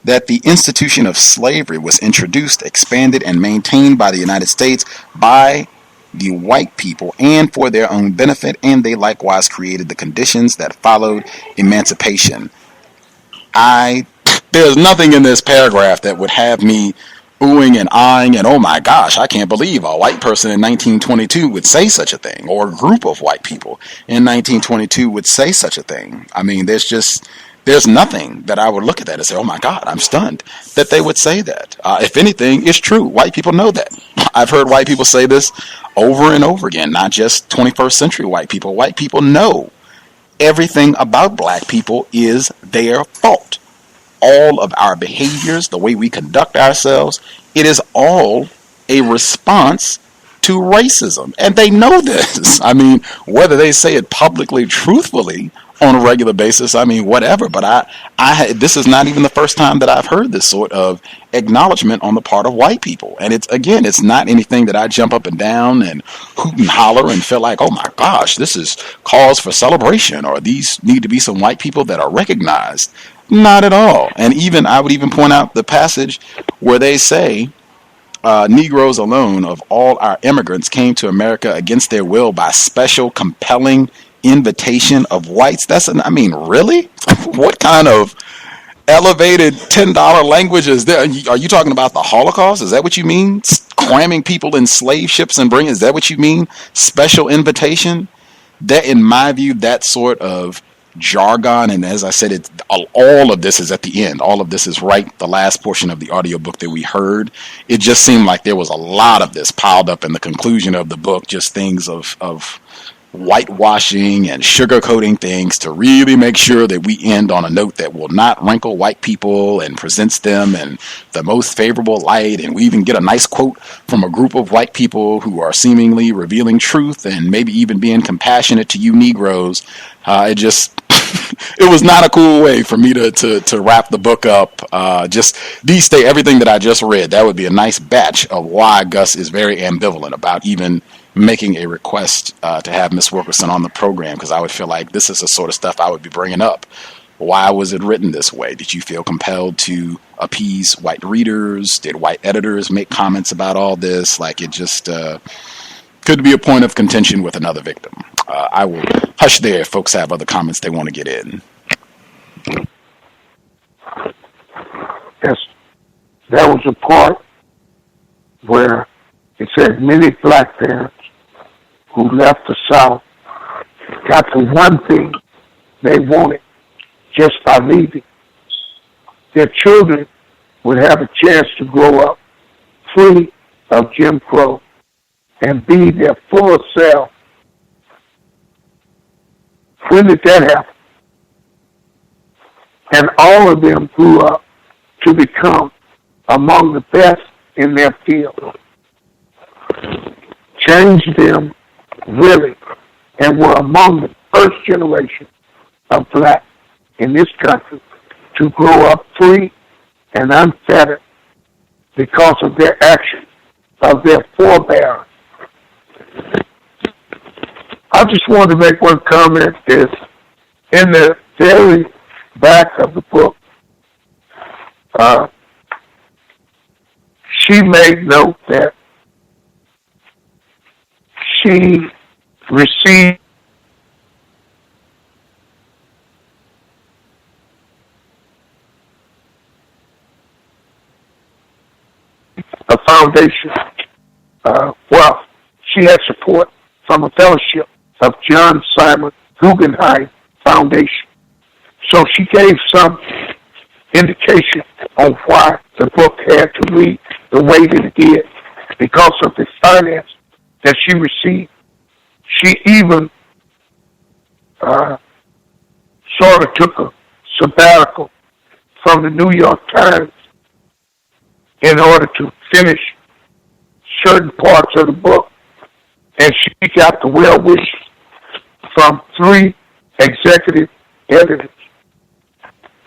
That the institution of slavery was introduced, expanded, and maintained by the United States by the white people and for their own benefit, and they likewise created the conditions that followed emancipation. There's nothing in this paragraph that would have me oohing and eyeing and, oh my gosh, I can't believe a white person in 1922 would say such a thing, or a group of white people in 1922 would say such a thing. I mean, there's nothing that I would look at that and say, oh my God, I'm stunned that they would say that. If anything, it's true. White people know that. I've heard white people say this over and over again, not just 21st century white people. White people know everything about black people is their fault. All of our behaviors, the way we conduct ourselves, it is all a response to racism. And they know this. I mean, whether they say it publicly, truthfully, on a regular basis, I mean, whatever. But this is not even the first time that I've heard this sort of acknowledgement on the part of white people. And it's not anything that I jump up and down and hoot and holler and feel like, oh my gosh, this is cause for celebration, or these need to be some white people that are recognized. Not at all. And I would even point out the passage where they say, Negroes alone of all our immigrants came to America against their will by special compelling invitation of whites. Really? What kind of elevated $10 language is there? Are you talking about the Holocaust? Is that what you mean? Cramming people in slave ships and is that what you mean? Special invitation? That, in my view, that sort of jargon, and as I said, all of this is at the end. All of this is right, the last portion of the audiobook that we heard. It just seemed like there was a lot of this piled up in the conclusion of the book, just things of whitewashing and sugarcoating things to really make sure that we end on a note that will not rankle white people and presents them in the most favorable light. And we even get a nice quote from a group of white people who are seemingly revealing truth and maybe even being compassionate to you Negroes. It was not a cool way for me to wrap the book up. Everything that I just read, that would be a nice batch of why Gus is very ambivalent about even making a request to have Miss Wilkerson on the program, because I would feel like this is the sort of stuff I would be bringing up. Why was it written this way? Did you feel compelled to appease white readers? Did white editors make comments about all this? Like, it just could be a point of contention with another victim. I will hush there if folks have other comments they want to get in. Yes, that was a part where it said many black parents who left the South got the one thing they wanted just by leaving. Their children would have a chance to grow up free of Jim Crow and be their full self. When did that happen? And all of them grew up to become among the best in their field. Changed them really, and were among the first generation of black in this country to grow up free and unfettered because of their actions, of their forebearers. I just wanted to make one comment. Is in the very back of the book, she made note that she received a foundation. She had support from a fellowship of John Simon Guggenheim Foundation. So she gave some indication on why the book had to read the way that it did, because of the finance that she received. She even sort of took a sabbatical from the New York Times in order to finish certain parts of the book. And she got the well wishes from 3 executive editors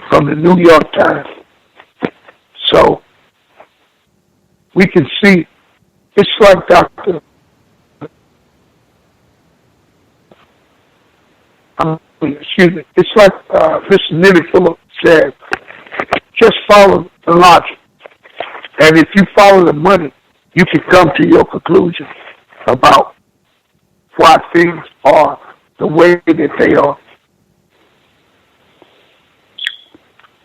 from the New York Times. So we can see it's like Dr. It's like Mr. Nitty Phillip said, just follow the logic. And if you follow the money, you can come to your conclusion about why things are the way that they are.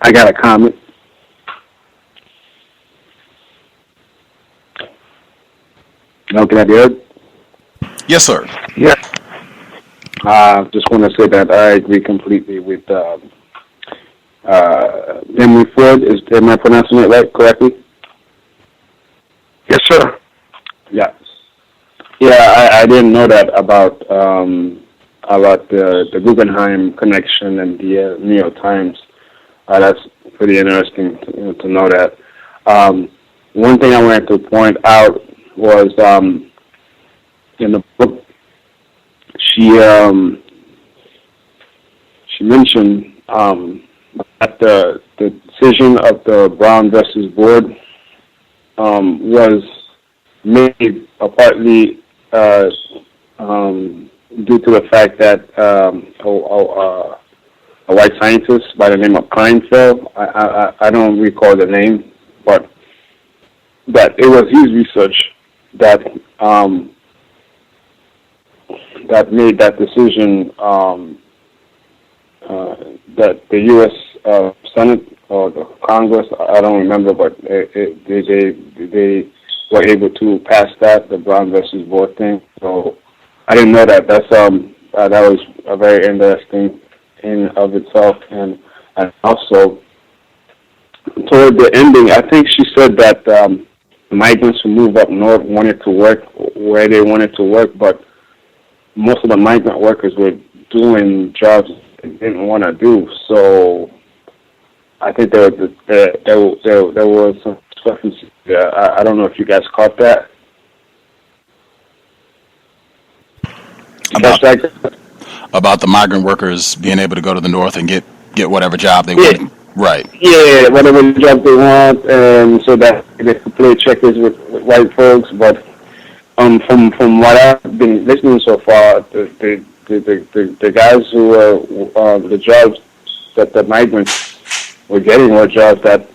I got a comment. Now, can I be heard? Yes, sir. Yes. Just want to say that I agree completely with Henry Ford. Am I pronouncing it right correctly? Yes, sir. Yeah. Yeah, I didn't know that about the Guggenheim connection and the New York Times. That's pretty interesting to know that. One thing I wanted to point out was in the book she mentioned that the decision of the Brown versus Board was made partly due to the fact that a white scientist by the name of Kleinfeld, I don't recall the name, but that it was his research that that made that decision that the U.S. Senate or the Congress, I don't remember, but they were able to pass the Brown versus Board thing. So I didn't know that. That was a very interesting in of itself. And also toward the ending, I think she said that migrants who move up north wanted to work where they wanted to work, but most of the migrant workers were doing jobs they didn't want to do. So I think there was some discrepancy there. I don't know if you guys caught that. About the migrant workers being able to go to the north and get whatever job they want. Right. Yeah, whatever job they want, and so that they could play checkers with white folks. But from what I've been listening so far, the guys who were the jobs that the migrants were getting were jobs that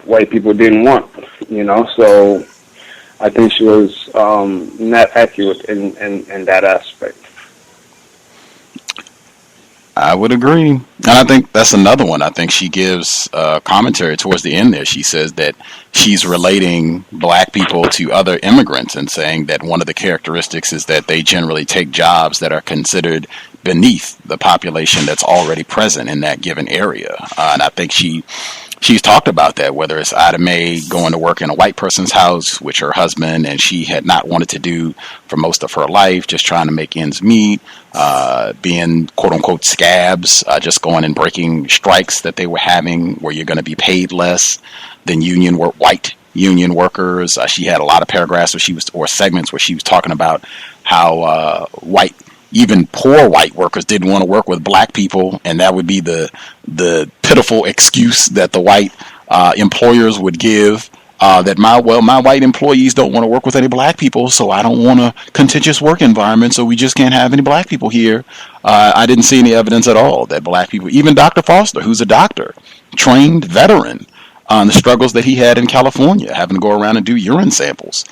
white people didn't want. So I think she was not accurate in that aspect. I would agree. And I think that's another one. I think she gives commentary towards the end there. She says that she's relating black people to other immigrants and saying that one of the characteristics is that they generally take jobs that are considered beneath the population that's already present in that given area. And I think she's talked about that, whether it's Ida Mae going to work in a white person's house, which her husband and she had not wanted to do for most of her life, just trying to make ends meet, being quote-unquote scabs, just going and breaking strikes that they were having where you're going to be paid less than white union workers. She had a lot of paragraphs or segments where she was talking about how even poor white workers didn't want to work with black people, and that would be the pitiful excuse that the white employers would give, that my white employees don't want to work with any black people, so I don't want a contentious work environment, so we just can't have any black people here. I didn't see any evidence at all that black people, even Dr. Foster, who's a doctor, trained veteran, on the struggles that he had in California, having to go around and do urine samples,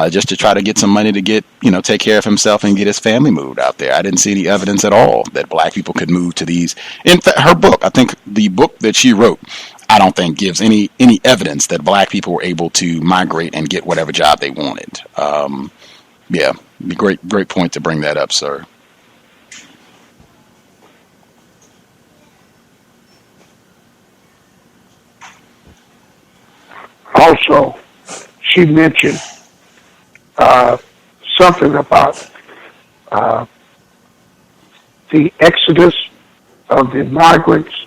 just to try to get some money to take care of himself and get his family moved out there. I didn't see any evidence at all that black people could move to these. In fact, her book, I think the book that she wrote, I don't think gives any evidence that black people were able to migrate and get whatever job they wanted. Yeah, great point to bring that up, sir. Also, she mentioned something about the exodus of the migrants,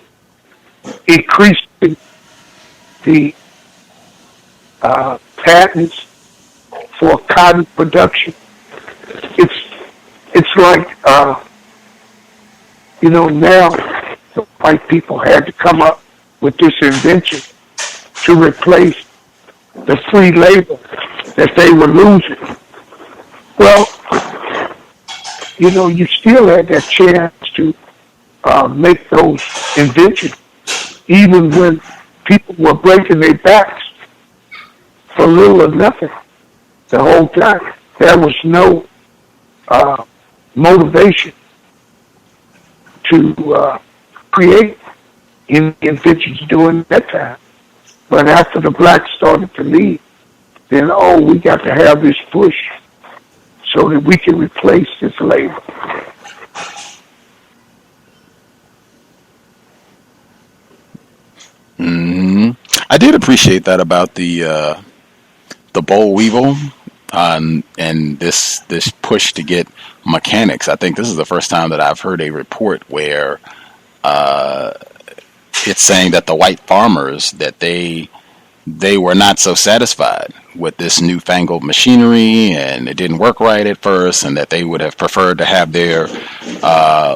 increasing the patents for cotton production. It's like now the white people had to come up with this invention to replace the free labor that they were losing. Well, you still had that chance to make those inventions, even when people were breaking their backs for little or nothing the whole time. There was no motivation to create inventions during that time. But after the blacks started to leave, then, we got to have this push so that we can replace this labor. I did appreciate that about the boll weevil and this push to get mechanics. I think this is the first time that I've heard a report where it's saying that the white farmers, that they were not so satisfied with this newfangled machinery, and it didn't work right at first, and that they would have preferred to have their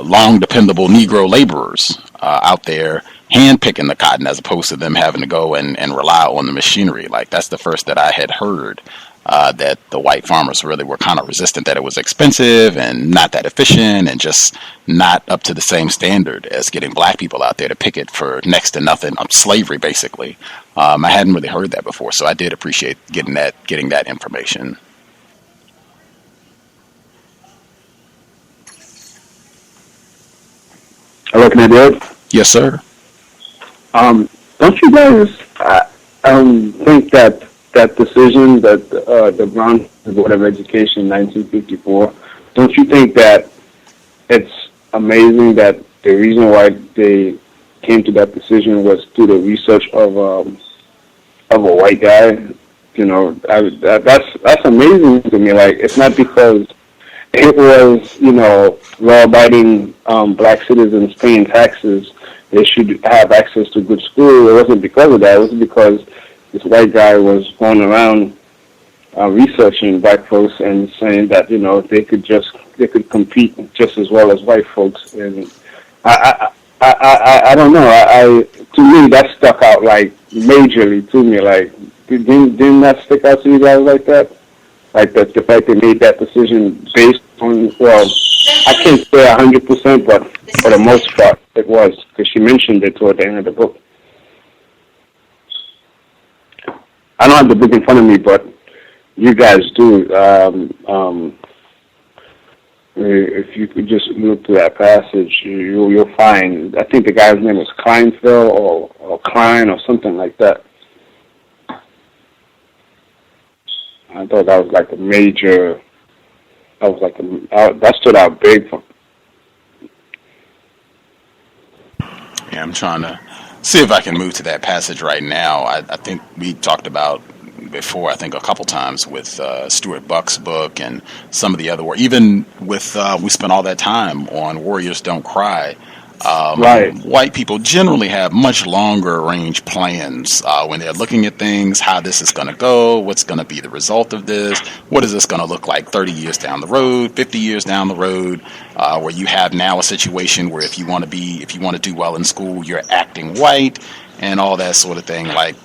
long dependable Negro laborers out there hand picking the cotton, as opposed to them having to go and rely on the machinery. Like, that's the first that I had heard that the white farmers really were kind of resistant, that it was expensive and not that efficient and just not up to the same standard as getting black people out there to pick it for next to nothing, slavery basically. I hadn't really heard that before, so I did appreciate getting that information. Hello, can I do it? Yes, sir. Don't you guys think that decision that the Brown Board of Education in 1954, don't you think that it's amazing that the reason why they came to that decision was through the research of a white guy? That's amazing to me. Like, it's not because it was, law-abiding black citizens paying taxes, they should have access to good school. It wasn't because of that. It was because this white guy was going around researching black folks and saying that they could compete just as well as white folks. And I don't know. To me, that stuck out like majorly to me. Like, didn't that stick out to you guys like that? Like the fact they made that decision based on, well, I can't say 100%, but for the most part it was, because she mentioned it toward the end of the book. I don't have the book in front of me, but you guys do. If you could just look through that passage, you'll find, I think the guy's name was Kleinfeld or Klein or something like that. I thought that was like a major, that stood out big for me. Yeah, I'm trying to see if I can move to that passage right now. I think we talked about before, I think a couple times with Stuart Buck's book and some of the other work. Even with, we spent all that time on Warriors Don't Cry. Right. White people generally have much longer range plans when they're looking at things, how this is going to go, what's going to be the result of this, what is this going to look like 30 years down the road, 50 years down the road, where you have now a situation where if you want to do well in school, you're acting white and all that sort of thing. Like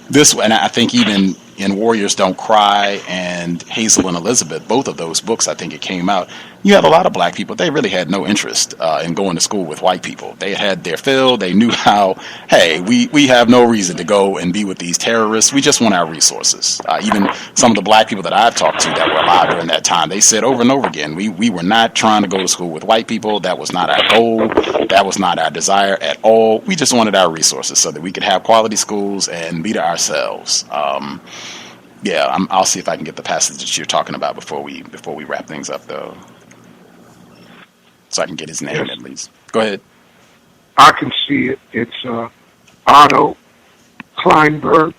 this, and I think even in Warriors Don't Cry and Hazel and Elizabeth, both of those books, I think it came out, you had a lot of black people, they really had no interest in going to school with white people. They had their fill. They knew how, hey, we have no reason to go and be with these terrorists. We just want our resources. Even some of the black people that I've talked to that were alive during that time, they said over and over again, we were not trying to go to school with white people. That was not our goal. That was not our desire at all. We just wanted our resources so that we could have quality schools and be to ourselves. Yeah, I'll see if I can get the passage that you're talking about before we wrap things up, though, so I can get his name at least. Go ahead. I can see it. It's Otto Kleinberg.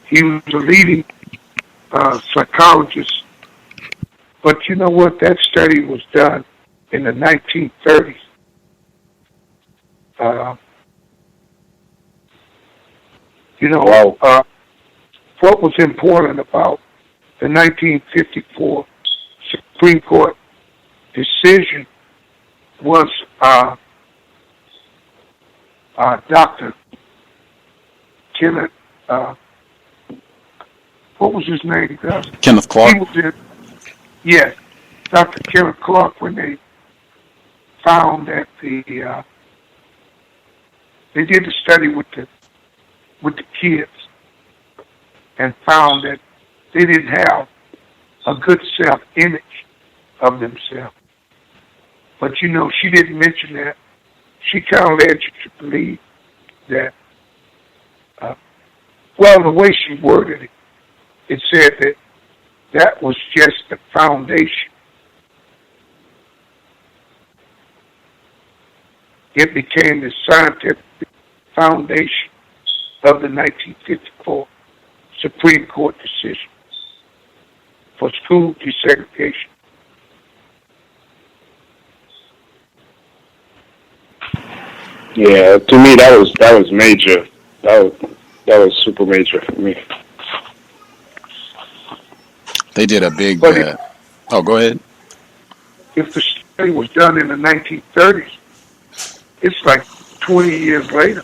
He was a leading psychologist, but you know what? That study was done in the 1930s. What was important about the 1954 Supreme Court decision was Dr. Kenneth what was his name, Gus? Kenneth Clark. He was in, yes, Dr. Kenneth Clark, when they found that they did a study with the kids and found that they didn't have a good self-image of themselves. But she didn't mention that. She kind of led you to believe that, the way she worded it, it said that was just the foundation. It became the scientific foundation of the 1954 Supreme Court decision for school desegregation. Yeah, to me that was major. That was super major for me. They did a big. Go ahead. If the study was done in the 1930s, it's like 20 years later.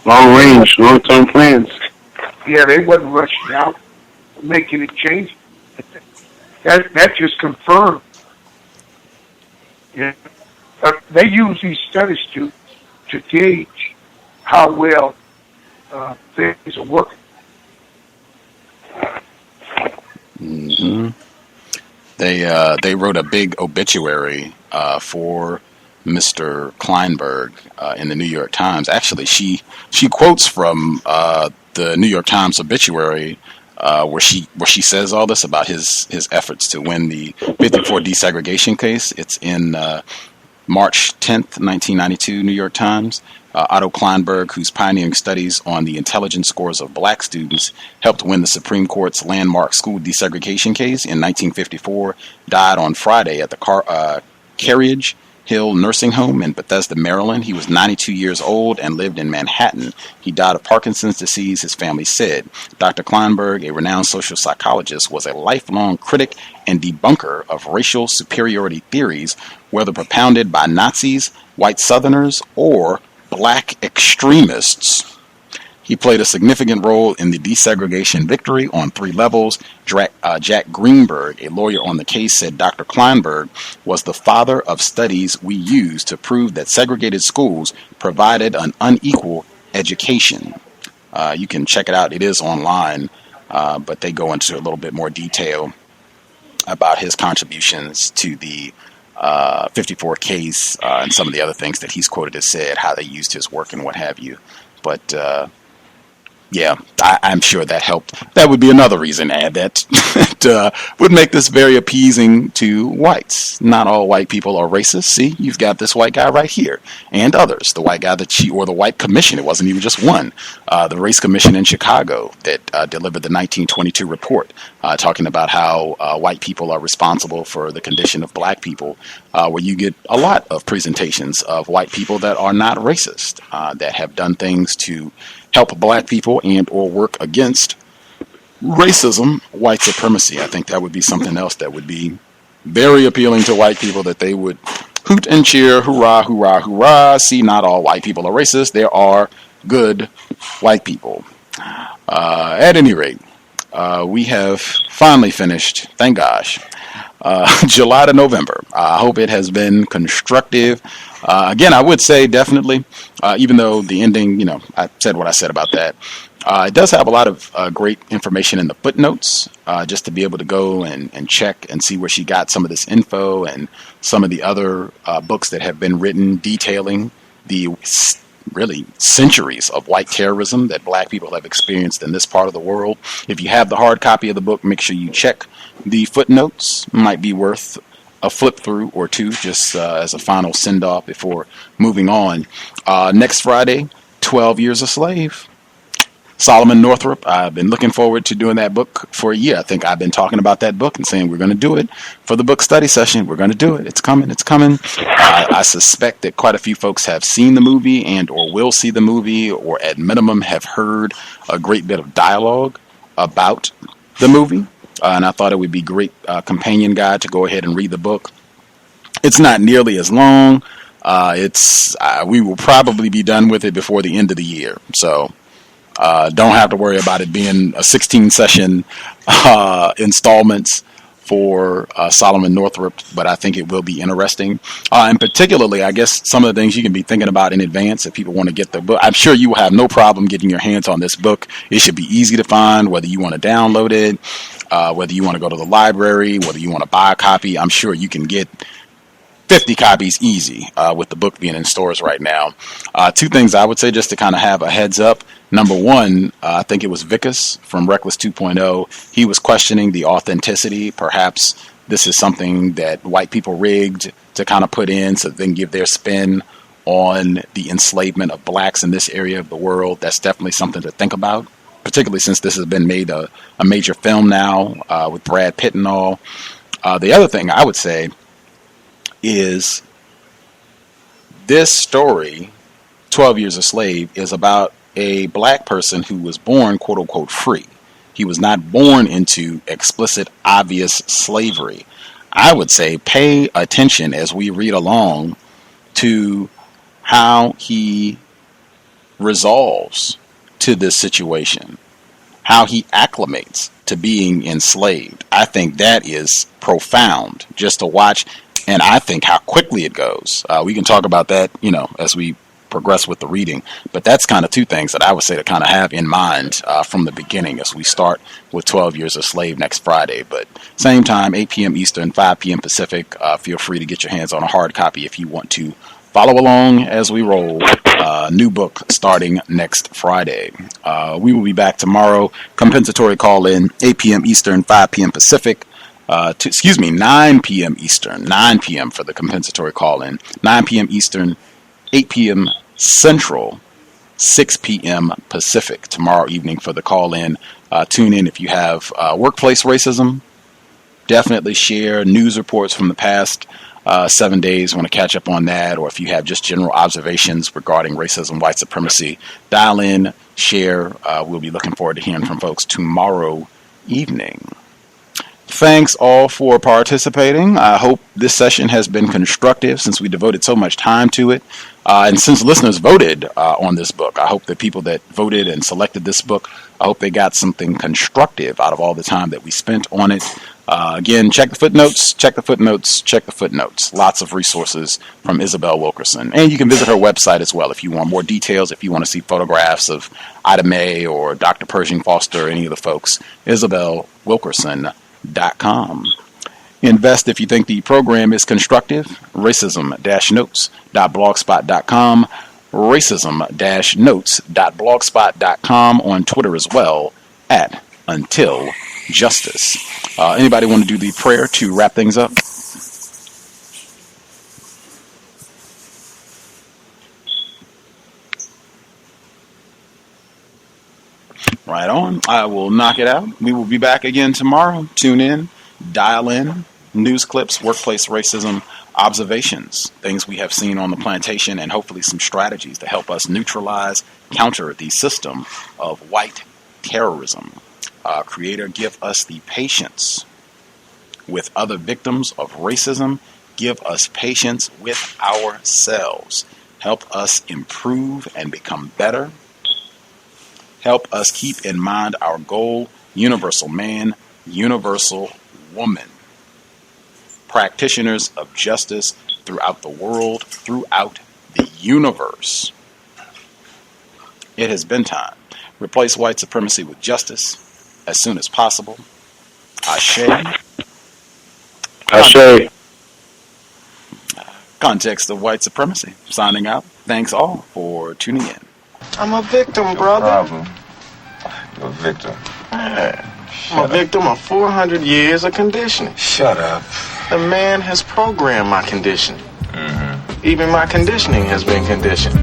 Long range, long-term plans. Yeah, they wasn't rushing out, making it change. That just confirmed. Yeah, they use these studies to gauge how well things are working. Mm-hmm. They wrote a big obituary for Mr. Kleinberg in the New York Times. Actually, she quotes from the New York Times obituary where she says all this about his efforts to win the 54 desegregation case. It's in March 10th, 1992, New York Times. Otto Kleinberg, whose pioneering studies on the intelligence scores of black students helped win the Supreme Court's landmark school desegregation case in 1954, died on Friday at the Carriage Hill Nursing Home in Bethesda, Maryland. He was 92 years old and lived in Manhattan. He died of Parkinson's disease, his family said. Dr. Kleinberg, a renowned social psychologist, was a lifelong critic and debunker of racial superiority theories, whether propounded by Nazis, white Southerners, or black extremists. He played a significant role in the desegregation victory on 3 levels. Jack Greenberg, a lawyer on the case, said Dr. Kleinberg was the father of studies we use to prove that segregated schools provided an unequal education. You can check it out. It is online, but they go into a little bit more detail about his contributions to the 54 case and some of the other things that he's quoted as said, how they used his work and what have you. But yeah, I'm sure that helped. That would be another reason to add that would make this very appeasing to whites. Not all white people are racist. See, you've got this white guy right here and others. The white guy or the white commission. It wasn't even just one. The race commission in Chicago that delivered the 1922 report talking about how white people are responsible for the condition of black people, where you get a lot of presentations of white people that are not racist, that have done things to help black people and or work against racism, white supremacy. I think that would be something else that would be very appealing to white people, that they would hoot and cheer, hurrah, hurrah, hurrah. See, not all white people are racist. There are good white people. At any rate, we have finally finished, thank gosh, July to November. I hope it has been constructive. Again, I would say definitely, even though the ending, I said what I said about that, it does have a lot of great information in the footnotes, just to be able to go and check and see where she got some of this info and some of the other books that have been written detailing the really centuries of white terrorism that black people have experienced in this part of the world. If you have the hard copy of the book, make sure you check the footnotes. Might be worth a flip through or two, just as a final send off before moving on. Next Friday, 12 Years a Slave. Solomon Northrop. I've been looking forward to doing that book for a year. I think I've been talking about that book and saying we're going to do it for the book study session. We're going to do it. It's coming. It's coming. I suspect that quite a few folks have seen the movie and or will see the movie, or at minimum have heard a great bit of dialogue about the movie. And I thought it would be a great companion guide to go ahead and read the book. It's not nearly as long. We will probably be done with it before the end of the year. So Don't have to worry about it being a 16-session installments for Solomon Northrop, but I think it will be interesting. And particularly, I guess, some of the things you can be thinking about in advance if people want to get the book. I'm sure you will have no problem getting your hands on this book. It should be easy to find, whether you want to download it, whether you want to go to the library, whether you want to buy a copy. I'm sure you can get 50 copies easy with the book being in stores right now. Two things I would say just to kind of have a heads up. Number one, I think it was Vicus from Reckless 2.0. He was questioning the authenticity. Perhaps this is something that white people rigged to kind of put in so they can give their spin on the enslavement of blacks in this area of the world. That's definitely something to think about, particularly since this has been made a major film now with Brad Pitt and all. The other thing I would say is this story, 12 Years a Slave, is about a black person who was born, quote unquote, free. He was not born into explicit, obvious slavery. I would say pay attention as we read along to how he resolves to this situation, how he acclimates to being enslaved. I think that is profound just to watch, and I think how quickly it goes. We can talk about that, as we progress with the reading, but that's kind of two things that I would say to kind of have in mind from the beginning as we start with 12 Years a Slave next Friday. But same time, 8 p.m. Eastern, 5 p.m. Pacific. Feel free to get your hands on a hard copy if you want to follow along as we roll. New book starting next Friday. We will be back tomorrow. Compensatory call in 8 p.m. Eastern, 5 p.m. Pacific. 9 p.m. Eastern, 9 p.m. for the compensatory call in, 9 p.m. Eastern, 8 p.m. Central, 6 p.m. Pacific tomorrow evening for the call in. Tune in if you have workplace racism. Definitely share news reports from the past 7 days. Want to catch up on that, or if you have just general observations regarding racism, white supremacy, dial in, share. We'll be looking forward to hearing from folks tomorrow evening. Thanks all for participating. I hope this session has been constructive since we devoted so much time to it. And since listeners voted on this book, I hope that people that voted and selected this book, I hope they got something constructive out of all the time that we spent on it. Again, check the footnotes, check the footnotes, check the footnotes. Lots of resources from Isabel Wilkerson. And you can visit her website as well if you want more details, if you want to see photographs of Ida May or Dr. Pershing Foster, any of the folks. IsabelWilkerson.com. Invest if you think the program is constructive. Racism-notes.blogspot.com. Racism-notes.blogspot.com on Twitter as well at Until Justice. Anybody want to do the prayer to wrap things up? Right on. I will knock it out. We will be back again tomorrow. Tune in, dial in, news clips, workplace racism, observations, things we have seen on the plantation, and hopefully some strategies to help us neutralize, counter the system of white terrorism. Creator, give us the patience with other victims of racism. Give us patience with ourselves. Help us improve and become better. Help us keep in mind our goal, universal man, universal woman. Practitioners of justice throughout the world, throughout the universe. It has been time. Replace white supremacy with justice as soon as possible. Ashe. Ashe. Context of White Supremacy. Signing out. Thanks all for tuning in. I'm a victim, brother. Problem. You're a victim. I'm a victim of 400 years of conditioning. Shut up. The man has programmed my conditioning. Mm-hmm. Even my conditioning has been conditioned.